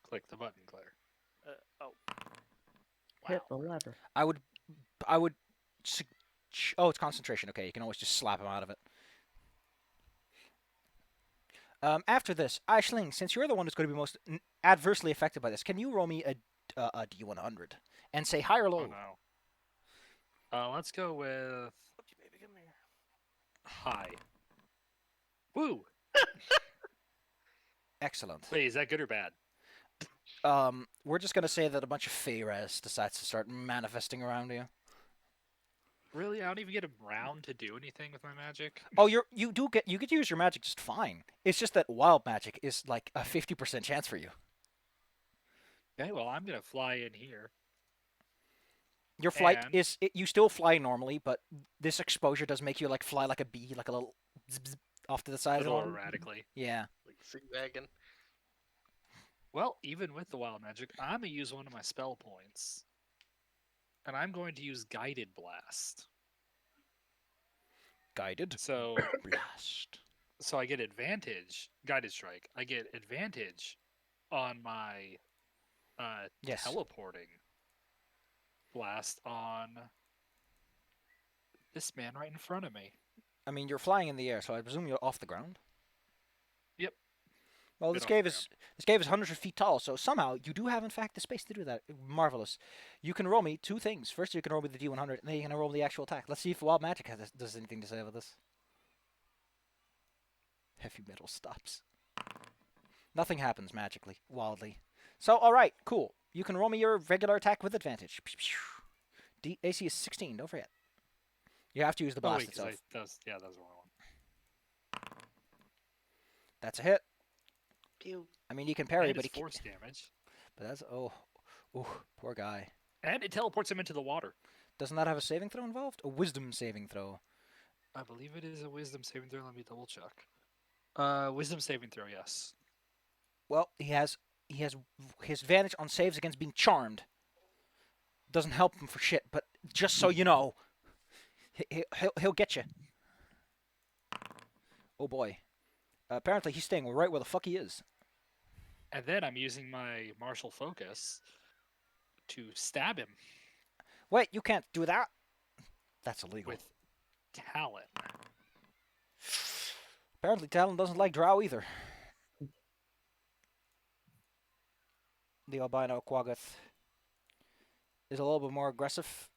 [SPEAKER 5] Click the button, Claire.
[SPEAKER 1] Oh.
[SPEAKER 4] Hit the lever.
[SPEAKER 3] I would. Oh, it's concentration. Okay, you can always just slap him out of it. After this, Aisling, since you're the one who's going to be most adversely affected by this, can you roll me a D100 and say high or low?
[SPEAKER 5] Oh no. Let's go with
[SPEAKER 1] Baby, come here.
[SPEAKER 5] high. Woo!
[SPEAKER 3] Excellent.
[SPEAKER 5] Wait, is that good or bad?
[SPEAKER 3] We're just going to say that a bunch of Feyres decides to start manifesting around you.
[SPEAKER 5] Really? I don't even get a round to do anything with my magic?
[SPEAKER 3] Oh, you get to use your magic just fine. It's just that wild magic is like a 50% chance for you.
[SPEAKER 5] Okay, well, I'm gonna fly in here.
[SPEAKER 3] Your flight
[SPEAKER 5] And-
[SPEAKER 3] you still fly normally, but this exposure does make you like fly like a bee, like a little zip, off to the
[SPEAKER 5] A
[SPEAKER 3] side.
[SPEAKER 5] little erratically.
[SPEAKER 3] Yeah.
[SPEAKER 2] Like zigzagging.
[SPEAKER 5] Well, even with the wild magic, I'm gonna use one of my spell points. And I'm going to use Guided Blast.
[SPEAKER 3] Guided
[SPEAKER 5] So
[SPEAKER 3] blast.
[SPEAKER 5] so I get advantage. Guided Strike. I get advantage on my
[SPEAKER 3] Yes.
[SPEAKER 5] teleporting blast on this man right in front of me.
[SPEAKER 3] I mean, you're flying in the air, so I presume you're off the ground.
[SPEAKER 5] Yep.
[SPEAKER 3] Well,
[SPEAKER 5] Bit
[SPEAKER 3] this
[SPEAKER 5] off
[SPEAKER 3] cave
[SPEAKER 5] the
[SPEAKER 3] is hundreds of feet tall, so somehow you do have, in fact, the space to do that. Marvelous. You can roll me 2 things. First, you can roll me the D100, and then you can roll the actual attack. Let's see if wild magic does anything to say about this. Heavy metal stops. Nothing happens magically, wildly. So, all right, cool. You can roll me your regular attack with advantage. AC is 16. Don't forget. You have to use the
[SPEAKER 5] Oh,
[SPEAKER 3] blast
[SPEAKER 5] wait, 'cause
[SPEAKER 3] itself.
[SPEAKER 5] that was the wrong one.
[SPEAKER 3] That's a hit.
[SPEAKER 2] Pew.
[SPEAKER 3] I mean, he can parry,
[SPEAKER 5] And
[SPEAKER 3] but
[SPEAKER 5] it's
[SPEAKER 3] he can't.
[SPEAKER 5] force damage.
[SPEAKER 3] But that's poor guy.
[SPEAKER 5] And it teleports him into the water.
[SPEAKER 3] Doesn't that have a saving throw involved? A wisdom saving throw.
[SPEAKER 5] I believe it is a wisdom saving throw. Let me double check. Wisdom saving throw, yes.
[SPEAKER 3] Well, he has his advantage on saves against being charmed. Doesn't help him for shit, but just so you know, he'll get you. Oh boy. Apparently he's staying right where the fuck he is.
[SPEAKER 5] And then I'm using my martial focus to stab him
[SPEAKER 3] Wait, you can't do that. That's illegal.
[SPEAKER 5] with Talon.
[SPEAKER 3] Apparently Talon doesn't like drow either. The albino Quaggoth is a little bit more aggressive.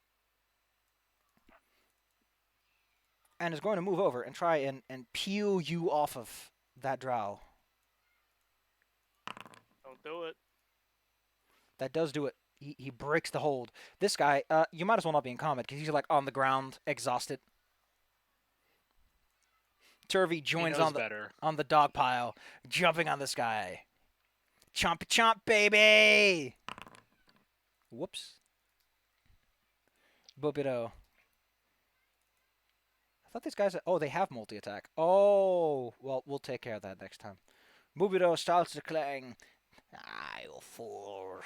[SPEAKER 3] And is going to move over and try and peel you off of that drow.
[SPEAKER 1] Don't do it.
[SPEAKER 3] That does do it. He breaks the hold. This guy, you might as well not be in combat because he's like on the ground, exhausted. Turvy
[SPEAKER 5] He
[SPEAKER 3] joins
[SPEAKER 5] knows better.
[SPEAKER 3] on the dog pile, jumping on this guy. Chomp chomp, baby! Whoops. Boopito. I thought these guys... Oh, they have multi-attack. Oh, well, we'll take care of that next time. Boopito starts to clang. Ah, you fools.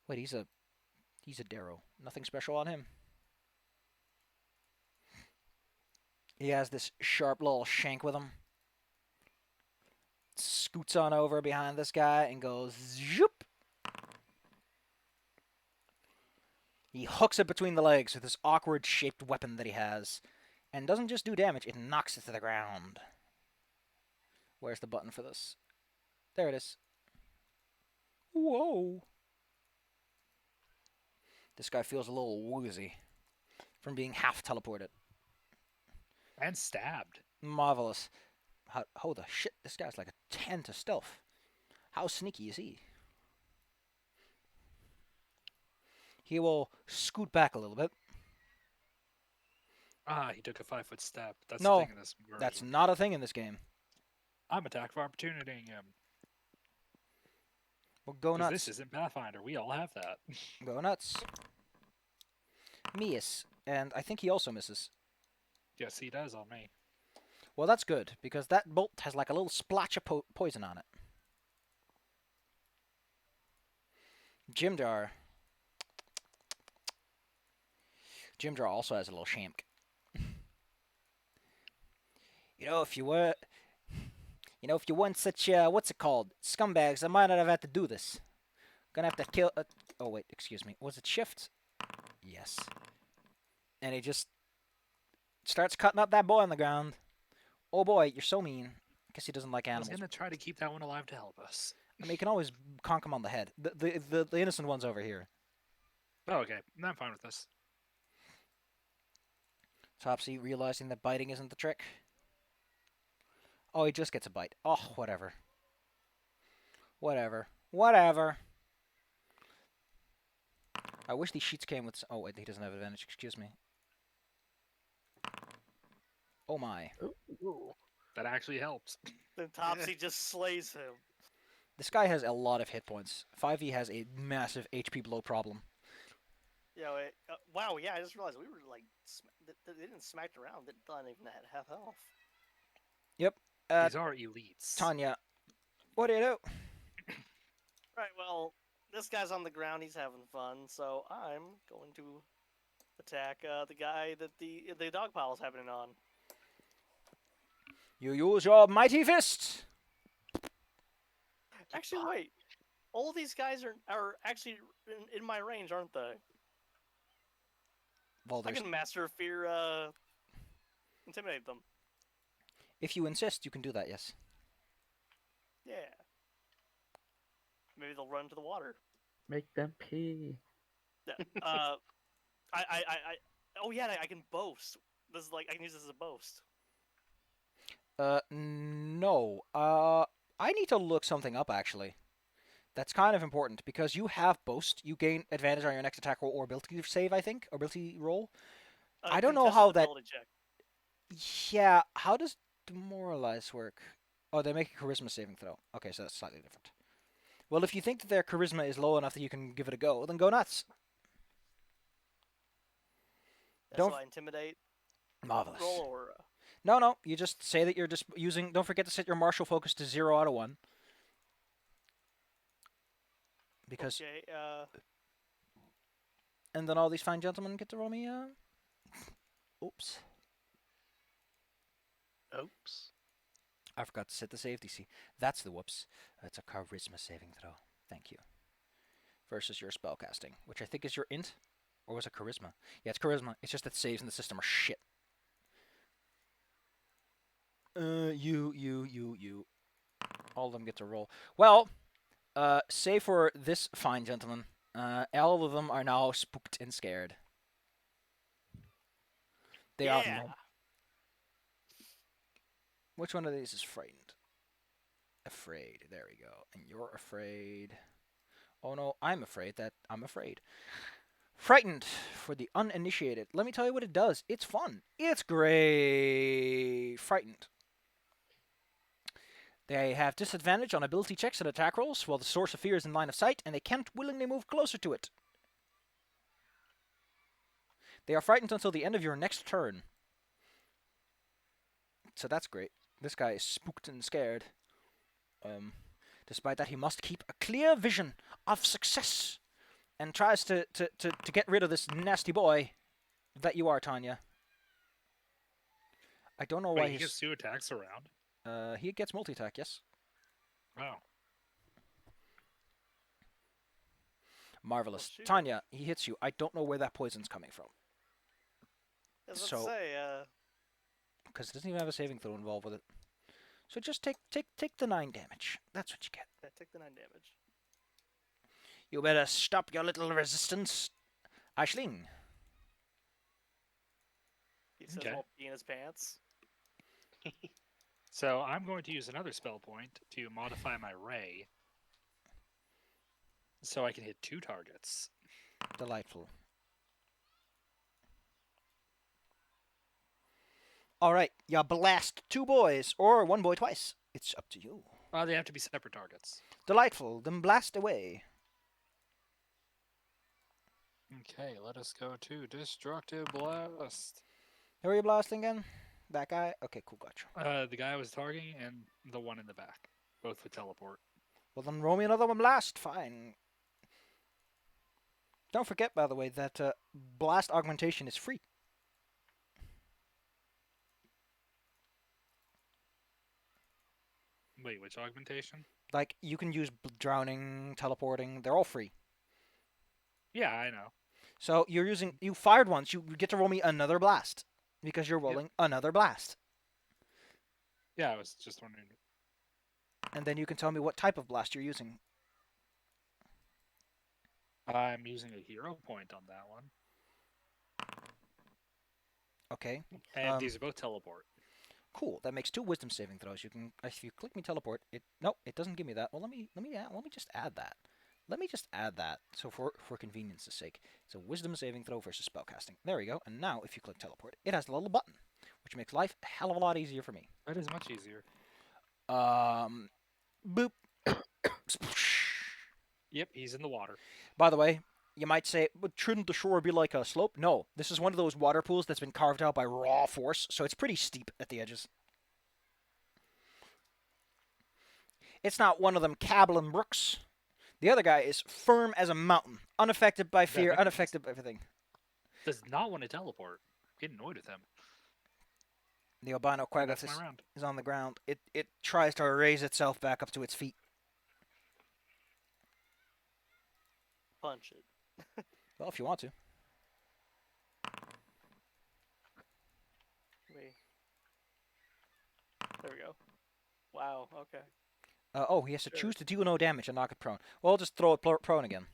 [SPEAKER 3] Wait, he's a Darrow. Nothing special on him. He has this sharp little shank with him. Scoots on over behind this guy and goes zoop. He hooks it between the legs with this awkward shaped weapon that he has. And doesn't just do damage, it knocks it to the ground. Where's the button for this? There it is. Whoa. This guy feels a little woozy from being half teleported.
[SPEAKER 5] And stabbed.
[SPEAKER 3] Marvelous. Oh, the shit, this guy's like a 10 to stealth. How sneaky is he? He will scoot back a little bit.
[SPEAKER 5] He took a 5-foot step. That's
[SPEAKER 3] No,
[SPEAKER 5] the thing in this version.
[SPEAKER 3] That's not a thing in this game.
[SPEAKER 5] I'm attack of opportunity him.
[SPEAKER 3] Well, go
[SPEAKER 5] 'Cause
[SPEAKER 3] nuts.
[SPEAKER 5] This isn't Pathfinder. We all have that.
[SPEAKER 3] Go nuts. Miss. And I think he also misses.
[SPEAKER 5] Yes, he does on me.
[SPEAKER 3] Well, that's good, because that bolt has like a little splotch of poison on it. Jimjar. Jimjar also has a little shank. If you weren't such, what's it called? Scumbags, I might not have had to do this. Gonna have to kill, oh wait, excuse me. Was it shift? Yes. And he just starts cutting up that boy on the ground. Oh boy, you're so mean. Guess he doesn't like
[SPEAKER 5] I
[SPEAKER 3] animals.
[SPEAKER 5] was gonna try to keep that one alive to help us.
[SPEAKER 3] I mean, you can always conk him on the head. The innocent one's over here.
[SPEAKER 5] Oh, okay. I'm fine with this.
[SPEAKER 3] Topsy realizing that biting isn't the trick. Oh, he just gets a bite. Oh, whatever. Whatever. I wish these sheets came with... Oh, wait, he doesn't have advantage. Excuse me. Oh, my.
[SPEAKER 5] Ooh. That actually helps.
[SPEAKER 1] Then Topsy just slays him.
[SPEAKER 3] This guy has a lot of hit points. 5e has a massive HP blow problem.
[SPEAKER 1] Yeah, wait, wow, yeah, I just realized we were like, they didn't smack around. They didn't even have health.
[SPEAKER 3] Yep.
[SPEAKER 5] These are elites.
[SPEAKER 3] Tanya, what do you do?
[SPEAKER 1] Right, well, this guy's on the ground. He's having fun, so I'm going to attack the guy that the dog pile is happening on.
[SPEAKER 3] You use your mighty fist.
[SPEAKER 1] Actually, wait. All these guys are actually in my range, aren't they?
[SPEAKER 3] Well,
[SPEAKER 1] I can Master of Fear intimidate them.
[SPEAKER 3] if you insist, you can do that, yes.
[SPEAKER 1] Yeah. Maybe they'll run to the water.
[SPEAKER 4] Make them pee.
[SPEAKER 1] Yeah. Oh yeah, I can boast. This is like I can use this as a boast.
[SPEAKER 3] No. I need to look something up, actually. That's kind of important, because you have boast. You gain advantage on your next attack roll or ability save, I think. Or ability roll. I don't know how that...
[SPEAKER 1] Check.
[SPEAKER 3] Yeah, how does demoralize work? Oh, they make a charisma saving throw. Okay, so that's slightly different. Well, if you think that their charisma is low enough that you can give it a go, then go nuts.
[SPEAKER 1] Don't so I intimidate.
[SPEAKER 3] Marvelous.
[SPEAKER 1] Roll or
[SPEAKER 3] No, you just say that you're just using... Don't forget to set your martial focus to 0 out of 1. Because...
[SPEAKER 1] Okay,
[SPEAKER 3] And then all these fine gentlemen get to roll me, Oops.
[SPEAKER 2] Oops.
[SPEAKER 3] I forgot to set the save DC. That's the whoops. It's a charisma saving throw. Thank you. Versus your spellcasting, which I think is your int. Or was it charisma? Yeah, it's charisma. It's just that saves in the system are shit. You. All of them get to roll. Well, save for this fine gentleman. All of them are now spooked and scared. They are. Which one of these is frightened? Afraid. There we go. And you're afraid. Oh no, I'm afraid that I'm afraid. Frightened for the uninitiated. Let me tell you what it does. It's fun. It's great. Frightened. They have disadvantage on ability checks and attack rolls while the source of fear is in line of sight, and they can't willingly move closer to it. They are frightened until the end of your next turn. So that's great. This guy is spooked and scared. Despite that, he must keep a clear vision of success and tries to get rid of this nasty boy that you are, Tanya. I don't know
[SPEAKER 5] Wait,
[SPEAKER 3] why
[SPEAKER 5] he
[SPEAKER 3] he's...
[SPEAKER 5] gets 2 attacks around?
[SPEAKER 3] He gets multi-attack, yes.
[SPEAKER 5] Oh.
[SPEAKER 3] Marvelous.
[SPEAKER 1] shoot.
[SPEAKER 3] Tanya, he hits you. I don't know where that poison's coming from.
[SPEAKER 1] As
[SPEAKER 3] So-
[SPEAKER 1] let's say,
[SPEAKER 3] Because it doesn't even have a saving throw involved with it. So just take the 9 damage. That's what you get.
[SPEAKER 1] I take the 9 damage.
[SPEAKER 3] You better stop your little resistance. Aisling.
[SPEAKER 1] He says
[SPEAKER 5] Okay.
[SPEAKER 1] while peeing his pants.
[SPEAKER 5] So I'm going to use another spell point to modify my ray, so I can hit 2 targets.
[SPEAKER 3] Delightful. Alright, you blast 2 boys, or 1 boy twice. It's up to you.
[SPEAKER 5] They have to be separate targets.
[SPEAKER 3] Delightful, then blast away.
[SPEAKER 5] Okay, let us go to Destructive Blast.
[SPEAKER 3] Who are you blasting again? That guy? Okay, cool, gotcha.
[SPEAKER 5] The guy I was targeting and the one in the back, both with teleport.
[SPEAKER 3] Well, then roll me another one blast. Fine. Don't forget, by the way, that blast augmentation is free.
[SPEAKER 5] Wait, which augmentation?
[SPEAKER 3] Like, you can use drowning, teleporting. They're all free.
[SPEAKER 5] Yeah, I know.
[SPEAKER 3] So you're using... You fired once. You get to roll me another blast. Because you're rolling another blast.
[SPEAKER 5] Yeah, I was just wondering.
[SPEAKER 3] And then you can tell me what type of blast you're using.
[SPEAKER 5] I'm using a hero point on that one.
[SPEAKER 3] Okay.
[SPEAKER 5] And these are both teleport.
[SPEAKER 3] Cool. That makes 2 wisdom saving throws. You can... If you click me teleport... Nope, it doesn't give me that. Well, let me just add that. Let me just add that, so for convenience's sake. It's a wisdom saving throw versus spellcasting. There we go. And now, if you click teleport, it has a little button, which makes life a hell of a lot easier for me.
[SPEAKER 5] That is much easier.
[SPEAKER 3] Boop.
[SPEAKER 5] Yep, he's in the water.
[SPEAKER 3] By the way, you might say, but shouldn't the shore be like a slope? No, this is one of those water pools that's been carved out by raw force, so it's pretty steep at the edges. It's not one of them cabbling brooks. The other guy is firm as a mountain, unaffected by fear,
[SPEAKER 5] makes
[SPEAKER 3] unaffected by everything.
[SPEAKER 5] Does not want to teleport. Get annoyed with him.
[SPEAKER 3] The albino quagga
[SPEAKER 5] That's my round.
[SPEAKER 3] is on the ground. It tries to raise itself back up to its feet.
[SPEAKER 1] Punch it.
[SPEAKER 3] Well, if you want to.
[SPEAKER 1] There we go. Wow, okay.
[SPEAKER 3] Oh, he has to
[SPEAKER 1] Sure.
[SPEAKER 3] choose to deal no damage and knock it prone. Well, I'll just throw it prone again.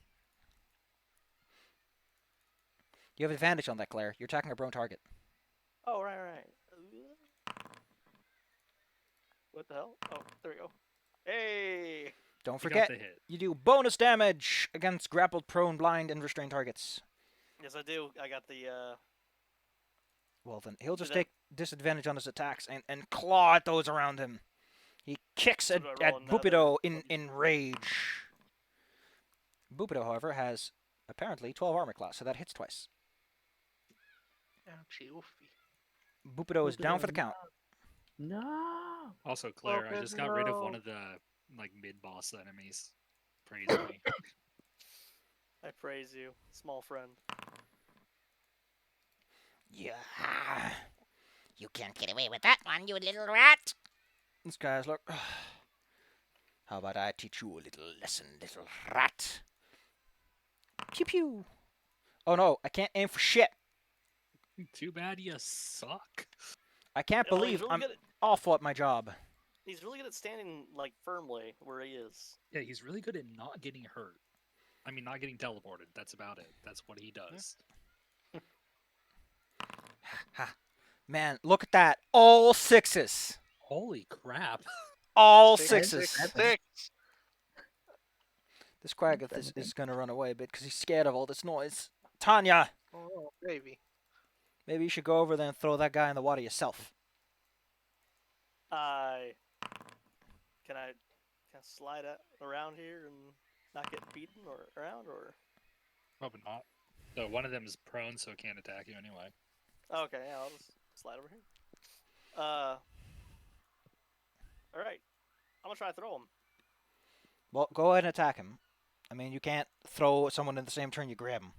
[SPEAKER 3] You have advantage on that, Claire. You're attacking a prone target.
[SPEAKER 1] Oh, right. What the hell? Oh, there we go. Hey!
[SPEAKER 3] Don't
[SPEAKER 5] You got
[SPEAKER 3] forget,
[SPEAKER 5] the hit.
[SPEAKER 3] you do bonus damage against grappled, prone, blind, and restrained targets.
[SPEAKER 1] Yes, I do. I got the,
[SPEAKER 3] Well, then he'll just
[SPEAKER 1] that-
[SPEAKER 3] take disadvantage on his attacks and claw at those around him. He kicks at,
[SPEAKER 1] So do I
[SPEAKER 3] at
[SPEAKER 1] roll another-
[SPEAKER 3] Bupido in rage. Bupido, however, has apparently 12 armor class, so that hits twice.
[SPEAKER 2] Ouchie, oofy.
[SPEAKER 3] Bupido is down for the count.
[SPEAKER 4] No.
[SPEAKER 5] Also, Claire, I just got rid of one of the mid-boss enemies. Praise me.
[SPEAKER 1] I praise you, small friend.
[SPEAKER 6] Yeah. You can't get away with that one, you little rat.
[SPEAKER 3] This guy's like, how about I teach you a little lesson, little rat? Pew pew. Oh no, I can't aim for shit.
[SPEAKER 5] Too bad you suck.
[SPEAKER 3] I can't
[SPEAKER 1] Well,
[SPEAKER 3] believe
[SPEAKER 1] he's really
[SPEAKER 3] I'm
[SPEAKER 1] good at,
[SPEAKER 3] awful at my job.
[SPEAKER 1] he's really good at standing, like, firmly where he is.
[SPEAKER 5] Yeah, he's really good at not getting hurt. I mean, not getting teleported. That's about it. That's what he does.
[SPEAKER 3] Ha. Man, look at that. All 6s.
[SPEAKER 5] Holy crap.
[SPEAKER 3] All
[SPEAKER 2] Six,
[SPEAKER 3] 6s.
[SPEAKER 2] Six.
[SPEAKER 3] This Quaggoth is gonna run away a bit because he's scared of all this noise. Tanya,
[SPEAKER 2] Oh, baby.
[SPEAKER 3] maybe you should go over there and throw that guy in the water yourself.
[SPEAKER 1] Can I slide around here and not get beaten or around, or?
[SPEAKER 5] Probably not. So one of them is prone, so it can't attack you anyway.
[SPEAKER 1] Okay, yeah, I'll just slide over here. All right. I'm gonna try to throw him.
[SPEAKER 3] Well, go ahead and attack him. I mean, you can't throw someone in the same turn you grab him.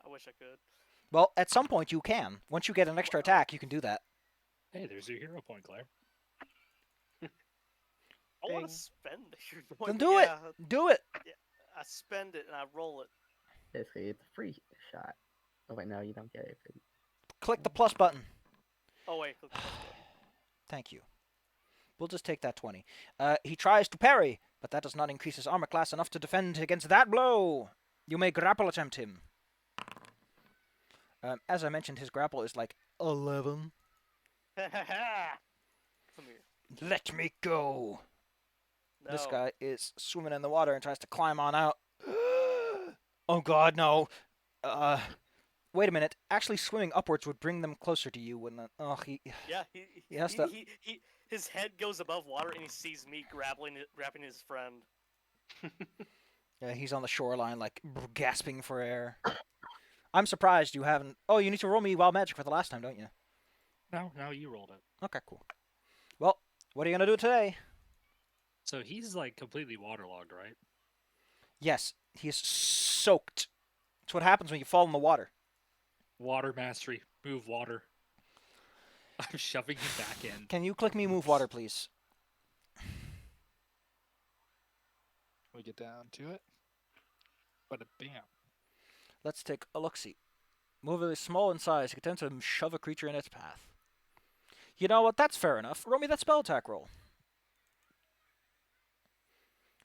[SPEAKER 1] I wish I could.
[SPEAKER 3] Well, at some point you can. Once you get an extra attack, you can do that.
[SPEAKER 5] Hey, there's your hero point, Claire.
[SPEAKER 1] I want
[SPEAKER 2] Ding.
[SPEAKER 1] to spend the hero
[SPEAKER 3] Then
[SPEAKER 1] point.
[SPEAKER 3] do it.
[SPEAKER 1] Yeah,
[SPEAKER 3] Do it.
[SPEAKER 1] I spend it and I roll it.
[SPEAKER 4] Basically, it's a free shot. Oh wait, no, you don't get it.
[SPEAKER 3] Click the plus button.
[SPEAKER 1] Oh wait, click the plus button.
[SPEAKER 3] Thank you. We'll just take that 20. He tries to parry, but that does not increase his armor class enough to defend against that blow. You may grapple attempt him. As I mentioned, his grapple is like 11.
[SPEAKER 1] Come here.
[SPEAKER 3] Let me go.
[SPEAKER 1] No.
[SPEAKER 3] This guy is swimming in the water and tries to climb on out. Oh god, no. Wait a minute. Actually, swimming upwards would bring them closer to you, wouldn't it? Oh,
[SPEAKER 1] Yeah,
[SPEAKER 3] He has to-
[SPEAKER 1] his head goes above water and he sees me grabbing his friend.
[SPEAKER 3] Yeah, he's on the shoreline, like, gasping for air. I'm surprised you haven't... Oh, you need to roll me Wild Magic for the last time, don't you?
[SPEAKER 5] No, you rolled it.
[SPEAKER 3] Okay, cool. Well, what are you going to do today?
[SPEAKER 5] So he's like completely waterlogged, right?
[SPEAKER 3] Yes, he is soaked. It's what happens when you fall in the water.
[SPEAKER 5] Water mastery. Move water. I'm shoving him back in.
[SPEAKER 3] Can you click me move water, please?
[SPEAKER 5] We get down to it. But bam.
[SPEAKER 3] Let's take a look-see. Move is small in size. You can tend to shove a creature in its path. You know what? That's fair enough. Roll me that spell attack roll.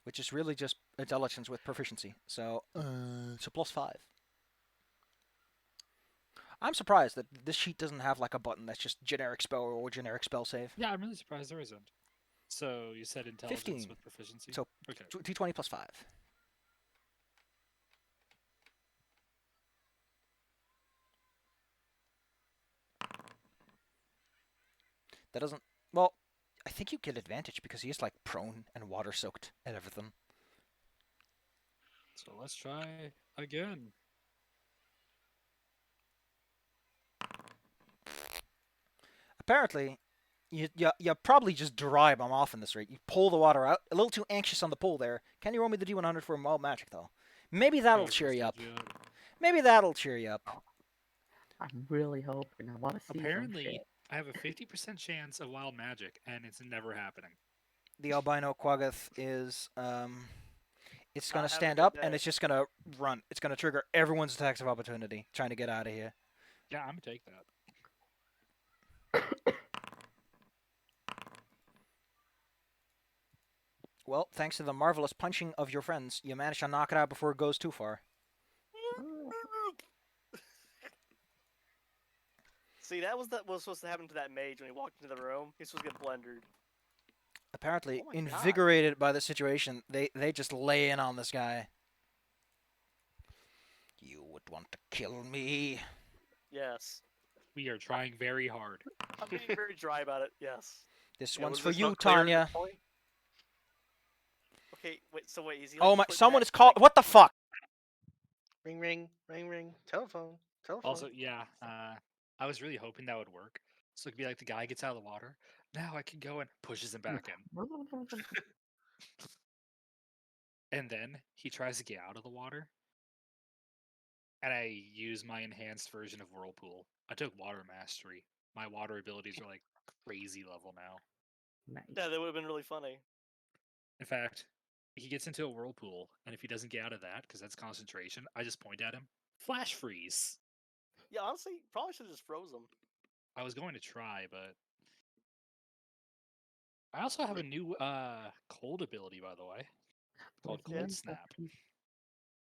[SPEAKER 3] Which is really just intelligence with proficiency. So, it's a +5. I'm surprised that this sheet doesn't have like a button that's just generic spell or generic spell save.
[SPEAKER 5] Yeah, I'm really surprised there isn't. So you said intelligence
[SPEAKER 3] 15.
[SPEAKER 5] with proficiency?
[SPEAKER 3] So,
[SPEAKER 5] okay.
[SPEAKER 3] D20 +5. That doesn't... Well, I think you get advantage because he is like prone and water soaked and everything.
[SPEAKER 5] So let's try again.
[SPEAKER 3] Apparently, you probably just dry bomb off in this rate. You pull the water out. A little too anxious on the pull there. Can you roll me the D100 for Wild Magic, though? Maybe that'll cheer you up. Maybe that'll cheer you up.
[SPEAKER 4] I'm really hoping. I want to see some
[SPEAKER 5] Apparently,
[SPEAKER 4] shit.
[SPEAKER 5] I have a 50% chance of wild magic, and it's never happening.
[SPEAKER 3] The albino Quaggoth is, it's going
[SPEAKER 1] Have
[SPEAKER 3] to
[SPEAKER 1] a
[SPEAKER 3] stand
[SPEAKER 1] good
[SPEAKER 3] up,
[SPEAKER 1] day.
[SPEAKER 3] and it's just going to run. It's going to trigger everyone's attacks of opportunity, trying to get out of here.
[SPEAKER 5] Yeah, I'm gonna take that.
[SPEAKER 3] Well, thanks to the marvelous punching of your friends, you managed to knock it out before it goes too far.
[SPEAKER 1] See, that was supposed to happen to that mage when he walked into the room. He's supposed to get blendered.
[SPEAKER 3] Apparently,
[SPEAKER 1] Oh my God.
[SPEAKER 3] invigorated by the situation, they just lay in on this guy. You would want to kill me.
[SPEAKER 1] Yes.
[SPEAKER 5] We are trying very hard.
[SPEAKER 1] I'm being very dry about it. Yes.
[SPEAKER 3] This
[SPEAKER 2] Yeah,
[SPEAKER 3] one's
[SPEAKER 2] was
[SPEAKER 3] for
[SPEAKER 2] this
[SPEAKER 3] you,
[SPEAKER 2] not clear at
[SPEAKER 3] Tanya.
[SPEAKER 2] this point?
[SPEAKER 1] Okay. Wait. So wait. Is he?
[SPEAKER 3] Oh
[SPEAKER 1] like,
[SPEAKER 3] my!
[SPEAKER 1] putting
[SPEAKER 3] Someone
[SPEAKER 1] that,
[SPEAKER 3] is called.
[SPEAKER 1] like-
[SPEAKER 3] What the fuck?
[SPEAKER 2] Ring, ring, ring, ring. Telephone, telephone.
[SPEAKER 5] Also, yeah, I was really hoping that would work. So it could be like the guy gets out of the water. Now I can go and pushes him back in. And then he tries to get out of the water. And I use my enhanced version of Whirlpool. I took Water Mastery. My water abilities are like crazy level now.
[SPEAKER 4] Nice.
[SPEAKER 1] Yeah, that would have been really funny.
[SPEAKER 5] In fact, he gets into a whirlpool, and if he doesn't get out of that, because that's concentration, I just point at him. Flash freeze.
[SPEAKER 1] Yeah, honestly, probably should have just froze him.
[SPEAKER 5] I was going to try, but I also have a new cold ability, by the way, called
[SPEAKER 4] Yeah.
[SPEAKER 5] Cold Snap.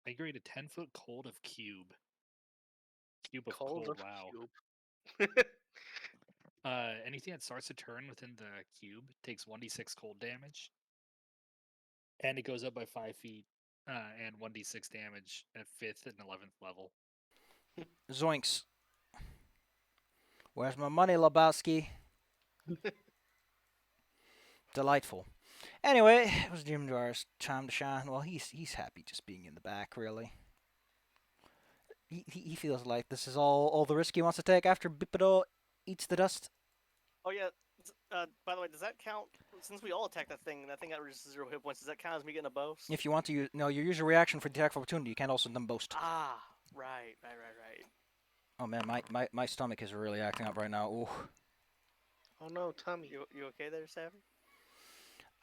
[SPEAKER 5] I create a 10-foot cold of cube. Cube of cold.
[SPEAKER 2] of
[SPEAKER 5] Wow.
[SPEAKER 2] cube.
[SPEAKER 5] Anything that starts a turn within the cube takes 1d6 cold damage, and it goes up by 5 feet, and 1d6 damage at 5th and 11th level.
[SPEAKER 3] Zoinks. Where's my money, Lebowski? Delightful. Anyway, it was Jim Dwyer's time to shine. Well, he's happy just being in the back, really. He feels like this is all the risk he wants to take after Bipido eats the dust.
[SPEAKER 1] Oh yeah. By the way, does that count? Since we all attacked that thing, and that thing got reduced to 0 hit points, does that count as me getting a boast?
[SPEAKER 3] If you want to use... No, you use a reaction for the attack of opportunity. You can't also then boast.
[SPEAKER 1] Ah, right.
[SPEAKER 3] Oh man, my stomach is really acting up right now. Ooh.
[SPEAKER 2] Oh no, tummy.
[SPEAKER 1] You okay there, Savvy?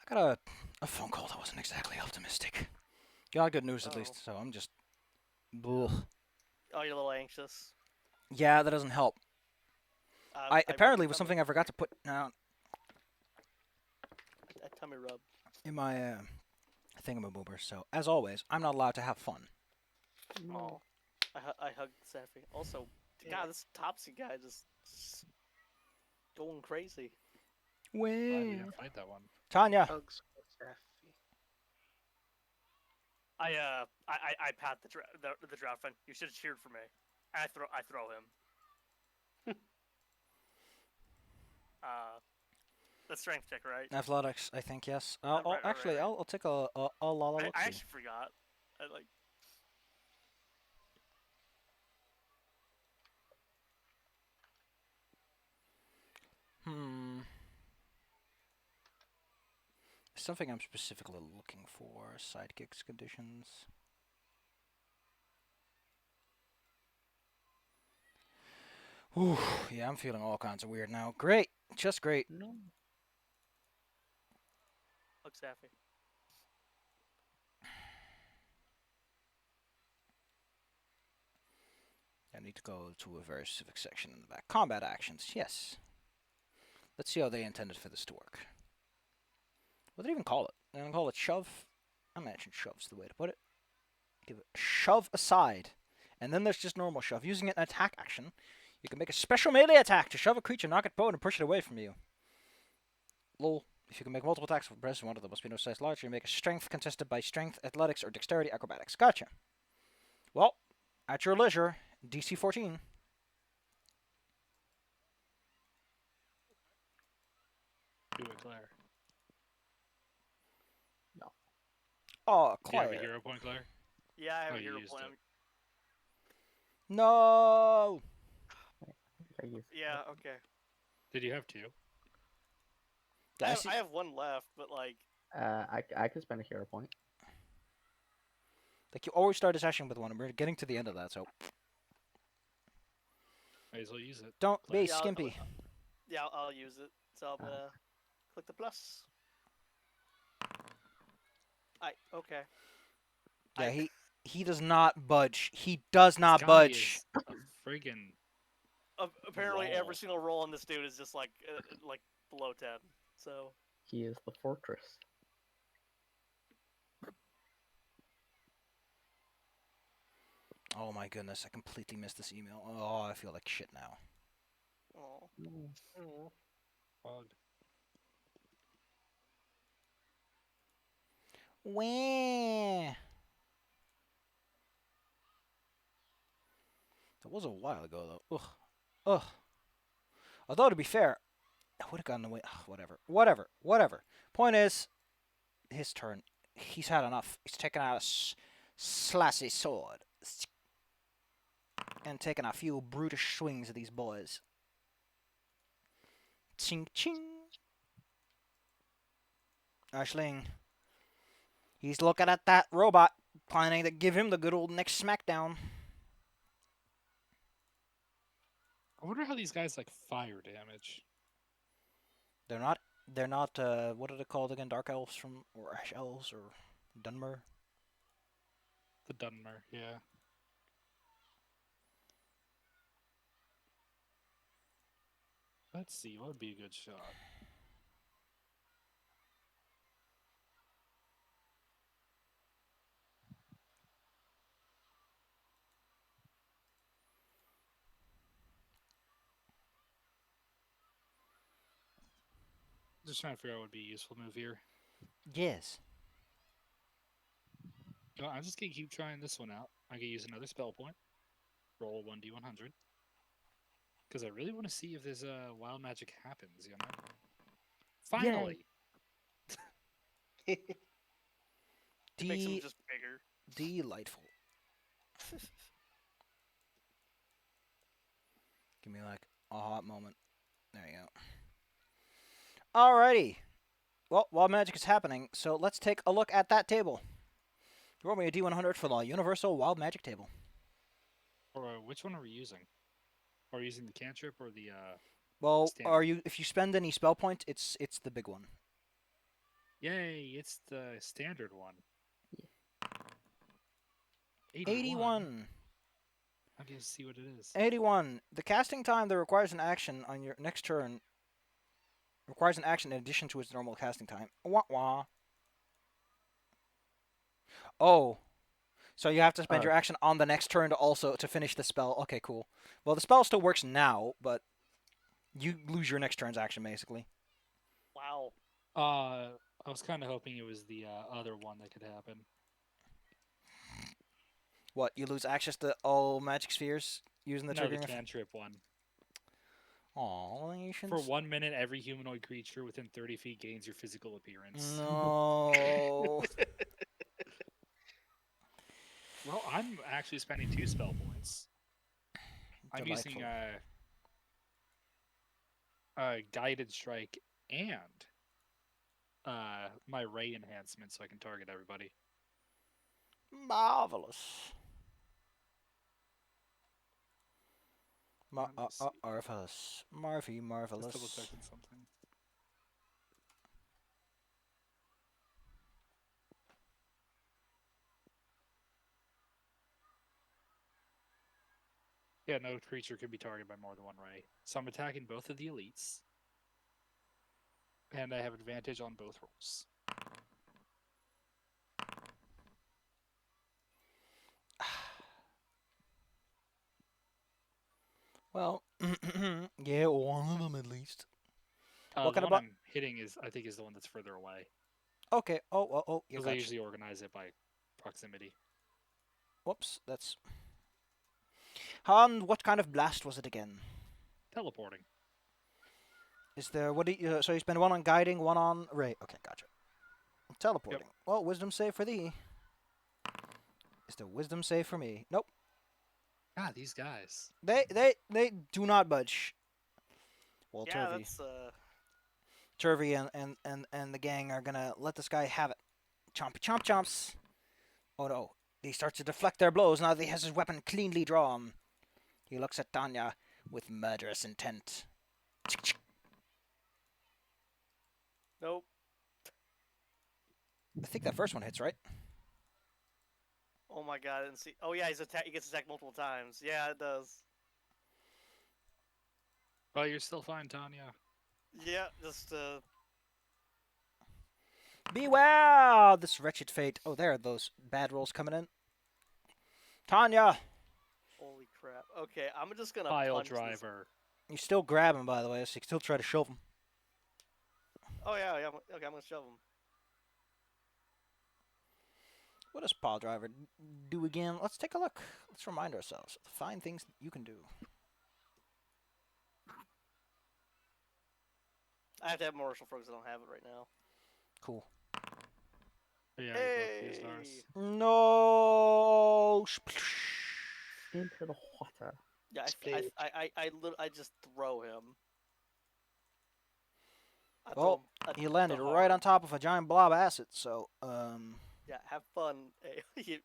[SPEAKER 3] I got a phone call that wasn't exactly optimistic. Got good news at
[SPEAKER 1] Oh.
[SPEAKER 3] least, so I'm just. Ugh.
[SPEAKER 1] Oh, you're a little anxious.
[SPEAKER 3] Yeah, that doesn't help. I apparently was something I forgot to put down
[SPEAKER 1] A tummy rub.
[SPEAKER 3] in my thingamaboober. So as always, I'm not allowed to have fun.
[SPEAKER 1] Oh, I hugged Savvy. Also, God, this Topsy guy just going crazy.
[SPEAKER 5] Glad
[SPEAKER 3] Well,
[SPEAKER 5] you didn't fight that one.
[SPEAKER 3] Tanya.
[SPEAKER 2] Hugs for Safi.
[SPEAKER 1] I pat the draft friend. You should have cheered for me. I throw him. The strength check, right?
[SPEAKER 3] Athletics, I think, yes.
[SPEAKER 1] right, right,
[SPEAKER 3] Actually,
[SPEAKER 1] right.
[SPEAKER 3] I'll take a look.
[SPEAKER 1] I actually forgot. I like.
[SPEAKER 3] Something I'm specifically looking for. Sidekicks conditions. Ooh, yeah, I'm feeling all kinds of weird now. Great, just great.
[SPEAKER 4] No.
[SPEAKER 1] Hug Sappy.
[SPEAKER 3] I need to go to a very specific section in the back. Combat actions, yes. Let's see how they intended for this to work. What did they even call it? They're gonna call it shove? I imagine shove's the way to put it. Give it shove aside. And then there's just normal shove. Using an attack action, you can make a special melee attack to shove a creature, knock it prone, and push it away from you. Lol. If you can make multiple attacks with press one of them must be no size larger, you make a strength contested by strength, athletics, or dexterity acrobatics. Gotcha. Well, at your leisure, DC 14.
[SPEAKER 5] Do it, Claire.
[SPEAKER 3] Oh,
[SPEAKER 5] Do you have a
[SPEAKER 3] Claire.
[SPEAKER 5] hero point, Claire?
[SPEAKER 1] Yeah, I have
[SPEAKER 5] Oh,
[SPEAKER 1] a
[SPEAKER 5] you
[SPEAKER 1] hero
[SPEAKER 5] used
[SPEAKER 1] plan.
[SPEAKER 5] it.
[SPEAKER 3] No!
[SPEAKER 4] I used
[SPEAKER 1] Yeah, okay.
[SPEAKER 5] Did you have two?
[SPEAKER 1] I have one left, but like.
[SPEAKER 4] I could spend a hero point.
[SPEAKER 3] Like, you always start a session with one, and we're getting to the end of that, so
[SPEAKER 5] Might as well use it.
[SPEAKER 3] don't
[SPEAKER 5] Claire.
[SPEAKER 3] be
[SPEAKER 1] Yeah,
[SPEAKER 3] skimpy.
[SPEAKER 1] Yeah, I'll use it. So I'm gonna click the plus. Okay.
[SPEAKER 3] Yeah, he does not budge. He does
[SPEAKER 5] This
[SPEAKER 3] not
[SPEAKER 5] guy
[SPEAKER 3] budge.
[SPEAKER 5] is a friggin'
[SPEAKER 1] Apparently,
[SPEAKER 5] Wall.
[SPEAKER 1] every single roll on this dude is just like below 10. So
[SPEAKER 4] He is the fortress.
[SPEAKER 3] Oh my goodness, I completely missed this email. Oh, I feel like shit now.
[SPEAKER 1] oh.
[SPEAKER 5] bug.
[SPEAKER 3] Wah. That was a while ago, though. Ugh. Ugh. Although, to be fair, I would have gotten away. Ugh, whatever. Point is, his turn. He's had enough. He's taken out a slashy sword. And taken a few brutish swings at these boys. Ching ching. Ashling. He's looking at that robot, planning to give him the good old next smackdown.
[SPEAKER 5] I wonder how these guys like fire damage.
[SPEAKER 3] They're not, what are they called again? Dark elves or Ash elves, or Dunmer?
[SPEAKER 5] The Dunmer, yeah. Let's see, what would be a good shot? Just trying to figure out what would be a useful move here.
[SPEAKER 3] Yes.
[SPEAKER 5] No, I'm just gonna keep trying this one out. I can use another spell point. Roll 1d100. Because I really want to see if this wild magic happens, you know? Finally!
[SPEAKER 1] It makes him just bigger.
[SPEAKER 3] Delightful. Give me like a hot moment. There you go. Alrighty. Well, wild magic is happening, so let's take a look at that table. Roll me a D100 for the universal wild magic table.
[SPEAKER 5] Or which one are we using? Are we using the cantrip or the
[SPEAKER 3] Well,
[SPEAKER 5] Standard.
[SPEAKER 3] if you spend any spell points, it's the big one.
[SPEAKER 5] Yay! It's the standard one.
[SPEAKER 4] Yeah.
[SPEAKER 3] 81.
[SPEAKER 5] I'm gonna see what it is.
[SPEAKER 3] 81. The casting time that requires an action on your next turn requires an action in addition to its normal casting time. Wah wah. Oh. So you have to spend your action on the next turn to finish the spell. Okay, cool. Well, the spell still works now, but you lose your next turn's action basically.
[SPEAKER 1] Wow.
[SPEAKER 5] I was kind of hoping it was the other one that could happen.
[SPEAKER 3] What? You lose access to all magic spheres using the
[SPEAKER 5] No, the
[SPEAKER 3] triggering.
[SPEAKER 5] cantrip one.
[SPEAKER 3] Aw,
[SPEAKER 5] For 1 minute, every humanoid creature within 30 feet gains your physical appearance.
[SPEAKER 3] No.
[SPEAKER 5] Well, I'm actually spending 2 spell points. I'm using
[SPEAKER 3] Delightful.
[SPEAKER 5] guided strike and my ray enhancement, so I can target everybody.
[SPEAKER 3] Marvelous.
[SPEAKER 5] Let's see.
[SPEAKER 3] Marvelous. Marvelous.
[SPEAKER 5] Just double checking something. Yeah, no creature can be targeted by more than one ray. So I'm attacking both of the elites. And I have advantage on both rolls.
[SPEAKER 3] Well, yeah, one of them at least.
[SPEAKER 5] The
[SPEAKER 3] What kind of
[SPEAKER 5] one I'm hitting is, I think, is the one that's further away.
[SPEAKER 3] Okay. Oh, you
[SPEAKER 5] Because
[SPEAKER 3] got
[SPEAKER 5] I usually organize it by proximity.
[SPEAKER 3] Whoops, that's. Han, what kind of blast was it again?
[SPEAKER 5] Teleporting.
[SPEAKER 3] Is there what? So you spend one on guiding, one on ray. Okay, gotcha. Teleporting.
[SPEAKER 5] Yep.
[SPEAKER 3] Well, wisdom save for thee. Is there wisdom save for me? Nope.
[SPEAKER 5] Ah, these guys.
[SPEAKER 3] They do not budge. Well,
[SPEAKER 1] Yeah,
[SPEAKER 3] Turvey.
[SPEAKER 1] that's
[SPEAKER 3] Turvey and the gang are gonna let this guy have it. Chompy chomp chomps. Oh no. He starts to deflect their blows now that he has his weapon cleanly drawn. He looks at Tanya with murderous intent.
[SPEAKER 1] nope.
[SPEAKER 3] I think that first one hits, right?
[SPEAKER 1] Oh my god, I didn't see. Oh yeah, he gets attacked multiple times. Yeah, it does.
[SPEAKER 5] Oh, you're still fine, Tanya.
[SPEAKER 1] Yeah, just
[SPEAKER 3] Beware this wretched fate. Oh, there are those bad rolls coming in. Tanya!
[SPEAKER 1] holy crap. Okay, I'm just gonna
[SPEAKER 5] Pile
[SPEAKER 1] punch this.
[SPEAKER 5] driver.
[SPEAKER 3] You still grab him, by the way, so you can still try to shove him.
[SPEAKER 1] Oh yeah. Okay, I'm gonna shove him.
[SPEAKER 3] What does Pile Driver do again? Let's take a look. Let's remind ourselves of the fine things that you can do.
[SPEAKER 1] I have to have martial focus. I don't have it right now.
[SPEAKER 3] Cool.
[SPEAKER 5] Oh, yeah,
[SPEAKER 1] Hey!
[SPEAKER 5] both used ours.
[SPEAKER 3] No!
[SPEAKER 4] Into the water.
[SPEAKER 1] Yeah,
[SPEAKER 2] Split.
[SPEAKER 1] I just throw him. I
[SPEAKER 3] Well,
[SPEAKER 1] throw him
[SPEAKER 3] he landed
[SPEAKER 1] the
[SPEAKER 3] right
[SPEAKER 1] hard.
[SPEAKER 3] on top of a giant blob of acid, so,
[SPEAKER 1] Yeah, have fun, you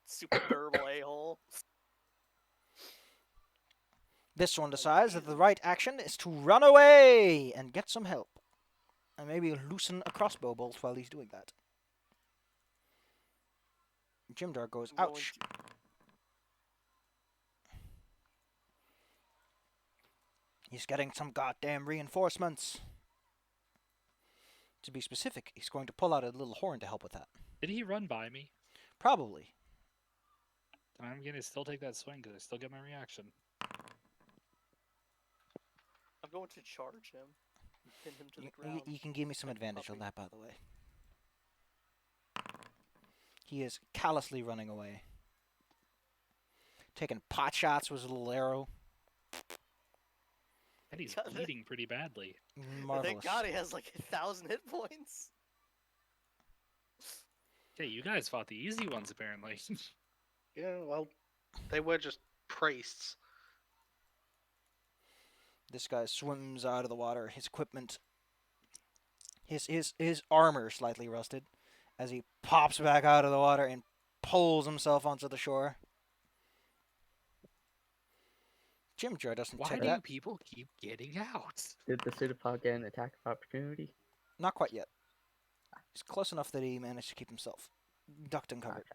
[SPEAKER 1] super durable a-hole.
[SPEAKER 3] This one decides that the right action is to run away and get some help. And maybe loosen a crossbow bolt while he's doing that. Jimdar goes,
[SPEAKER 1] I'm going
[SPEAKER 3] ouch.
[SPEAKER 1] to-
[SPEAKER 3] He's getting some goddamn reinforcements. To be specific, he's going to pull out a little horn to help with that.
[SPEAKER 5] Did he run by me?
[SPEAKER 3] Probably.
[SPEAKER 5] Then I'm gonna still take that swing because I still get my reaction.
[SPEAKER 1] I'm going to charge him. And pin him to the ground.
[SPEAKER 3] You can give me some advantage on that, by the way. He is callously running away. Taking pot shots with his little arrow.
[SPEAKER 5] And he's
[SPEAKER 1] God,
[SPEAKER 5] bleeding pretty badly.
[SPEAKER 3] Marvelous.
[SPEAKER 1] Thank God he has like 1,000 hit points.
[SPEAKER 5] Okay, you guys fought the easy ones apparently.
[SPEAKER 2] Yeah, well, they were just priests.
[SPEAKER 3] This guy swims out of the water. His equipment, his armor slightly rusted, as he pops back out of the water and pulls himself onto the shore. Jim Joe doesn't
[SPEAKER 5] Why
[SPEAKER 3] check
[SPEAKER 5] do
[SPEAKER 3] that.
[SPEAKER 5] people keep getting out?
[SPEAKER 4] Did the pseudopod get an attack of opportunity?
[SPEAKER 3] Not quite yet. He's close enough that he managed to keep himself ducked and covered.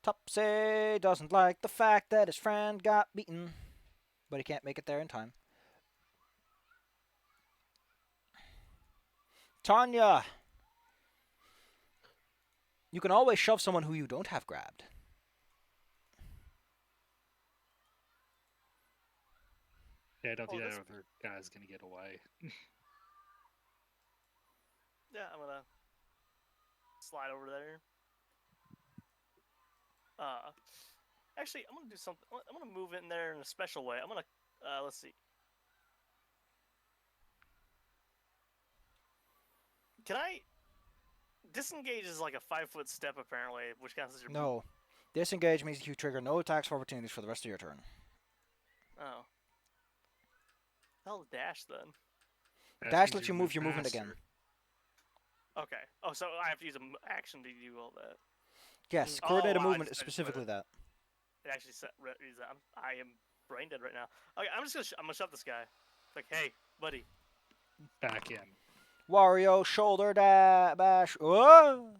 [SPEAKER 4] Gotcha.
[SPEAKER 3] Topsy doesn't like the fact that his friend got beaten, but he can't make it there in time. Tanya! You can always shove someone who you don't have grabbed.
[SPEAKER 5] Yeah, I don't think that
[SPEAKER 1] this-
[SPEAKER 5] other guy's gonna get away.
[SPEAKER 1] Yeah, I'm gonna slide over there. Actually, I'm gonna do something. I'm gonna move in there in a special way. I'm gonna, let's see. Can I? Disengage is like a 5-foot step apparently, which counts as your.
[SPEAKER 3] No. Disengage means you trigger no attacks or opportunities for the rest of your turn.
[SPEAKER 1] Oh. Hell, dash then.
[SPEAKER 3] Dash
[SPEAKER 5] means
[SPEAKER 3] lets
[SPEAKER 5] you're
[SPEAKER 3] you move your movement
[SPEAKER 5] faster.
[SPEAKER 3] again.
[SPEAKER 1] Okay. Oh, so I have to use an action to do all that.
[SPEAKER 3] Yes,
[SPEAKER 1] Oh,
[SPEAKER 3] coordinated
[SPEAKER 1] wow, I
[SPEAKER 3] movement
[SPEAKER 1] just-
[SPEAKER 3] is
[SPEAKER 1] I just
[SPEAKER 3] specifically
[SPEAKER 1] read
[SPEAKER 3] that.
[SPEAKER 1] It actually is that I am brain dead right now. Okay, I'm just gonna I'm gonna shove this guy. Like, hey, buddy.
[SPEAKER 5] Back in.
[SPEAKER 3] Wario shoulder bash. Oh!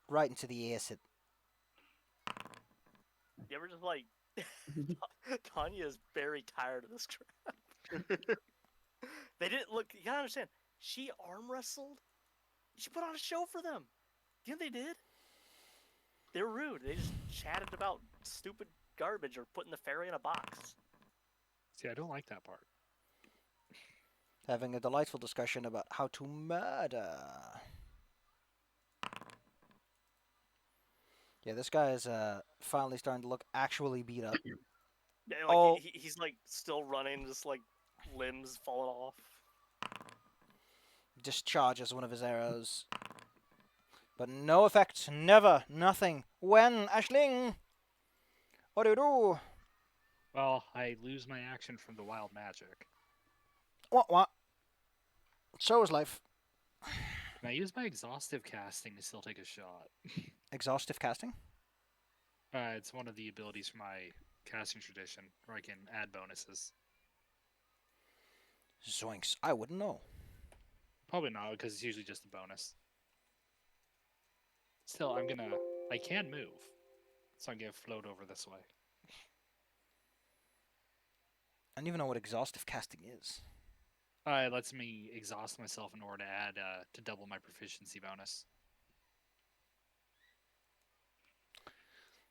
[SPEAKER 3] Right into the acid.
[SPEAKER 1] You ever just like Tanya is very tired of this crap. They didn't look. You gotta understand. She arm wrestled. She put on a show for them. You know what they did? They were rude. They just chatted about stupid garbage or putting the fairy in a box.
[SPEAKER 5] See, I don't like that part.
[SPEAKER 3] Having a delightful discussion about how to murder. Yeah, this guy is finally starting to look actually beat up.
[SPEAKER 1] Yeah, like
[SPEAKER 3] Oh.
[SPEAKER 1] he's like still running, just like limbs falling off.
[SPEAKER 3] Discharges one of his arrows. But no effect. Never. Nothing. When, Ashling? What do you do?
[SPEAKER 5] Well, I lose my action from the wild magic.
[SPEAKER 3] What? So is life.
[SPEAKER 5] Can I use my exhaustive casting to still take a shot?
[SPEAKER 3] Exhaustive casting?
[SPEAKER 5] It's one of the abilities for my casting tradition, where I can add bonuses.
[SPEAKER 3] Zoinks. I wouldn't know.
[SPEAKER 5] Probably not, because it's usually just a bonus. Still, I can move. So I'm gonna float over this way.
[SPEAKER 3] I don't even know what exhaustive casting is.
[SPEAKER 5] It lets me exhaust myself in order to add, to double my proficiency bonus.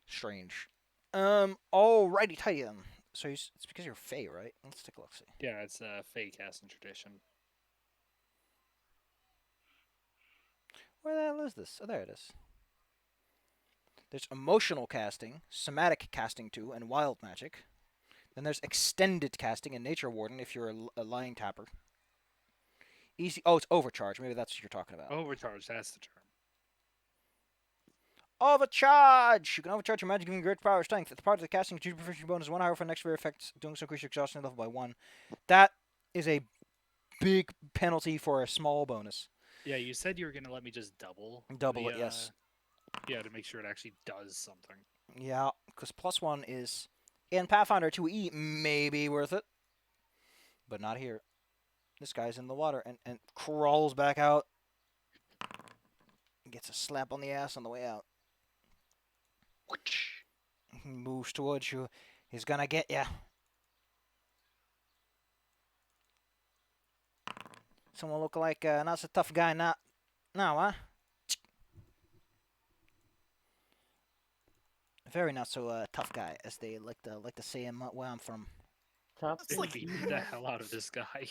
[SPEAKER 3] Strange. Alrighty, tidy then. So it's because you're Fey, right? Let's take a look. See.
[SPEAKER 5] Yeah, it's a Fey casting tradition.
[SPEAKER 3] Where the hell is this? Oh, there it is. There's emotional casting, somatic casting 2, and wild magic. Then there's extended casting and nature warden if you're a lying tapper. Easy. Oh, it's overcharge. Maybe that's what you're talking about.
[SPEAKER 5] Overcharge, that's the term.
[SPEAKER 3] Overcharge! You can overcharge your magic giving great power or strength. At the part of the casting, choose proficiency bonus 1 hour for next rare effects. Doing so increase your exhaustion level by 1. That is a big penalty for a small bonus.
[SPEAKER 5] Yeah, you said you were gonna let me just double.
[SPEAKER 3] Double
[SPEAKER 5] the,
[SPEAKER 3] it, yes.
[SPEAKER 5] Yeah, to make sure it actually does something.
[SPEAKER 3] Yeah, because +1 is in Pathfinder 2E maybe worth it, but not here. This guy's in the water and crawls back out. Gets a slap on the ass on the way out. He moves towards you. He's gonna get ya. Someone look like not so tough guy now, huh? Very not so tough guy, as they like to say in where I'm from.
[SPEAKER 4] Top
[SPEAKER 1] It's like-
[SPEAKER 5] Beat the hell out of this guy.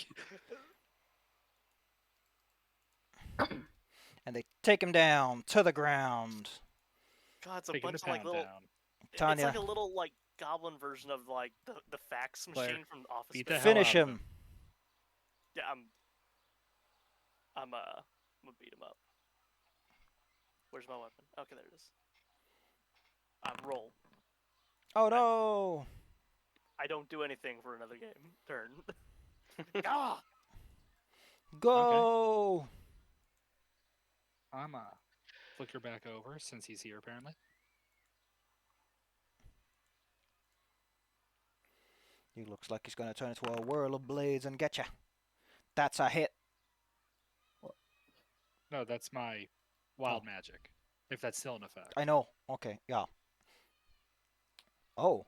[SPEAKER 3] And they take him down to the ground.
[SPEAKER 1] God, it's a
[SPEAKER 5] Take him
[SPEAKER 1] bunch
[SPEAKER 5] to
[SPEAKER 1] of like
[SPEAKER 5] pound
[SPEAKER 1] little.
[SPEAKER 5] down.
[SPEAKER 3] Tanya.
[SPEAKER 1] It's like a little like goblin version of like the fax
[SPEAKER 5] Claire,
[SPEAKER 1] machine from Office
[SPEAKER 5] beat
[SPEAKER 1] Space.
[SPEAKER 5] the hell
[SPEAKER 3] Finish
[SPEAKER 5] out of
[SPEAKER 3] him.
[SPEAKER 1] Yeah, I'm gonna beat him up. Where's my weapon? Okay, there it is. Roll.
[SPEAKER 3] Oh no!
[SPEAKER 1] I don't do anything for another game turn. Ah!
[SPEAKER 3] Go!
[SPEAKER 5] I'm flicker back over since he's here apparently.
[SPEAKER 3] He looks like he's gonna turn into a whirl of blades and get ya. That's a hit.
[SPEAKER 5] No, that's my wild magic. If that's still in effect.
[SPEAKER 3] I know. Okay, yeah. Oh,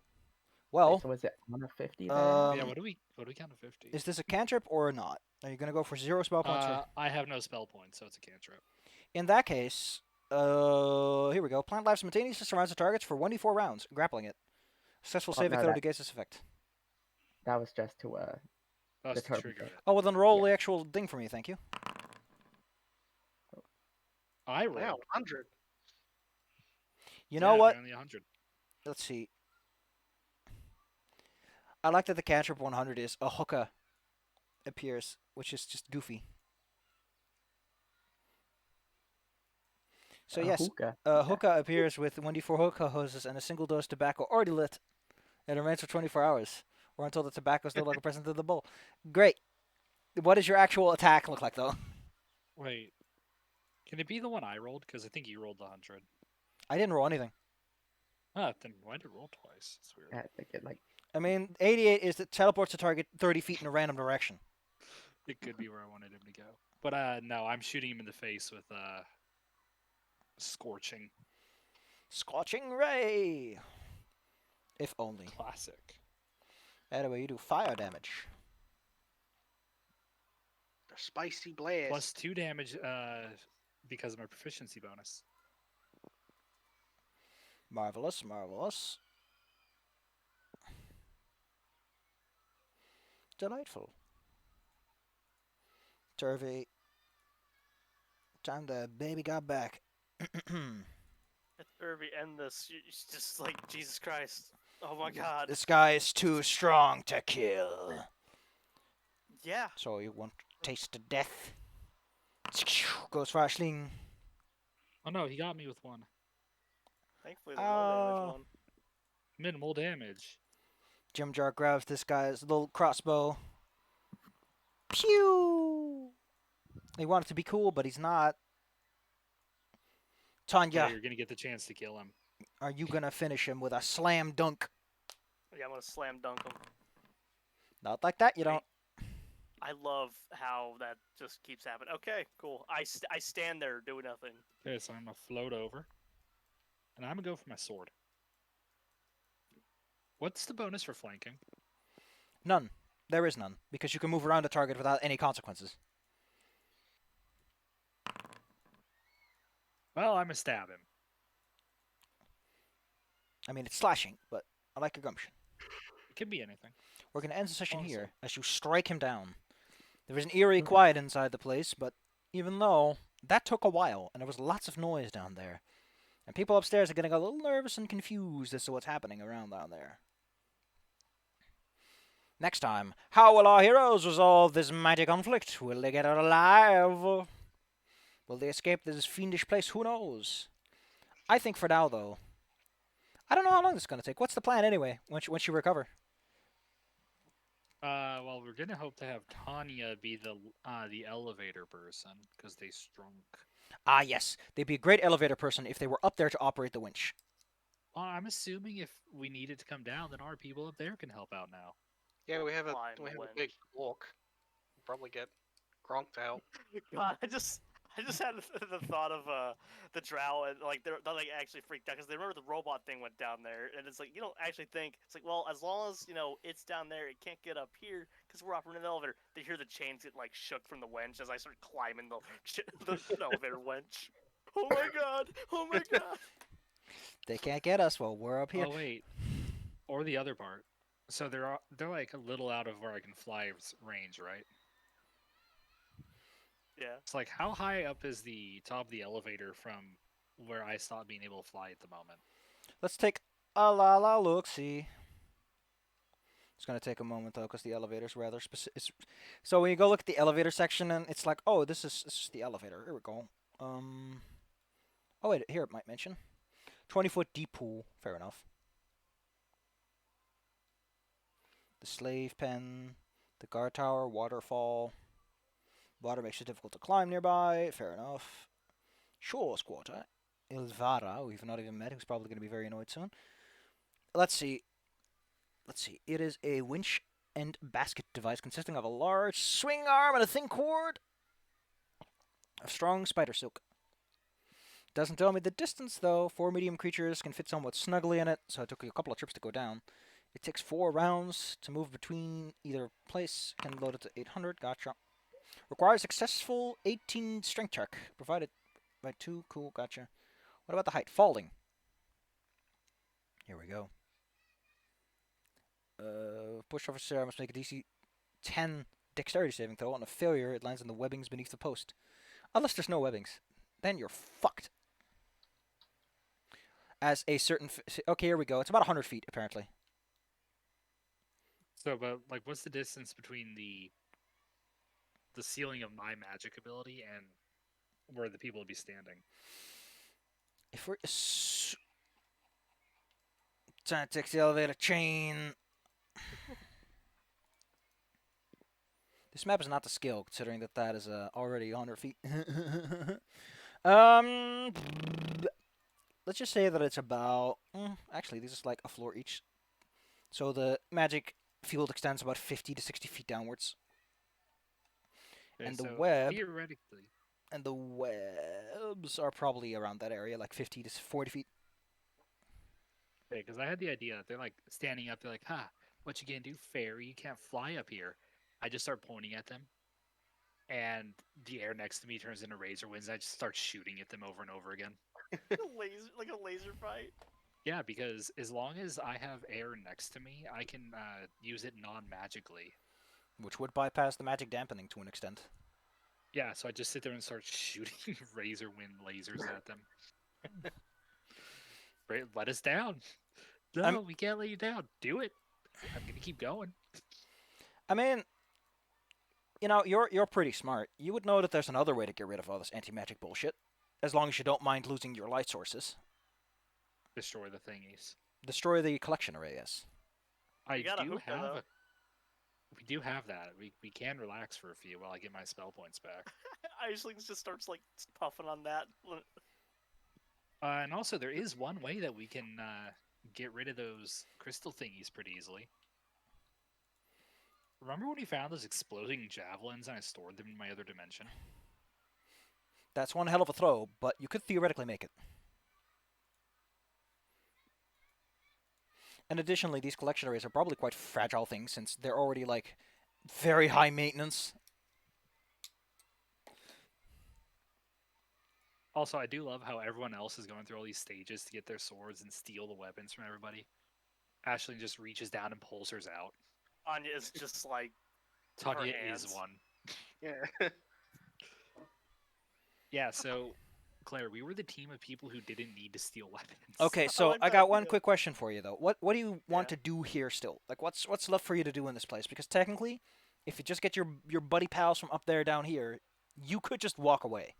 [SPEAKER 4] Wait,
[SPEAKER 3] well,
[SPEAKER 4] so was it on a 50 then?
[SPEAKER 5] Yeah,
[SPEAKER 3] um,
[SPEAKER 5] what do we count to 50?
[SPEAKER 3] is this a cantrip or not? Are you gonna go for 0 spell points? Or...
[SPEAKER 5] I have no spell points, so it's a cantrip.
[SPEAKER 3] In that case, here we go. Plant life simultaneously surrounds the targets for 1d4 rounds, grappling it. Successful
[SPEAKER 4] Oh,
[SPEAKER 3] saving
[SPEAKER 4] no,
[SPEAKER 3] throw
[SPEAKER 4] that-
[SPEAKER 3] negates this effect.
[SPEAKER 4] That was just to
[SPEAKER 5] That's to
[SPEAKER 4] Determine
[SPEAKER 5] trigger
[SPEAKER 4] it.
[SPEAKER 5] it.
[SPEAKER 3] Oh, well then roll
[SPEAKER 4] Yeah.
[SPEAKER 3] the actual thing for me, thank you.
[SPEAKER 5] I
[SPEAKER 2] Wow,
[SPEAKER 5] rolled.
[SPEAKER 2] 100.
[SPEAKER 3] You know
[SPEAKER 5] Yeah,
[SPEAKER 3] what?
[SPEAKER 5] apparently 100.
[SPEAKER 3] Let's see. I like that the cantrip 100 is a hookah appears, which is just goofy. So yes,
[SPEAKER 4] hookah.
[SPEAKER 3] hookah appears with 1d4 hookah hoses and a single dose tobacco already lit. It remains for 24 hours, or until the tobacco is no longer present in the bowl. Great. What does your actual attack look like, though?
[SPEAKER 5] Wait. Can it be the one I rolled? Because I think you rolled the 100.
[SPEAKER 3] I didn't roll anything.
[SPEAKER 5] Ah, then why did it roll twice? It's weird.
[SPEAKER 4] I think it
[SPEAKER 3] I mean, 88 is that teleports the target 30 feet in a random direction.
[SPEAKER 5] It could be where I wanted him to go. But no, I'm shooting him in the face with Scorching.
[SPEAKER 3] Scorching ray. If only.
[SPEAKER 5] Classic.
[SPEAKER 3] Anyway, you do fire damage.
[SPEAKER 2] The spicy blast.
[SPEAKER 5] Plus 2 damage because of my proficiency bonus.
[SPEAKER 3] Marvelous, marvelous. Delightful. Turvey. Time the baby got back.
[SPEAKER 1] Irby, end this. It's just like, Jesus Christ. Oh my god.
[SPEAKER 3] This guy is too strong to kill.
[SPEAKER 1] Yeah.
[SPEAKER 3] So you want to taste of death? Goes Frashling.
[SPEAKER 5] Oh no, he got me with one.
[SPEAKER 1] Thankfully, the low damage one.
[SPEAKER 5] Minimal damage.
[SPEAKER 3] Jim Jar grabs this guy's little crossbow. Pew! He wanted to be cool, but he's not. Tanya,
[SPEAKER 5] Yeah, you're gonna get the chance to kill him.
[SPEAKER 3] are you gonna finish him with a slam dunk?
[SPEAKER 1] Yeah, I'm gonna slam dunk him.
[SPEAKER 3] Not like that, you don't.
[SPEAKER 1] I love how that just keeps happening. Okay, cool. I stand there doing nothing.
[SPEAKER 5] Okay, so I'm gonna float over. And I'm gonna go for my sword. What's the bonus for flanking?
[SPEAKER 3] None. There is none, because you can move around a target without any consequences.
[SPEAKER 5] Well, I'm gonna stab him.
[SPEAKER 3] I mean, it's slashing, but I like your gumption.
[SPEAKER 5] It could be anything.
[SPEAKER 3] We're going to end the session
[SPEAKER 5] Awesome.
[SPEAKER 3] here as you strike him down. There is an eerie quiet inside the place, but even though that took a while, and there was lots of noise down there, and people upstairs are getting a little nervous and confused as to what's happening around down there. Next time, how will our heroes resolve this mighty conflict? Will they get out alive? Will they escape this fiendish place? Who knows? I think for now, though, I don't know how long this is going to take. What's the plan anyway, once you recover?
[SPEAKER 5] Well, we're gonna hope to have Tanya be the elevator person because they strunk.
[SPEAKER 3] Ah, yes. They'd be a great elevator person if they were up there to operate the winch.
[SPEAKER 5] I'm assuming if we need it to come down, then our people up there can help out now.
[SPEAKER 2] Yeah, we have a
[SPEAKER 1] Climb
[SPEAKER 2] we have
[SPEAKER 1] the
[SPEAKER 2] a big walk. Probably get Gronk to help.
[SPEAKER 1] God, I just had the thought of the drow and like they're like actually freaked out because they remember the robot thing went down there and it's like you don't actually think it's like well as long as it's down there it can't get up here because we're operating an elevator. They hear the chains get like shook from the winch as I start climbing the elevator winch. Oh my god! Oh my god!
[SPEAKER 3] They can't get us while we're up here.
[SPEAKER 5] Oh wait, or the other part. So they're like a little out of where I can fly range, right?
[SPEAKER 1] Yeah.
[SPEAKER 5] It's like how high up is the top of the elevator from where I stopped being able to fly at the moment?
[SPEAKER 3] Let's take a la look-see. It's going to take a moment, though, because the elevator's rather specific. So when you go look at the elevator section, and it's like, oh, this is the elevator. Here we go. Oh, wait, here it might mention. 20-foot deep pool. Fair enough. The slave pen. The guard tower. Waterfall. Water makes it difficult to climb nearby. Fair enough. Shaw's quarter. Ilvara, who we've not even met, who's probably going to be very annoyed soon. Let's see. let's see. It is a winch and basket device consisting of a large swing arm and a thin cord of strong spider silk. Doesn't tell me the distance, though. 4 medium creatures can fit somewhat snugly in it, so it took a couple of trips to go down. It takes 4 rounds to move between either place. Can load it to 800. Gotcha. Requires successful 18 strength check, provided by 2. Cool, gotcha. What about the height? Falling. Here we go. Push officer must make a DC 10 dexterity saving throw. On a failure, it lands in the webbings beneath the post. Unless there's no webbings. Then you're fucked. As a certain... okay, here we go. It's about 100 feet, apparently.
[SPEAKER 5] So, but like, what's the distance between the ceiling of my magic ability and where the people would be standing?
[SPEAKER 3] If we're... trying to take the elevator chain... This map is not to scale, considering that that is already 100 feet. Let's just say that it's about... actually, this is like a floor each. So the magic field extends about 50 to 60 feet downwards.
[SPEAKER 5] Okay,
[SPEAKER 3] And the
[SPEAKER 5] so
[SPEAKER 3] web...
[SPEAKER 5] theoretically,
[SPEAKER 3] and the webs are probably around that area, like 50 to 40 feet.
[SPEAKER 5] because I had the idea that they're like standing up. They're like, "Ha, what you gonna do, fairy? You can't fly up here." I just start pointing at them, and the air next to me turns into razor winds. I just start shooting at them over and over again.
[SPEAKER 1] Like a laser fight.
[SPEAKER 5] Yeah, because as long as I have air next to me, I can use it non-magically.
[SPEAKER 3] Which would bypass the magic dampening to an extent.
[SPEAKER 5] Yeah, so I just sit there and start shooting razor wind lasers at them. Let us down. No, we can't let you down. Do it. I'm gonna keep going.
[SPEAKER 3] I mean, you know, you're pretty smart. You would know that there's another way to get rid of all this anti-magic bullshit, as long as you don't mind losing your light sources.
[SPEAKER 5] Destroy the thingies.
[SPEAKER 3] Destroy the collection array, yes.
[SPEAKER 5] I
[SPEAKER 1] got a
[SPEAKER 5] do
[SPEAKER 1] hookah,
[SPEAKER 5] have
[SPEAKER 1] though.
[SPEAKER 5] a. We do have that. We can relax for a few while I get my spell points back.
[SPEAKER 1] Icelings just starts like puffing on that.
[SPEAKER 5] And also, there is one way that we can get rid of those crystal thingies pretty easily. Remember when we found those exploding javelins and I stored them in my other dimension?
[SPEAKER 3] That's one hell of a throw, but you could theoretically make it. And additionally, these collection arrays are probably quite fragile things, since they're already, like, very high maintenance.
[SPEAKER 5] Also, I do love how everyone else is going through all these stages to get their swords and steal the weapons from everybody. Ashley just reaches down and pulls hers out.
[SPEAKER 1] Anya is just like
[SPEAKER 5] Tanya
[SPEAKER 1] hands.
[SPEAKER 5] is one.
[SPEAKER 2] Yeah.
[SPEAKER 5] Yeah, so, Claire, we were the team of people who didn't need to steal weapons.
[SPEAKER 3] Okay, so
[SPEAKER 1] like
[SPEAKER 3] I
[SPEAKER 1] that
[SPEAKER 3] got one
[SPEAKER 1] idea.
[SPEAKER 3] quick question for you, though. What do you want
[SPEAKER 1] Yeah.
[SPEAKER 3] to do here still? Like, what's left for you to do in this place? Because technically, if you just get your buddy pals from up there down here, you could just walk away.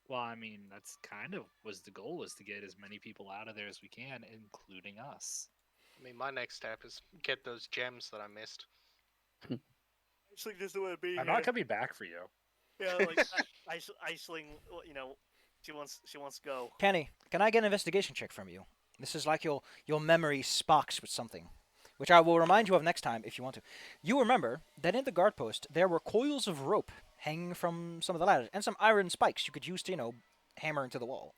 [SPEAKER 5] Well, I mean, that's kind of was the goal, was to get as many people out of there as we can, including us.
[SPEAKER 2] I mean, my next step is get those gems that I missed.
[SPEAKER 1] Iceling doesn't want to be
[SPEAKER 5] I'm
[SPEAKER 1] here.
[SPEAKER 5] not coming back for you.
[SPEAKER 1] Yeah, like Iceling, you know, she wants to go.
[SPEAKER 3] Kenny, can I get an investigation check from you? This is like your memory sparks with something, which I will remind you of next time if you want to. You remember that in the guard post there were coils of rope hanging from some of the ladders and some iron spikes you could use to, you know, hammer into the wall.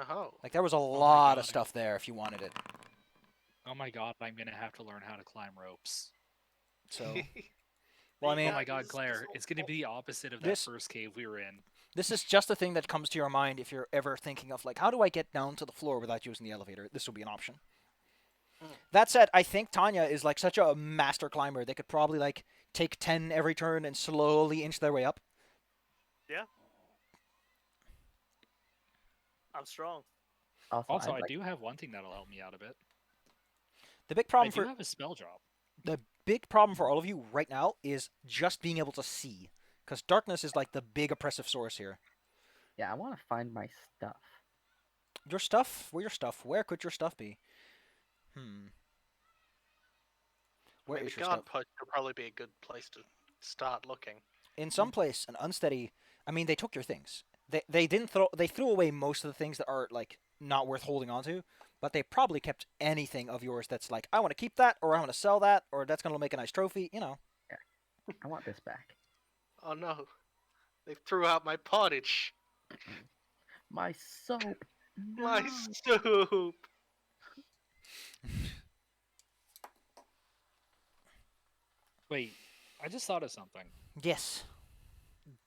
[SPEAKER 2] Oh.
[SPEAKER 3] Like there was a
[SPEAKER 5] my
[SPEAKER 3] lot
[SPEAKER 5] God.
[SPEAKER 3] of stuff there if you wanted it.
[SPEAKER 5] Oh my god, I'm gonna have to learn how to climb ropes.
[SPEAKER 3] So, well, I mean,
[SPEAKER 5] Oh my god,
[SPEAKER 1] this-
[SPEAKER 5] Claire,
[SPEAKER 1] this-
[SPEAKER 5] it's gonna be the opposite of that
[SPEAKER 3] this-
[SPEAKER 5] first cave we were in.
[SPEAKER 3] this is just a thing that comes to your mind if you're ever thinking of like, how do I get down to the floor without using the elevator? This will be an option. That said, I think Tanya is like such a master climber. They could probably like take 10 every turn and slowly inch their way up.
[SPEAKER 1] I'm strong.
[SPEAKER 5] Also,
[SPEAKER 4] I'd
[SPEAKER 5] I
[SPEAKER 4] like-
[SPEAKER 5] do have one thing that'll help me out a bit.
[SPEAKER 3] The big
[SPEAKER 5] I
[SPEAKER 3] problem
[SPEAKER 5] do
[SPEAKER 3] for
[SPEAKER 5] have a spell drop.
[SPEAKER 3] the big problem for all of you right now is just being able to see, because darkness is like the big oppressive source here.
[SPEAKER 4] Yeah, I want to find my stuff.
[SPEAKER 3] Your stuff? Where your stuff? Where could your stuff be? Where
[SPEAKER 2] I mean,
[SPEAKER 3] is
[SPEAKER 2] the
[SPEAKER 3] your
[SPEAKER 2] guard
[SPEAKER 3] stuff?
[SPEAKER 2] post would probably be a good place to start looking.
[SPEAKER 3] In some place, an unsteady. I mean, they took your things. They didn't throw. They threw away most of the things that are like not worth holding on to, but they probably kept anything of yours that's like, I want to keep that, or I want to sell that, or that's going to make a nice trophy, you know.
[SPEAKER 4] I want this back.
[SPEAKER 2] Oh no, they threw out my pottage.
[SPEAKER 4] My soap.
[SPEAKER 2] My
[SPEAKER 4] No.
[SPEAKER 2] soup.
[SPEAKER 5] Wait, I just thought of something.
[SPEAKER 3] Yes.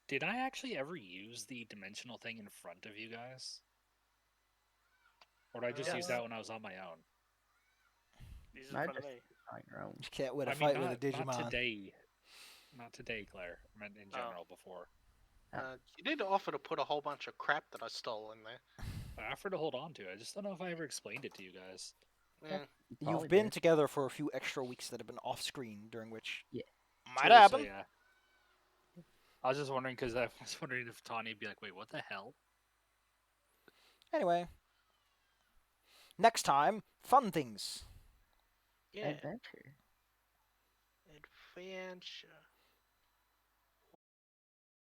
[SPEAKER 5] Did I actually ever use the dimensional thing in front of you guys? Or did I just use
[SPEAKER 1] Yes.
[SPEAKER 5] that when I was on my own?
[SPEAKER 1] Use it in
[SPEAKER 4] I
[SPEAKER 1] front of
[SPEAKER 4] just
[SPEAKER 1] me.
[SPEAKER 4] on your own.
[SPEAKER 3] You can't win a
[SPEAKER 5] I mean,
[SPEAKER 3] fight with a
[SPEAKER 5] not
[SPEAKER 3] Digimon.
[SPEAKER 5] today. Not today, Claire. I meant in general before.
[SPEAKER 2] You did offer to put a whole bunch of crap that I stole in there.
[SPEAKER 5] I offered to hold on to it. I just don't know if I ever explained it to you guys.
[SPEAKER 2] Yeah.
[SPEAKER 4] Probably
[SPEAKER 3] You've been
[SPEAKER 4] did.
[SPEAKER 3] together for a few extra weeks that have been off screen, during which
[SPEAKER 4] Yeah.
[SPEAKER 3] might
[SPEAKER 5] True, so
[SPEAKER 3] happen.
[SPEAKER 5] yeah. I was just wondering because I was wondering if Tawny'd be like, "Wait, what the hell?"
[SPEAKER 3] Anyway, next time, fun things.
[SPEAKER 2] Yeah.
[SPEAKER 4] Adventure.
[SPEAKER 2] Adventure.